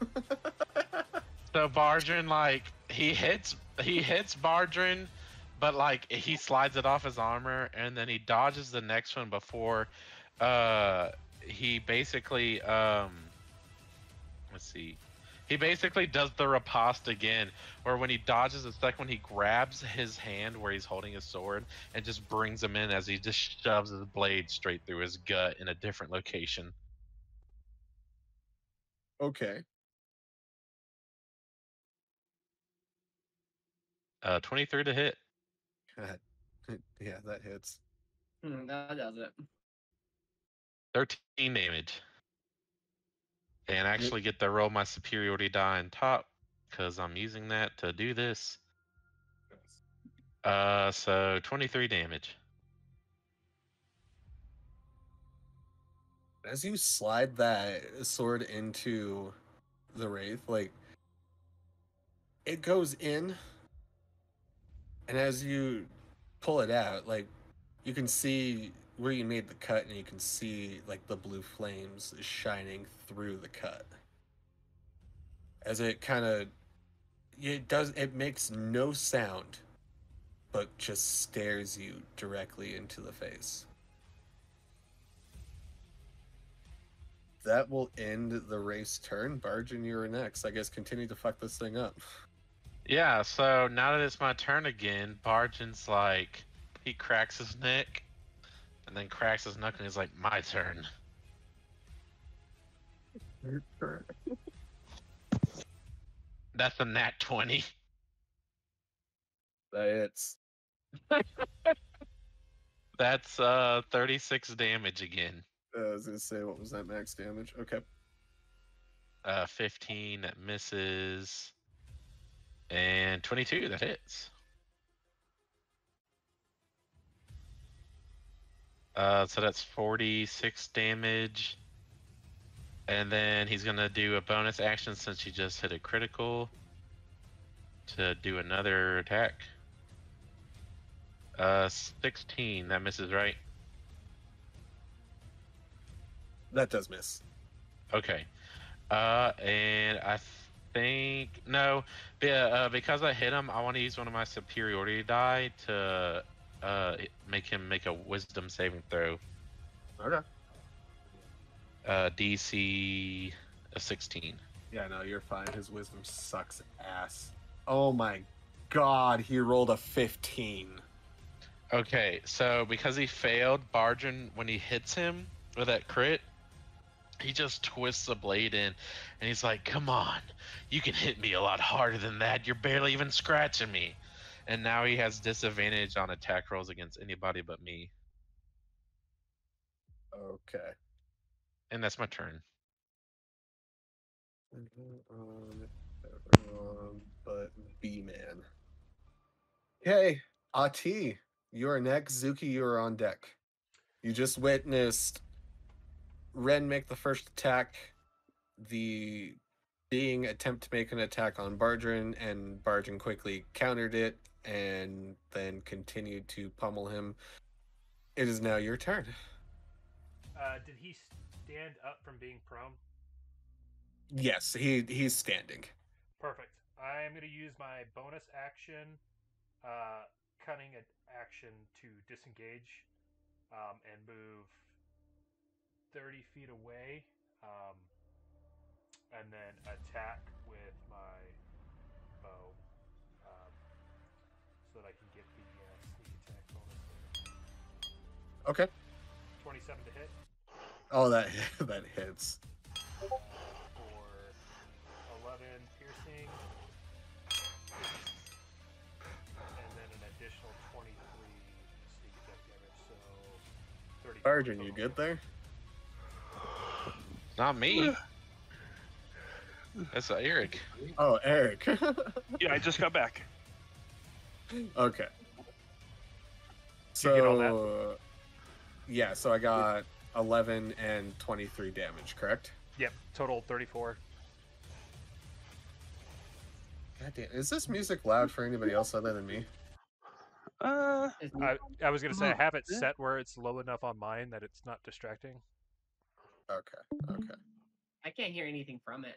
So Bardrin, he hits Bardrin, but he slides it off his armor, and then he dodges the next one before he basically let's see. He basically does the riposte again, where when he dodges the second one, he grabs his hand where he's holding his sword and just brings him in as he just shoves his blade straight through his gut in a different location. Okay. 23 to hit. God. Yeah, that hits. That does it. 13 damage. And actually get to roll my superiority die on top, because I'm using that to do this. So 23 damage. As you slide that sword into the wraith, it goes in, and as you pull it out, you can see where you made the cut, and you can see the blue flames shining through the cut. As it kind of It makes no sound, but just stares you directly into the face. That will end the race turn. Bargain, you're next. I guess continue to fuck this thing up. Yeah, so now that it's my turn again, Bargin's like, he cracks his neck, and then cracks his knuckle, and he's like, my turn. That's a nat 20. That hits. That's 36 damage again. I was gonna say, what was that max damage? Okay. 15, that misses. And 22, that hits. So that's 46 damage. And then he's going to do a bonus action since he just hit a critical to do another attack. 16, that misses, right? That does miss. Okay. And I think, no, because I hit him, I want to use one of my superiority die to make him make a wisdom saving throw. Okay. DC 16. Yeah, no, you're fine. His wisdom sucks ass. Oh my god, he rolled a 15. Okay, so because he failed, Bargen, when he hits him with that crit, he just twists the blade in, and he's like, come on, you can hit me a lot harder than that. You're barely even scratching me. And now he has disadvantage on attack rolls against anybody but me. Okay. And that's my turn. Everyone but B-Man. Okay, Ahti, you are next. Zuki, you are on deck. You just witnessed Ren make the first attack, the being attempt to make an attack on Bardrin, and Bardrin quickly countered it and then continued to pummel him. It is now your turn. Did he stand up from being prone? Yes, he's standing. Perfect. I'm going to use my bonus action, cunning action to disengage and move 30 feet away, and then attack with my bow so that I can get the sneak attack bonus there. Okay. 27 to hit. Oh, that hits. For 11 piercing, and then an additional 23 sneak attack damage, so 30. Bardrin, you good there? Not me. That's Eric. Oh, Eric. Yeah, I just got back. Okay. Did you get all So, yeah, so I got 11 and 23 damage, correct? Yep, total 34. God damn, is this music loud for anybody else other than me? I was going to say, I have it set where it's low enough on mine that it's not distracting. Okay. I can't hear anything from it.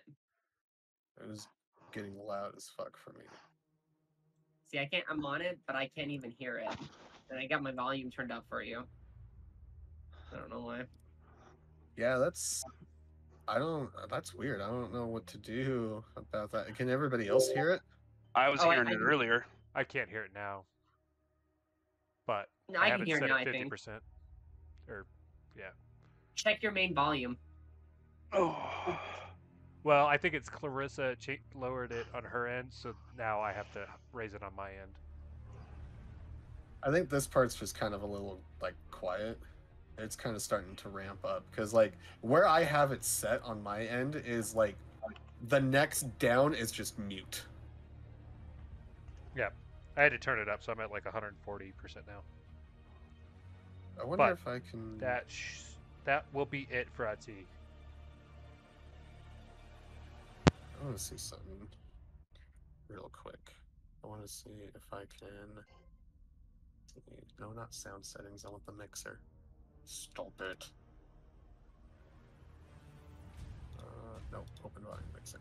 It was getting loud as fuck for me. See, I'm on it, but I can't even hear it. And I got my volume turned up for you. I don't know why. Yeah, that's weird. I don't know what to do about that. Can everybody else hear it? I was hearing I it can- earlier. I can't hear it now, but No, I I have can it hear it set now, at I think. 50%. Or, yeah. Check your main volume. Oh. Well, I think it's Clarissa lowered it on her end, so now I have to raise it on my end. I think this part's just kind of a little like quiet. It's kind of starting to ramp up because like where I have it set on my end is like the next down is just mute. Yeah, I had to turn it up, so I'm at like 140% now. I wonder But if I can. That will be it for Ahti. I want to see something real quick. I want to see if I can. No, not sound settings. I want the mixer. Stop it. No, open volume mixer.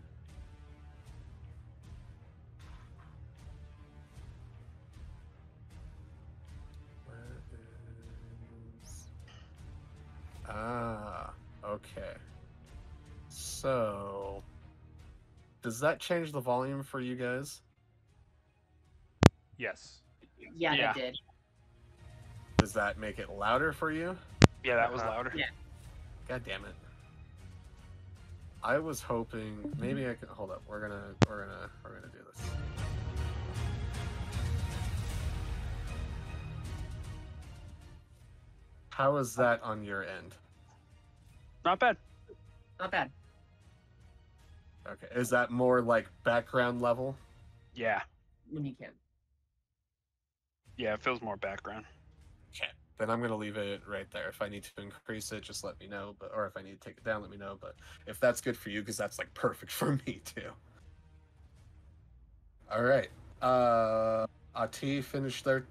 Ah, okay. So, does that change the volume for you guys? Yes. Yeah, Yeah. that did. Does that make it louder for you? Yeah, that was Uh-huh. louder. Yeah. God damn it. I was hoping maybe I could hold up. We're gonna do this. How is that on your end? Not bad. Not bad. Okay. Is that more like background level? Yeah. When you can. Yeah, it feels more background. Okay. Then I'm gonna leave it right there. If I need to increase it, just let me know. But or if I need to take it down, let me know. But if that's good for you, because that's like perfect for me too. All right. Ahti finished their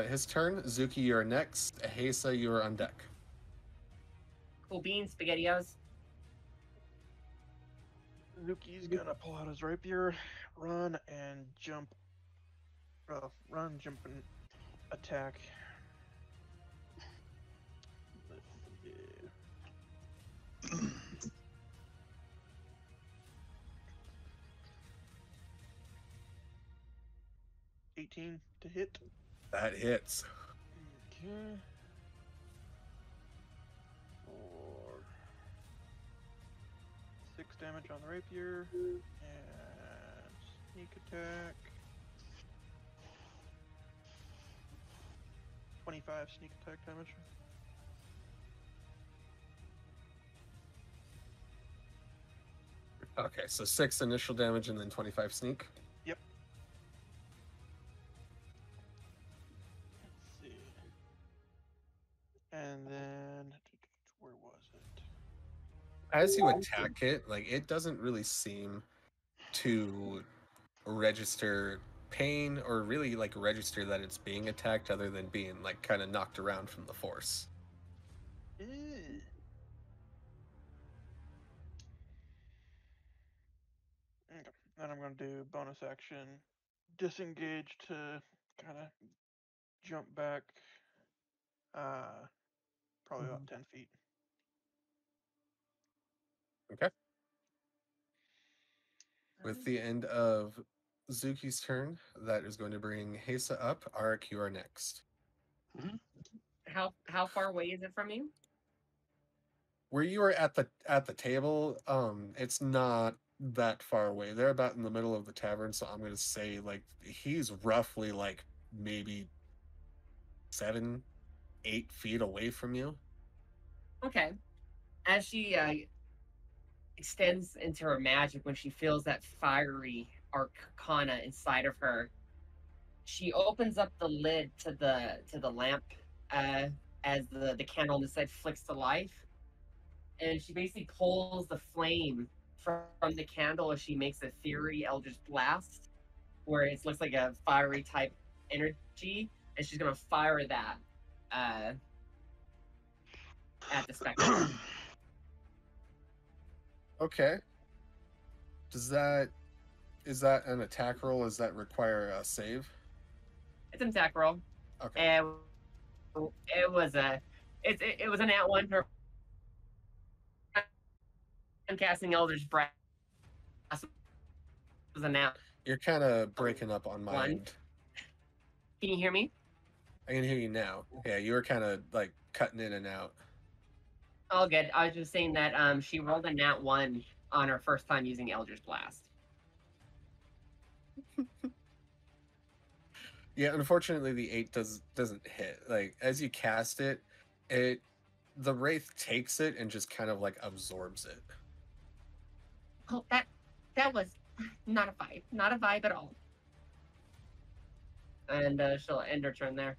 his turn. Zuki, you're next. Ahesa, you are on deck. Cool beans, SpaghettiOs. Zuki's gonna pull out his rapier, run and jump. Run, jump, and attack. Yeah. 18 to hit. That hits. Okay. For 6 damage on the rapier. And sneak attack. 25 sneak attack damage. Okay, so 6 initial damage and then 25 sneak. Yep. Let's see. And then where was it? As you attack it, like it doesn't really seem to register pain or really like register that it's being attacked other than being like kind of knocked around from the force. Ew. Okay. Then I'm going to do bonus action disengage to kind of jump back probably about 10 feet. Okay. With the end of Zuki's turn, that is going to bring Hesa up. Arik, you are next. How far away is it from you? Where you are at the table, it's not that far away. They're about in the middle of the tavern, so I'm gonna say like he's roughly like maybe 7-8 feet away from you. Okay. As she extends into her magic, when she feels that fiery arcana inside of her, she opens up the lid to the lamp as the candle on the side flicks to life, and she basically pulls the flame from the candle as she makes a Fury Eldritch Blast, where it looks like a fiery type energy, and she's gonna fire that at the spectral. Okay. Is that an attack roll? Does that require a save? It's an attack roll. Okay. And it was a it was an at one for casting Eldritch Blast. Was an at You're kind of breaking up on my one. end. Can you hear me? I can hear you now. Yeah, you were kind of like cutting in and out. All good. I was just saying that she rolled a nat 1 on her first time using Eldritch Blast. Yeah, unfortunately the 8 doesn't hit. Like as you cast it, the wraith takes it and just kind of like absorbs it. Oh, that was not a vibe. Not a vibe at all. And she'll end her turn there.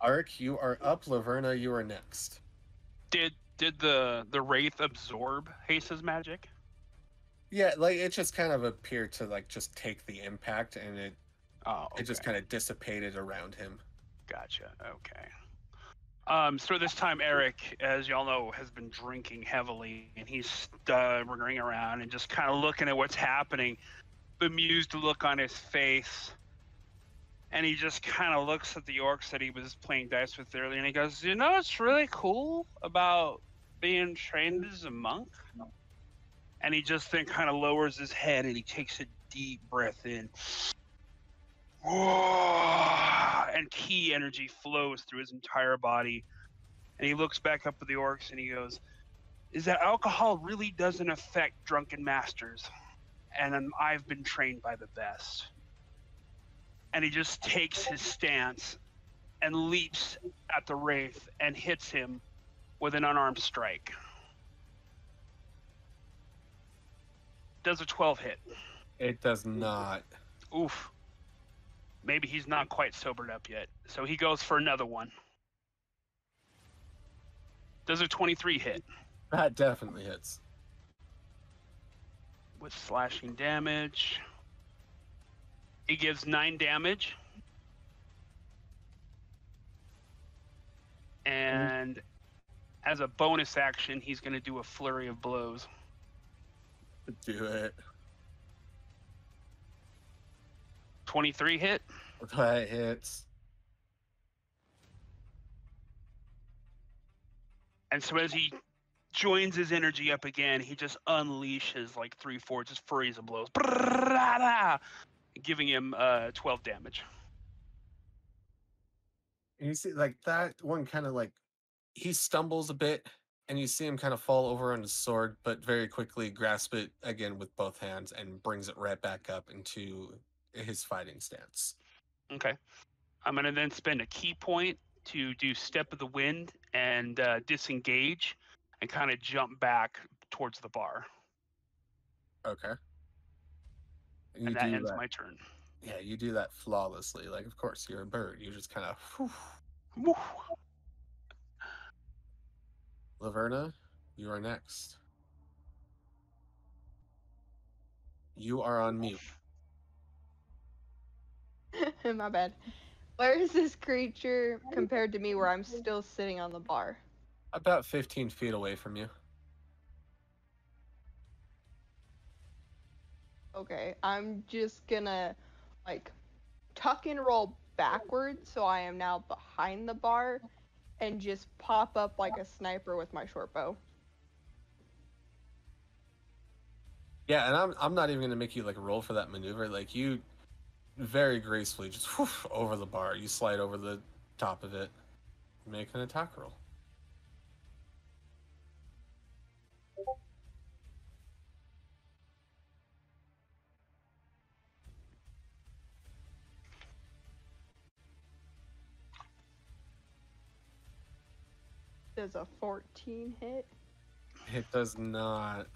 Arik, you are up. Laverna, you are next. Did the wraith absorb Hase's magic? Yeah, like it just kind of appeared to like just take the impact and it just kind of dissipated around him. Gotcha. Okay. So this time Eric, as y'all know, has been drinking heavily, and he's staggering around and just kind of looking at what's happening, bemused look on his face, And he just kind of looks at the orcs that he was playing dice with earlier, and he goes, "You know what's really cool about being trained as a monk?" And he just then kind of lowers his head and he takes a deep breath in. And ki energy flows through his entire body. And he looks back up at the orcs and he goes, "Is that alcohol really doesn't affect drunken masters. And I've been trained by the best." And he just takes his stance and leaps at the wraith and hits him with an unarmed strike. Does a 12 hit? It does not. Oof. Maybe he's not quite sobered up yet. So he goes for another one. Does a 23 hit? That definitely hits. With slashing damage. He gives 9 damage. And as a bonus action, he's going to do a flurry of blows. Do it. 23 hit? That hits. And so as he joins his energy up again, he just unleashes like 3-4 just flurries of blows, giving him 12 damage. And you see, like, that one kind of like, he stumbles a bit, and you see him kind of fall over on his sword, but very quickly grasp it again with both hands and brings it right back up into his fighting stance. Okay. I'm going to then spend a ki point to do Step of the Wind and disengage and kind of jump back towards the bar. Okay. And that ends my turn. Yeah, you do that flawlessly. Like, of course, you're a bird. You just kind of... Woo. Laverna, you are next. You are on mute. My bad. Where is this creature compared to me where I'm still sitting on the bar? About 15 feet away from you. Okay, I'm just gonna, like, tuck and roll backwards so I am now behind the bar and just pop up like a sniper with my short bow. Yeah, and I'm not even going to make you, like, roll for that maneuver. Like, you very gracefully just over the bar. You slide over the top of it. Make an attack roll. Does a 14 hit? It does not.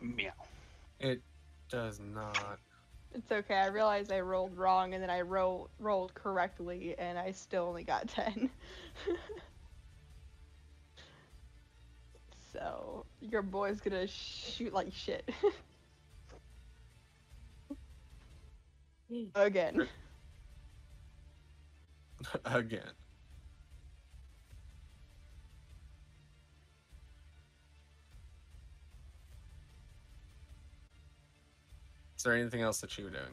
Meow. It does not. It's okay. I realized I rolled wrong and then I rolled correctly and I still only got 10. So your boy's gonna shoot like shit. Again. Again. Is there anything else that you were doing?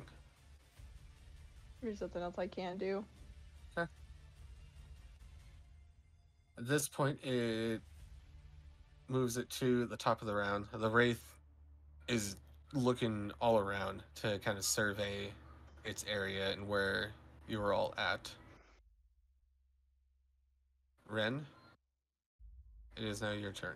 There's nothing else I can do. Okay. At this point, it moves it to the top of the round. The Wraith is looking all around to kind of survey its area and where you were all at. Ren, it is now your turn.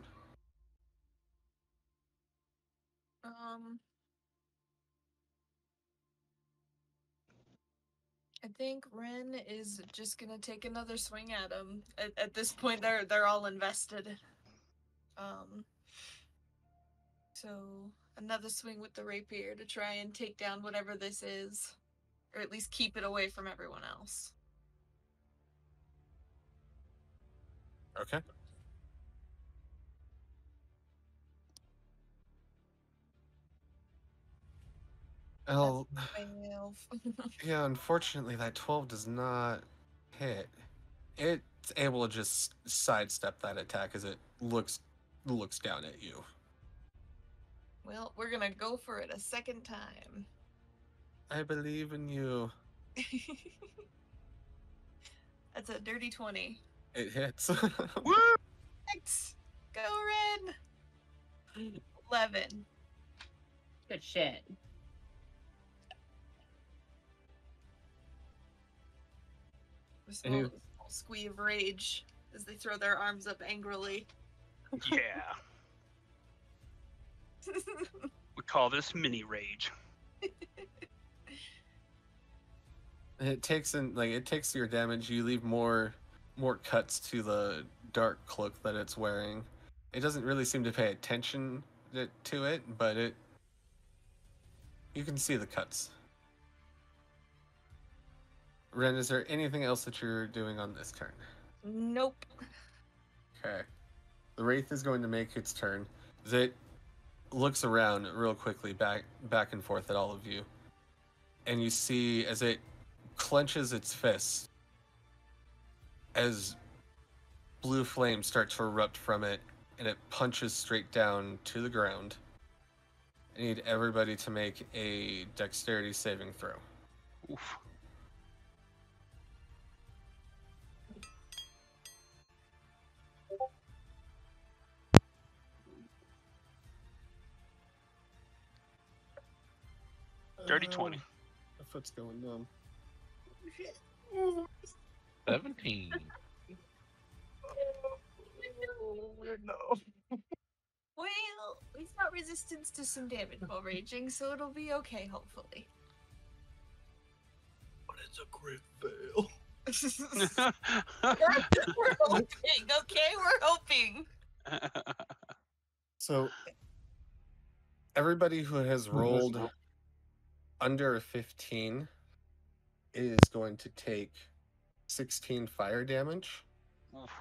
I think Ren is just gonna take another swing at him. At this point, they're all invested. So another swing with the rapier to try and take down whatever this is, or at least keep it away from everyone else. Okay. Oh, yeah, unfortunately, that 12 does not hit. It it's able to just sidestep that attack as it looks down at you. Well, we're gonna go for it a second time. I believe in you. That's a dirty 20. It hits. Woo! X, go Ren. 11. Good shit. A small squee of rage as they throw their arms up angrily. Yeah. We call this mini rage. It takes your damage. You leave more cuts to the dark cloak that it's wearing. It doesn't really seem to pay attention to it, but you can see the cuts. Ren, is there anything else that you're doing on this turn? Nope. Okay. The Wraith is going to make its turn. As it looks around real quickly, back and forth at all of you. And you see as it clenches its fist, as blue flames start to erupt from it, and it punches straight down to the ground. I need everybody to make a dexterity saving throw. Oof. Dirty 20. My foot's going numb. 17. No. Well, we've got resistance to some damage while raging, so it'll be okay, hopefully. But it's a crit fail. We're hoping, okay? We're hoping. So, everybody who has rolled under a 15 is going to take 16 fire damage.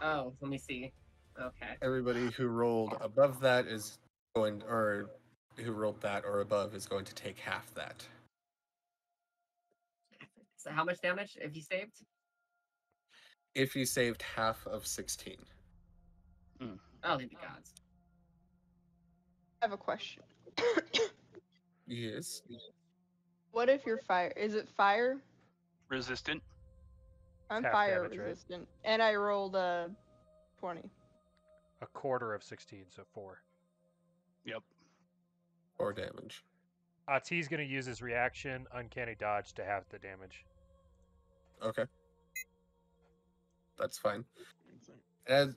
Oh, let me see. Okay. Everybody who rolled above that is going, or who rolled that or above is going to take half that. So how much damage have you saved? If you saved half of 16. Oh, thank the gods. I have a question. Yes. What if you're fire? Is it fire? Resistant. I'm half fire damage, right? resistant, and I rolled a 20. A quarter of 16, so 4. Yep. 4 damage. T's going to use his reaction, Uncanny Dodge, to halve the damage. Okay. That's fine. As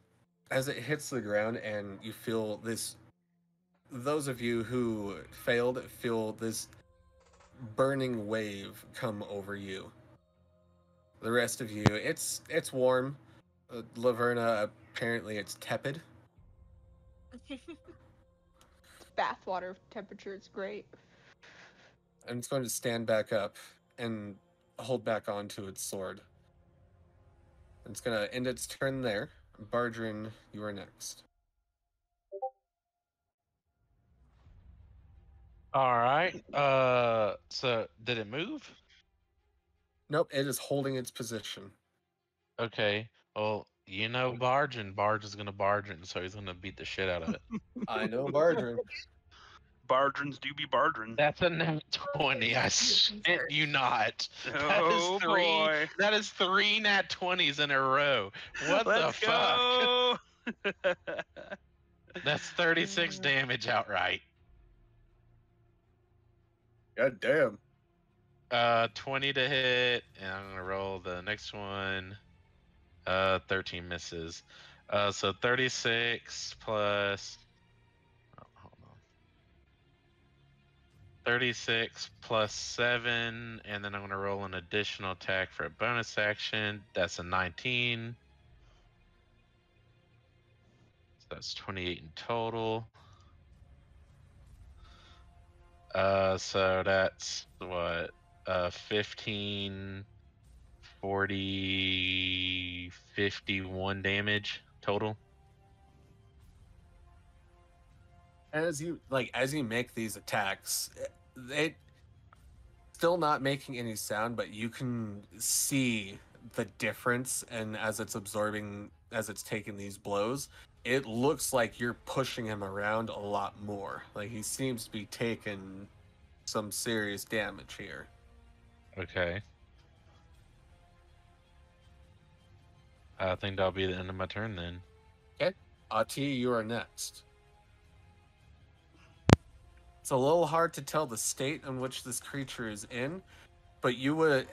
it hits the ground and you feel this, those of you who failed feel this burning wave come over you. The rest of you, it's warm. Laverna, apparently it's tepid. Bathwater temperature, it's great. And it's going to stand back up and hold back onto its sword. It's going to end its turn there. Bardrin, you are next. All right. So did it move? Nope, it is holding its position. Okay. Well, you know Bargin. Bargin's gonna Bargin, so he's gonna beat the shit out of it. I know Bardrin. Bardrins do be Bardrin. That's a nat 20. I shit you not. Oh boy. That is 3 nat 20s in a row. What Let's the fuck? go. That's 36 damage outright. God damn. 20 to hit, and I'm gonna roll the next one. 13 misses. So 36 plus. Oh, hold on. 36 plus 7, and then I'm gonna roll an additional attack for a bonus action. That's a 19. So that's 28 in total. So that's what? 15, 40, 51 damage total. As you make these attacks, it still not making any sound, but you can see the difference, and as it's taking these blows, it looks like you're pushing him around a lot more. Like he seems to be taking some serious damage here. Okay. I think that'll be the end of my turn then. Okay. Ahti, you are next. It's a little hard to tell the state in which this creature is in, but you would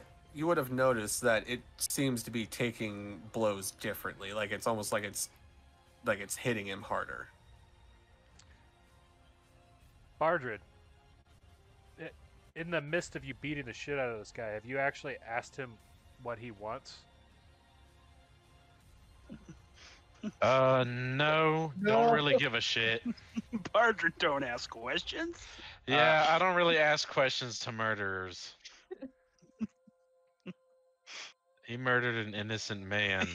have noticed that it seems to be taking blows differently. Like it's almost like it's hitting him harder. Bardred, in the midst of you beating the shit out of this guy, have you actually asked him what he wants? No, don't really give a shit. Bardred don't ask questions. Yeah, I don't really ask questions to murderers. He murdered an innocent man.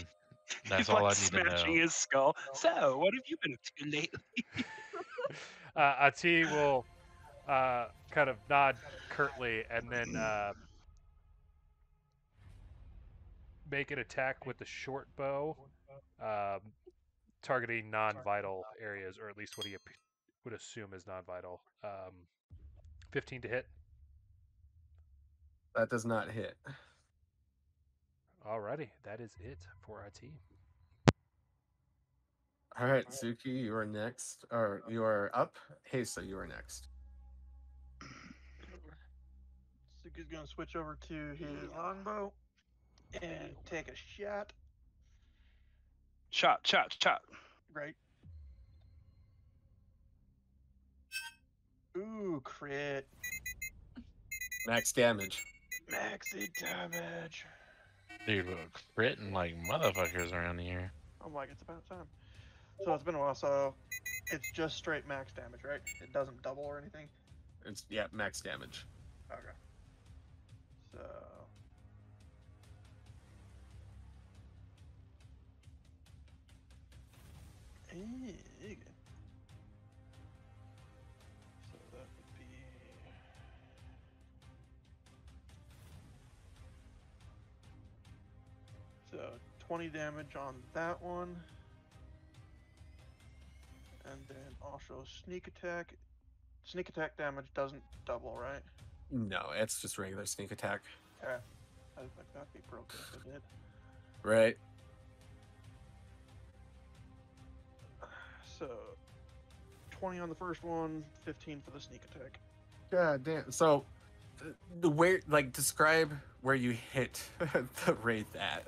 That's He's all like I need to know. smashing his skull. So, what have you been up to lately? Ahti will kind of nod curtly and then make an attack with the short bow, targeting non-vital areas, or at least what he would assume is non-vital. 15 to hit. That does not hit. Alrighty, that is it for Ahti. All right, Suki, you are next. Or you are up. Hesa, you are next. Suki's gonna switch over to his longbow and take a shot. Shot. Right. Ooh, crit. Max damage. Maxi damage. Dude, we're critting like motherfuckers around here. I'm like, it's about time. So it's been a while, so it's just straight max damage, right? It doesn't double or anything? It's max damage. Okay. So... Eeg. So that would be... So 20 damage on that one. And then also sneak attack. Sneak attack damage doesn't double, right? No, it's just regular sneak attack. Okay. I was like, that'd be broken if it did. Right. So 20 on the first one, 15 for the sneak attack. God damn. So, describe where you hit the wraith at.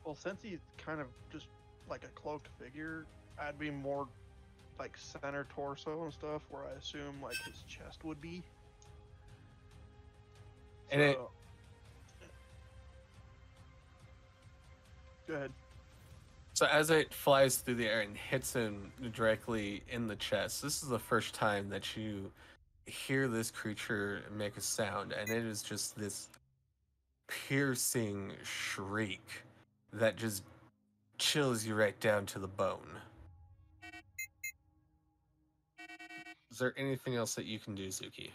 Well, since he's kind of just like a cloaked figure, I'd be more like center torso and stuff, where I assume like his chest would be. And So, go ahead. So as it flies through the air and hits him directly in the chest, this is the first time that you hear this creature make a sound, and it is just this piercing shriek that just chills you right down to the bone. Is there anything else that you can do, Zuki?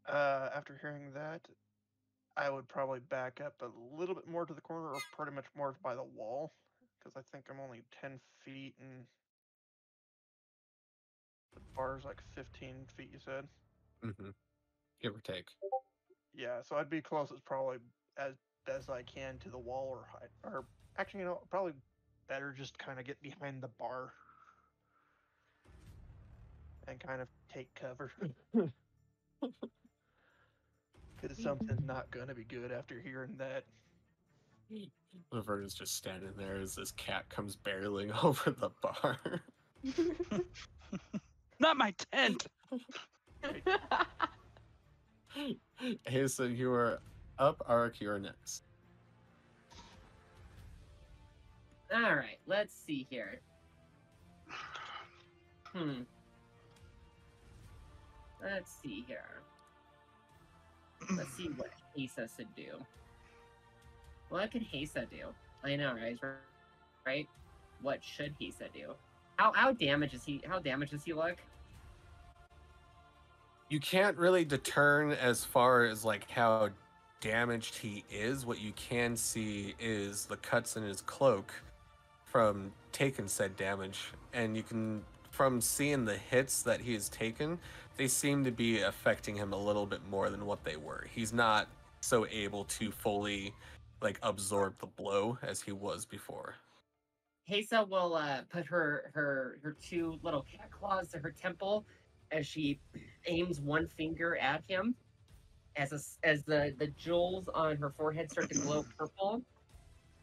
After hearing that, I would probably back up a little bit more to the corner, or pretty much more by the wall, because I think I'm only 10 feet, and the bar's like 15 feet, you said? Mm-hmm. Give or take. Yeah, so I'd be closest probably as I can to the wall, or hide, or actually, probably better just kind of get behind the bar and kind of take cover. Because something's not gonna be good after hearing that. Laverna's just standing there as this cat comes barreling over the bar. Not my tent. Hey, so you are up, Arik, you are next. All right, let's see here. Let's see here. Let's see what Hesa should do. What could Hesa do? I know, right? What should Hesa do? How damaged does he look? You can't really determine as far as like how damaged he is. What you can see is the cuts in his cloak from taking said damage, and you can, from seeing the hits that he has taken, they seem to be affecting him a little bit more than what they were. He's not so able to fully like absorb the blow as he was before. Hesa will put her two little cat claws to her temple as she aims one finger at him. As the jewels on her forehead start to glow purple,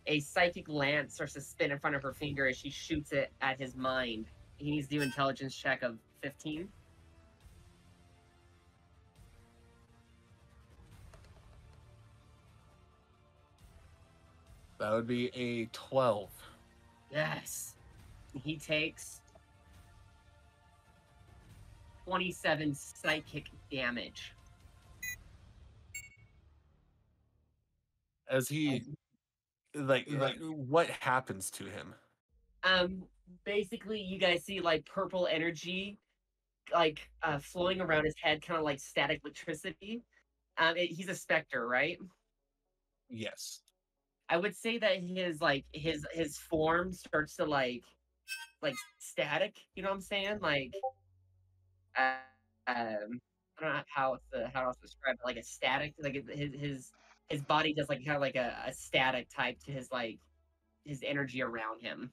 a psychic lance starts to spin in front of her finger as she shoots it at his mind. He needs to do intelligence check of 15. That would be a 12. Yes. He takes 27 psychic damage. As he like what happens to him? Basically you guys see like purple energy like flowing around his head, kind of like static electricity. He's a specter, right? Yes. I would say that his form starts to like static. You know what I'm saying? Like, I don't know how else to describe it. Like a static. Like his body does like kind of like a static type to his energy around him.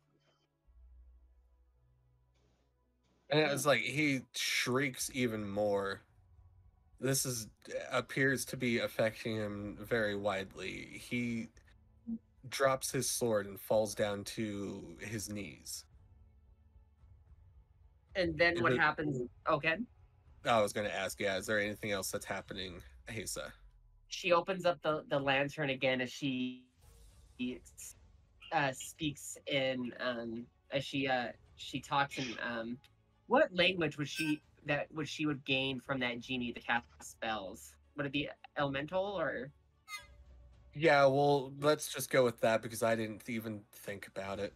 And it's like he shrieks even more. This appears to be affecting him very widely. He drops his sword and falls down to his knees. And then what happens? Okay. I was going to ask, yeah, is there anything else that's happening, Hesa? She opens up the lantern again as she speaks in as she talks in what language would she would gain from that genie to cast spells? Would it be elemental or? Yeah, well, let's just go with that because I didn't even think about it.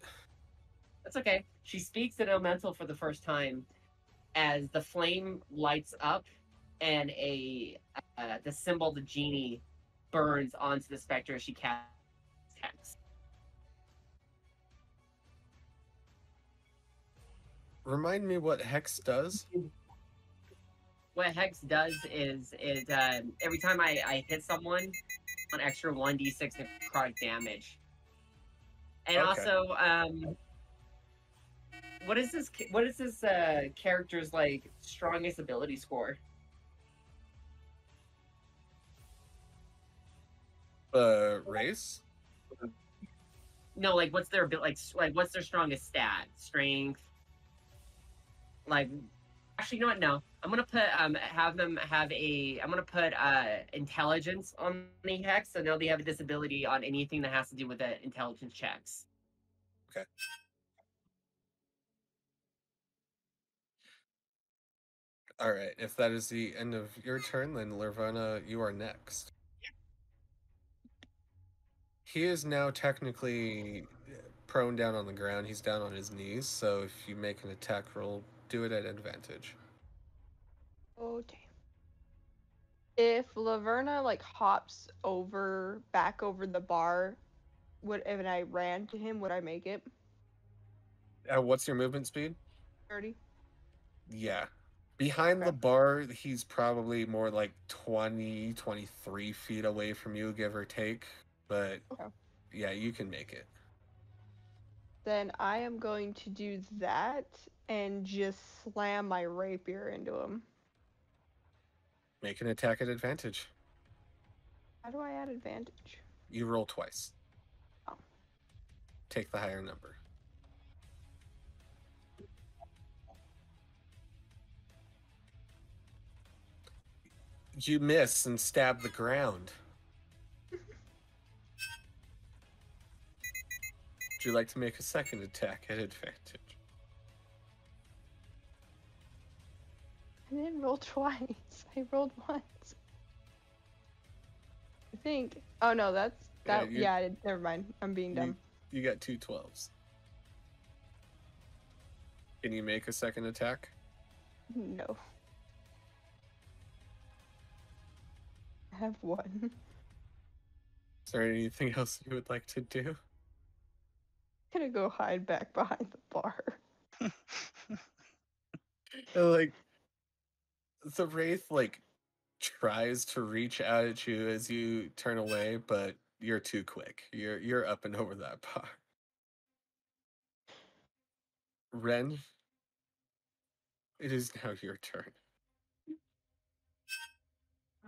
That's okay. She speaks in elemental for the first time as the flame lights up and the symbol of the genie burns onto the specter as she casts hex. Remind me what hex does. What hex does is every time I hit someone, an extra 1d6 necrotic damage. And Okay. also, what is this character's like strongest ability score? Race? No, like what's their what's their strongest stat? Strength. Like, actually, you know what? No, I'm gonna put have them have a. I'm gonna put intelligence on the hex, so now they have a disability on anything that has to do with the intelligence checks. Okay. All right. If that is the end of your turn, then Lurvana, you are next. He is now technically prone down on the ground. He's down on his knees, so if you make an attack roll, do it at advantage. Oh damn. If Laverna like hops back over the bar, and I ran to him, would I make it? What's your movement speed? 30. Yeah. Behind the bar, he's probably more like 20, 23 feet away from you, give or take. But yeah, you can make it. Then I am going to do that and just slam my rapier into him. Make an attack at advantage. How do I add advantage? You roll twice. Oh. Take the higher number. You miss and stab the ground. Would you like to make a second attack at advantage? I didn't roll twice. I rolled once. I think. Oh no, never mind. I'm being dumb. You got 2 12s. Can you make a second attack? No. I have one. Is there anything else you would like to do? I'm gonna go hide back behind the bar. Like the wraith tries to reach out at you as you turn away, but you're too quick. You're up and over that bar. Ren, it is now your turn.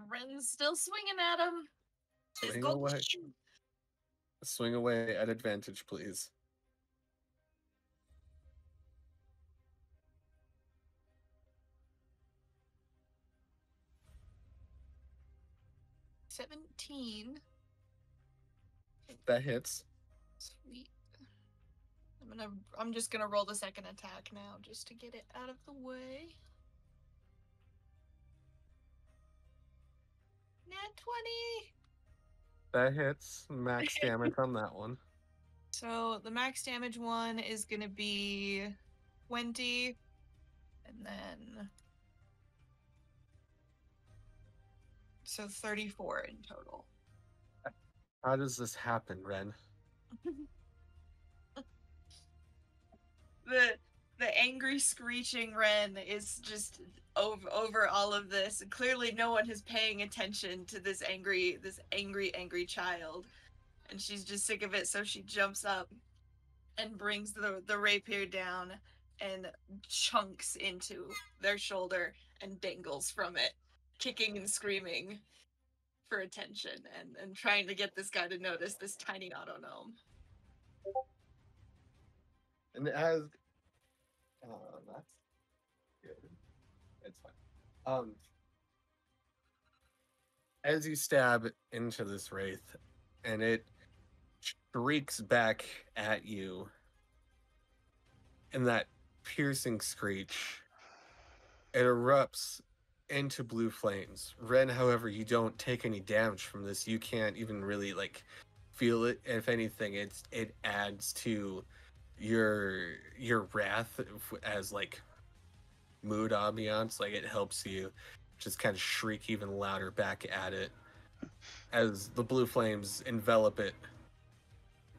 Ren's still swinging at him. His Swing golden away. shield. Swing away at advantage, please. 17. That hits. Sweet. I'm just gonna roll the second attack now just to get it out of the way. Nat 20. That hits. Max damage on that one. So the max damage one is gonna be 20, and then so 34 in total. How does this happen, Ren? The angry screeching Ren is just over all of this. And clearly no one is paying attention to this angry child. And she's just sick of it, so she jumps up and brings the rapier down and chunks into their shoulder and dangles from it, kicking and screaming for attention and trying to get this guy to notice this tiny auto-gnome. And as that's good. It's fine. As you stab into this wraith, and it shrieks back at you in that piercing screech, it erupts into blue flames. Ren, however, you don't take any damage from this. You can't even really feel it. If anything, it adds to your wrath as mood ambiance. It helps you just kind of shriek even louder back at it as the blue flames envelop it,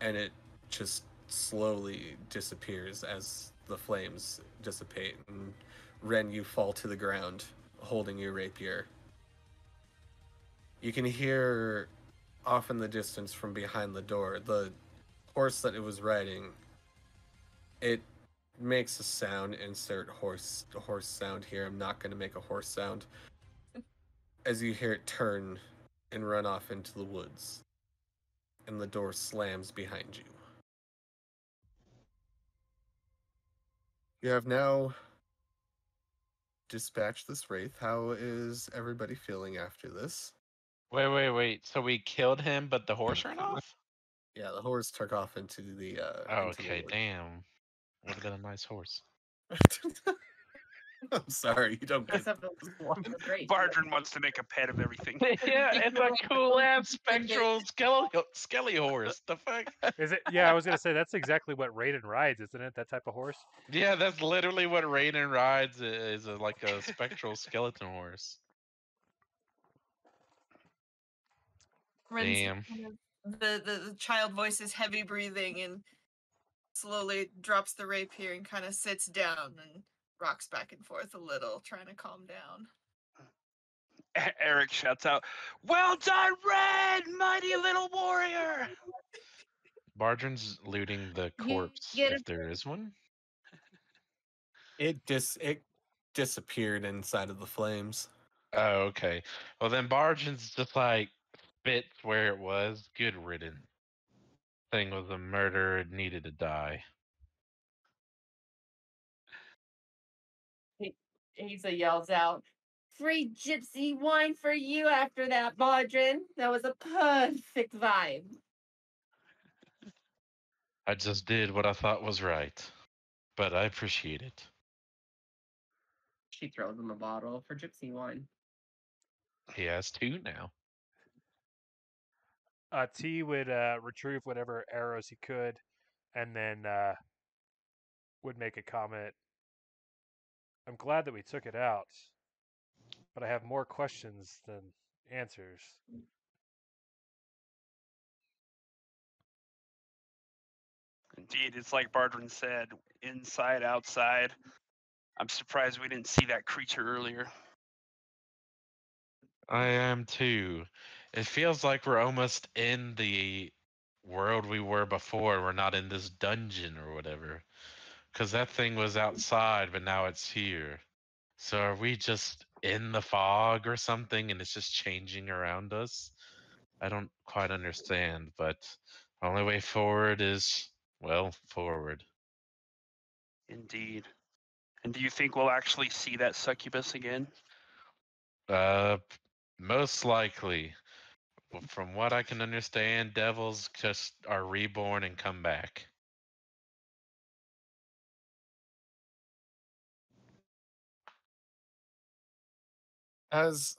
and it just slowly disappears as the flames dissipate, and Ren, you fall to the ground holding your rapier. You can hear off in the distance from behind the door the horse that it was riding. It makes a sound. Insert horse sound here. I'm not going to make a horse sound. As you hear it turn and run off into the woods, and the door slams behind you. You have now dispatched this wraith. How is everybody feeling after this? Wait. So we killed him, but the horse ran off? Yeah, the horse took off into the Oh, into the okay, woods. damn. Would have been a nice horse. I'm sorry, you don't get Great. Bardrin wants to make a pet of everything. Yeah, it's a cool ass spectral skelly horse. The fuck? Is it? Yeah, I was gonna say that's exactly what Raiden rides, isn't it? That type of horse. Yeah, that's literally what Raiden rides is like a spectral skeleton horse. Ren's Damn. the child voice is heavy breathing and slowly drops the rapier and kind of sits down and rocks back and forth a little, trying to calm down. Eric shouts out, "Well done, Red, mighty little warrior!" Bardrin's looting the corpse, get if there is one. It disappeared inside of the flames. Oh, okay. Well, then Bardrin's just spits where it was. Good riddance. Thing was a murderer. It needed to die. Asa yells out, "Free gypsy wine for you after that, Bardrin. That was a perfect vibe." I just did what I thought was right, but I appreciate it. She throws him a bottle for gypsy wine. He has two now. T would retrieve whatever arrows he could, and then would make a comment. I'm glad that we took it out, but I have more questions than answers. Indeed, it's like Bardrin said, inside, outside. I'm surprised we didn't see that creature earlier. I am too. It feels like we're almost in the world we were before. We're not in this dungeon or whatever. Because that thing was outside, but now it's here. So are we just in the fog or something and it's just changing around us? I don't quite understand, but the only way forward is, well, forward. Indeed. And do you think we'll actually see that succubus again? Most likely. From what I can understand, devils just are reborn and come back. As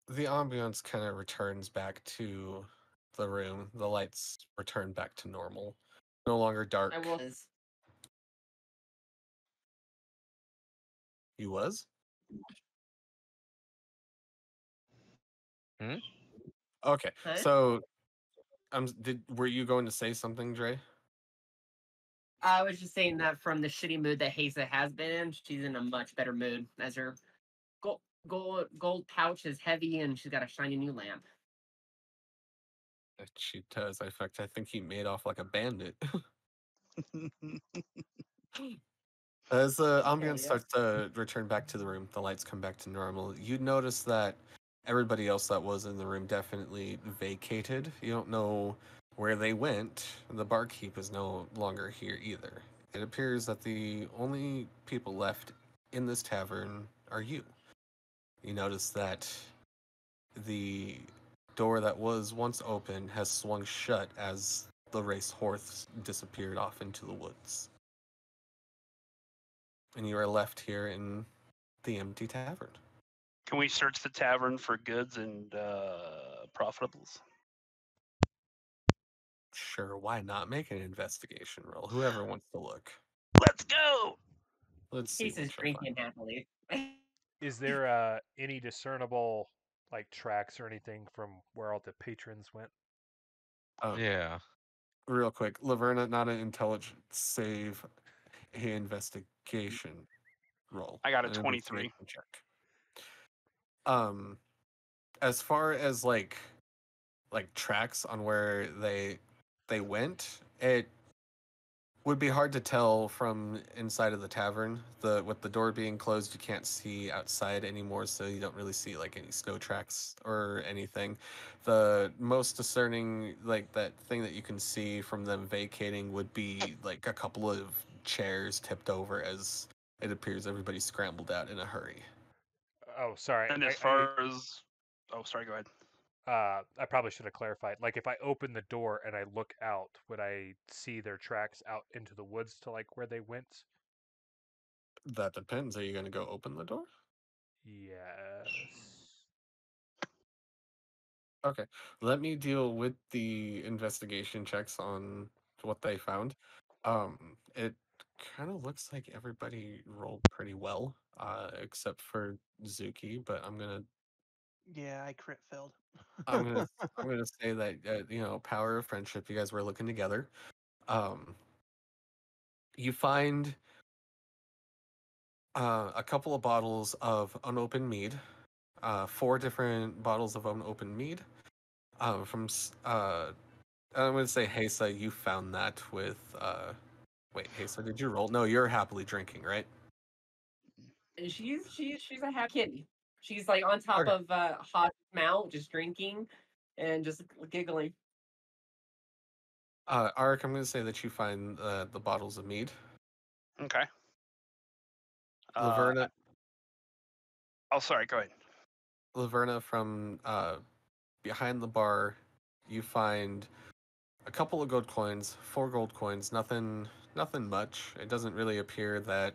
the ambiance kind of returns back to the room, the lights return back to normal. No longer dark. I will. You was? Hmm? Okay. Huh? So were you going to say something, Dre? I was just saying that from the shitty mood that Haza has been in, she's in a much better mood as her gold pouch is heavy and she's got a shiny new lamp. She does. In fact, I think he made off like a bandit. As the ambience yeah. starts to return back to the room, the lights come back to normal. You notice that everybody else that was in the room definitely vacated. You don't know where they went. The barkeep is no longer here either. It appears that the only people left in this tavern are you. You notice that the door that was once open has swung shut as the race horse disappeared off into the woods. And you are left here in the empty tavern. Can we search the tavern for goods and profitables? Sure, why not? Make an investigation roll. Whoever wants to look. Let's go! Let's see He's what just you'll drinking find. happily. Is there any discernible like tracks or anything from where all the patrons went? Yeah. Real quick, Laverna, not an intelligence save, an investigation roll. I got a An 23. investigation check. As far as like tracks on where they went, it would be hard to tell from inside of the tavern. With the door being closed, you can't see outside anymore, so you don't really see like any snow tracks or anything. The most discerning, like that thing that you can see from them vacating, would be like a couple of chairs tipped over as it appears everybody scrambled out in a hurry. Oh, sorry. And as far as... Oh, sorry, go ahead. I probably should have clarified. Like, if I open the door and I look out, would I see their tracks out into the woods to like where they went? That depends. Are you going to go open the door? Yes. Okay. Let me deal with the investigation checks on what they found. It kind of looks like everybody rolled pretty well, except for Zuki, but Yeah, I crit failed. I'm gonna say that power of friendship. You guys were looking together. You find a couple of bottles of unopened mead, 4 different bottles of unopened mead. I'm gonna say Hesa, you found that with wait, Hesa, did you roll? No, you're happily drinking, right? She's a happy kitty. She's like on top Okay. of hot mount, just drinking and just giggling. Arik, I'm gonna say that you find the bottles of mead. Okay. Laverna, Oh, sorry, go ahead. Laverna, from behind the bar, you find a couple of gold coins, 4 gold coins, nothing much. It doesn't really appear that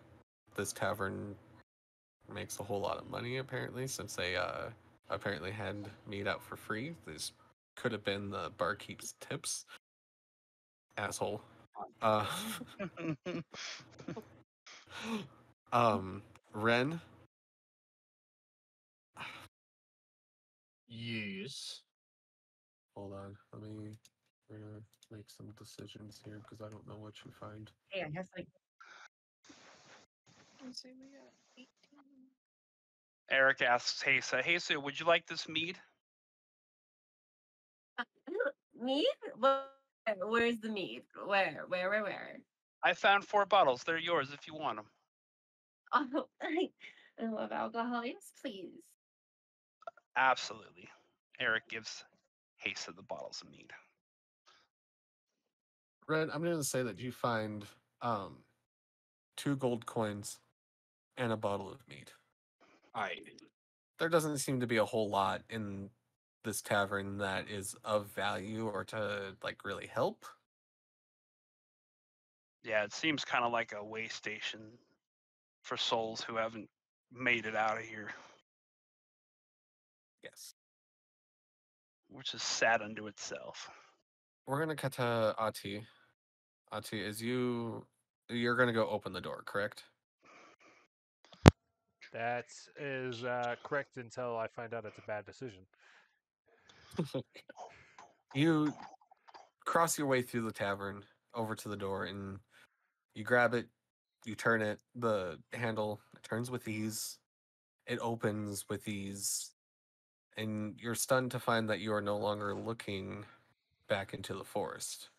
this tavern makes a whole lot of money, apparently, since they apparently had meat out for free. This could have been the barkeep's tips. Asshole. Ren, Yes. Hold on. We're gonna make some decisions here because I don't know what you find. Hey, I have like Let's see, we got 18. Eric asks Hesa, Hesa, would you like this mead? mead. Where's the mead? Where? I found 4 bottles. They're yours if you want them. Oh, I love alcohol. Yes, please. Absolutely. Eric gives Hesa the bottles of mead. Red, I'm going to say that you find 2 gold coins and a bottle of mead. Aye. There doesn't seem to be a whole lot in this tavern that is of value or to like really help. Yeah, it seems kind of like a way station for souls who haven't made it out of here, Yes. which is sad unto itself. We're going to cut to Ahti. Ahti, you're going to go open the door, correct? That is correct until I find out it's a bad decision. You cross your way through the tavern over to the door and you grab it, you turn it, the handle turns with ease, it opens with ease, and you're stunned to find that you are no longer looking back into the forest.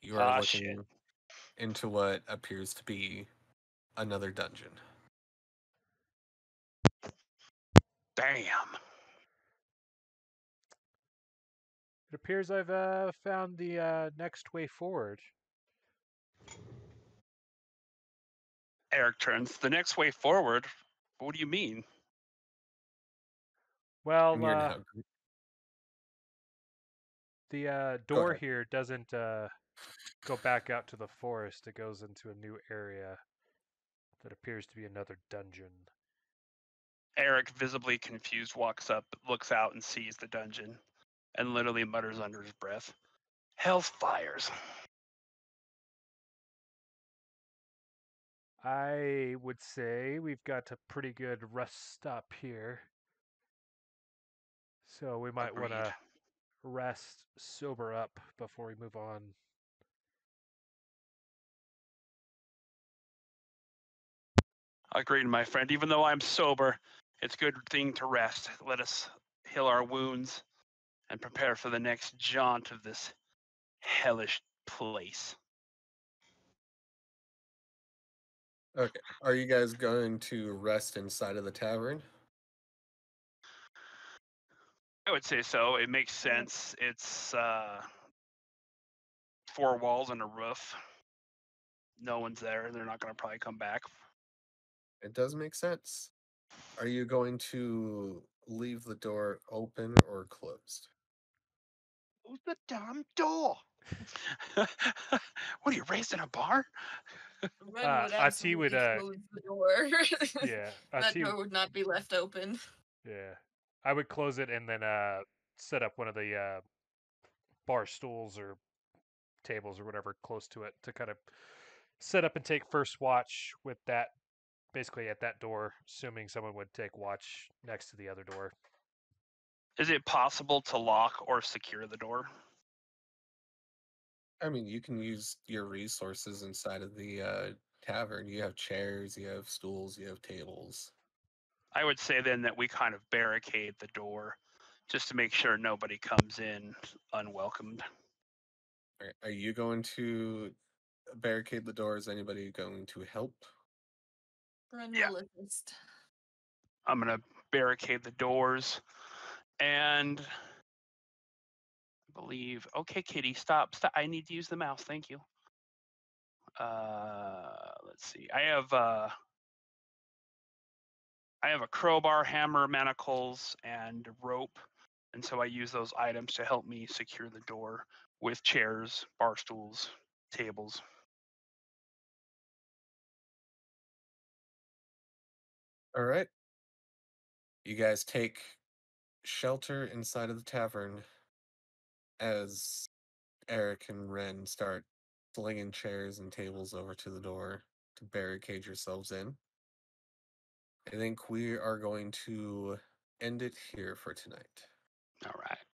You are looking Shit. into what appears to be another dungeon. Damn. It appears I've found the next way forward. Eric turns. The next way forward? What do you mean? Well, And you're now the Go door ahead. here doesn't go back out to the forest. It goes into a new area that appears to be another dungeon. Eric, visibly confused, walks up, looks out, and sees the dungeon, and literally mutters under his breath, Hellfires. I would say we've got a pretty good rest stop here. So we might want Agreed. to rest, sober up before we move on. Agreed, my friend. Even though I'm sober, it's a good thing to rest. Let us heal our wounds and prepare for the next jaunt of this hellish place. Okay. Are you guys going to rest inside of the tavern? I would say so. It makes sense. It's 4 walls and a roof. No one's there. They're not going to probably come back. It does make sense. Are you going to leave the door open or closed? Close the damn door. What are you, raised in a bar? Ren would Ahti would, absolutely close the door. Yeah, That Ahti, door would not be left open. yeah, I would close it and then set up one of the bar stools or tables or whatever close to it to kind of set up and take first watch with that, basically at that door, assuming someone would take watch next to the other door. Is it possible to lock or secure the door? I mean, you can use your resources inside of the tavern. You have chairs, you have stools, you have tables. I would say then that we kind of barricade the door just to make sure nobody comes in unwelcomed. Are you going to barricade the door? Is anybody going to help? Ren Yeah. will assist. I'm going to barricade the doors and I believe, okay, Kitty, stop. I need to use the mouse. Thank you. Let's see. I have a crowbar, hammer, manacles, and rope. And so I use those items to help me secure the door with chairs, bar stools, tables. All right. You guys take shelter inside of the tavern as Eric and Ren start flinging chairs and tables over to the door to barricade yourselves in. I think we are going to end it here for tonight. All right.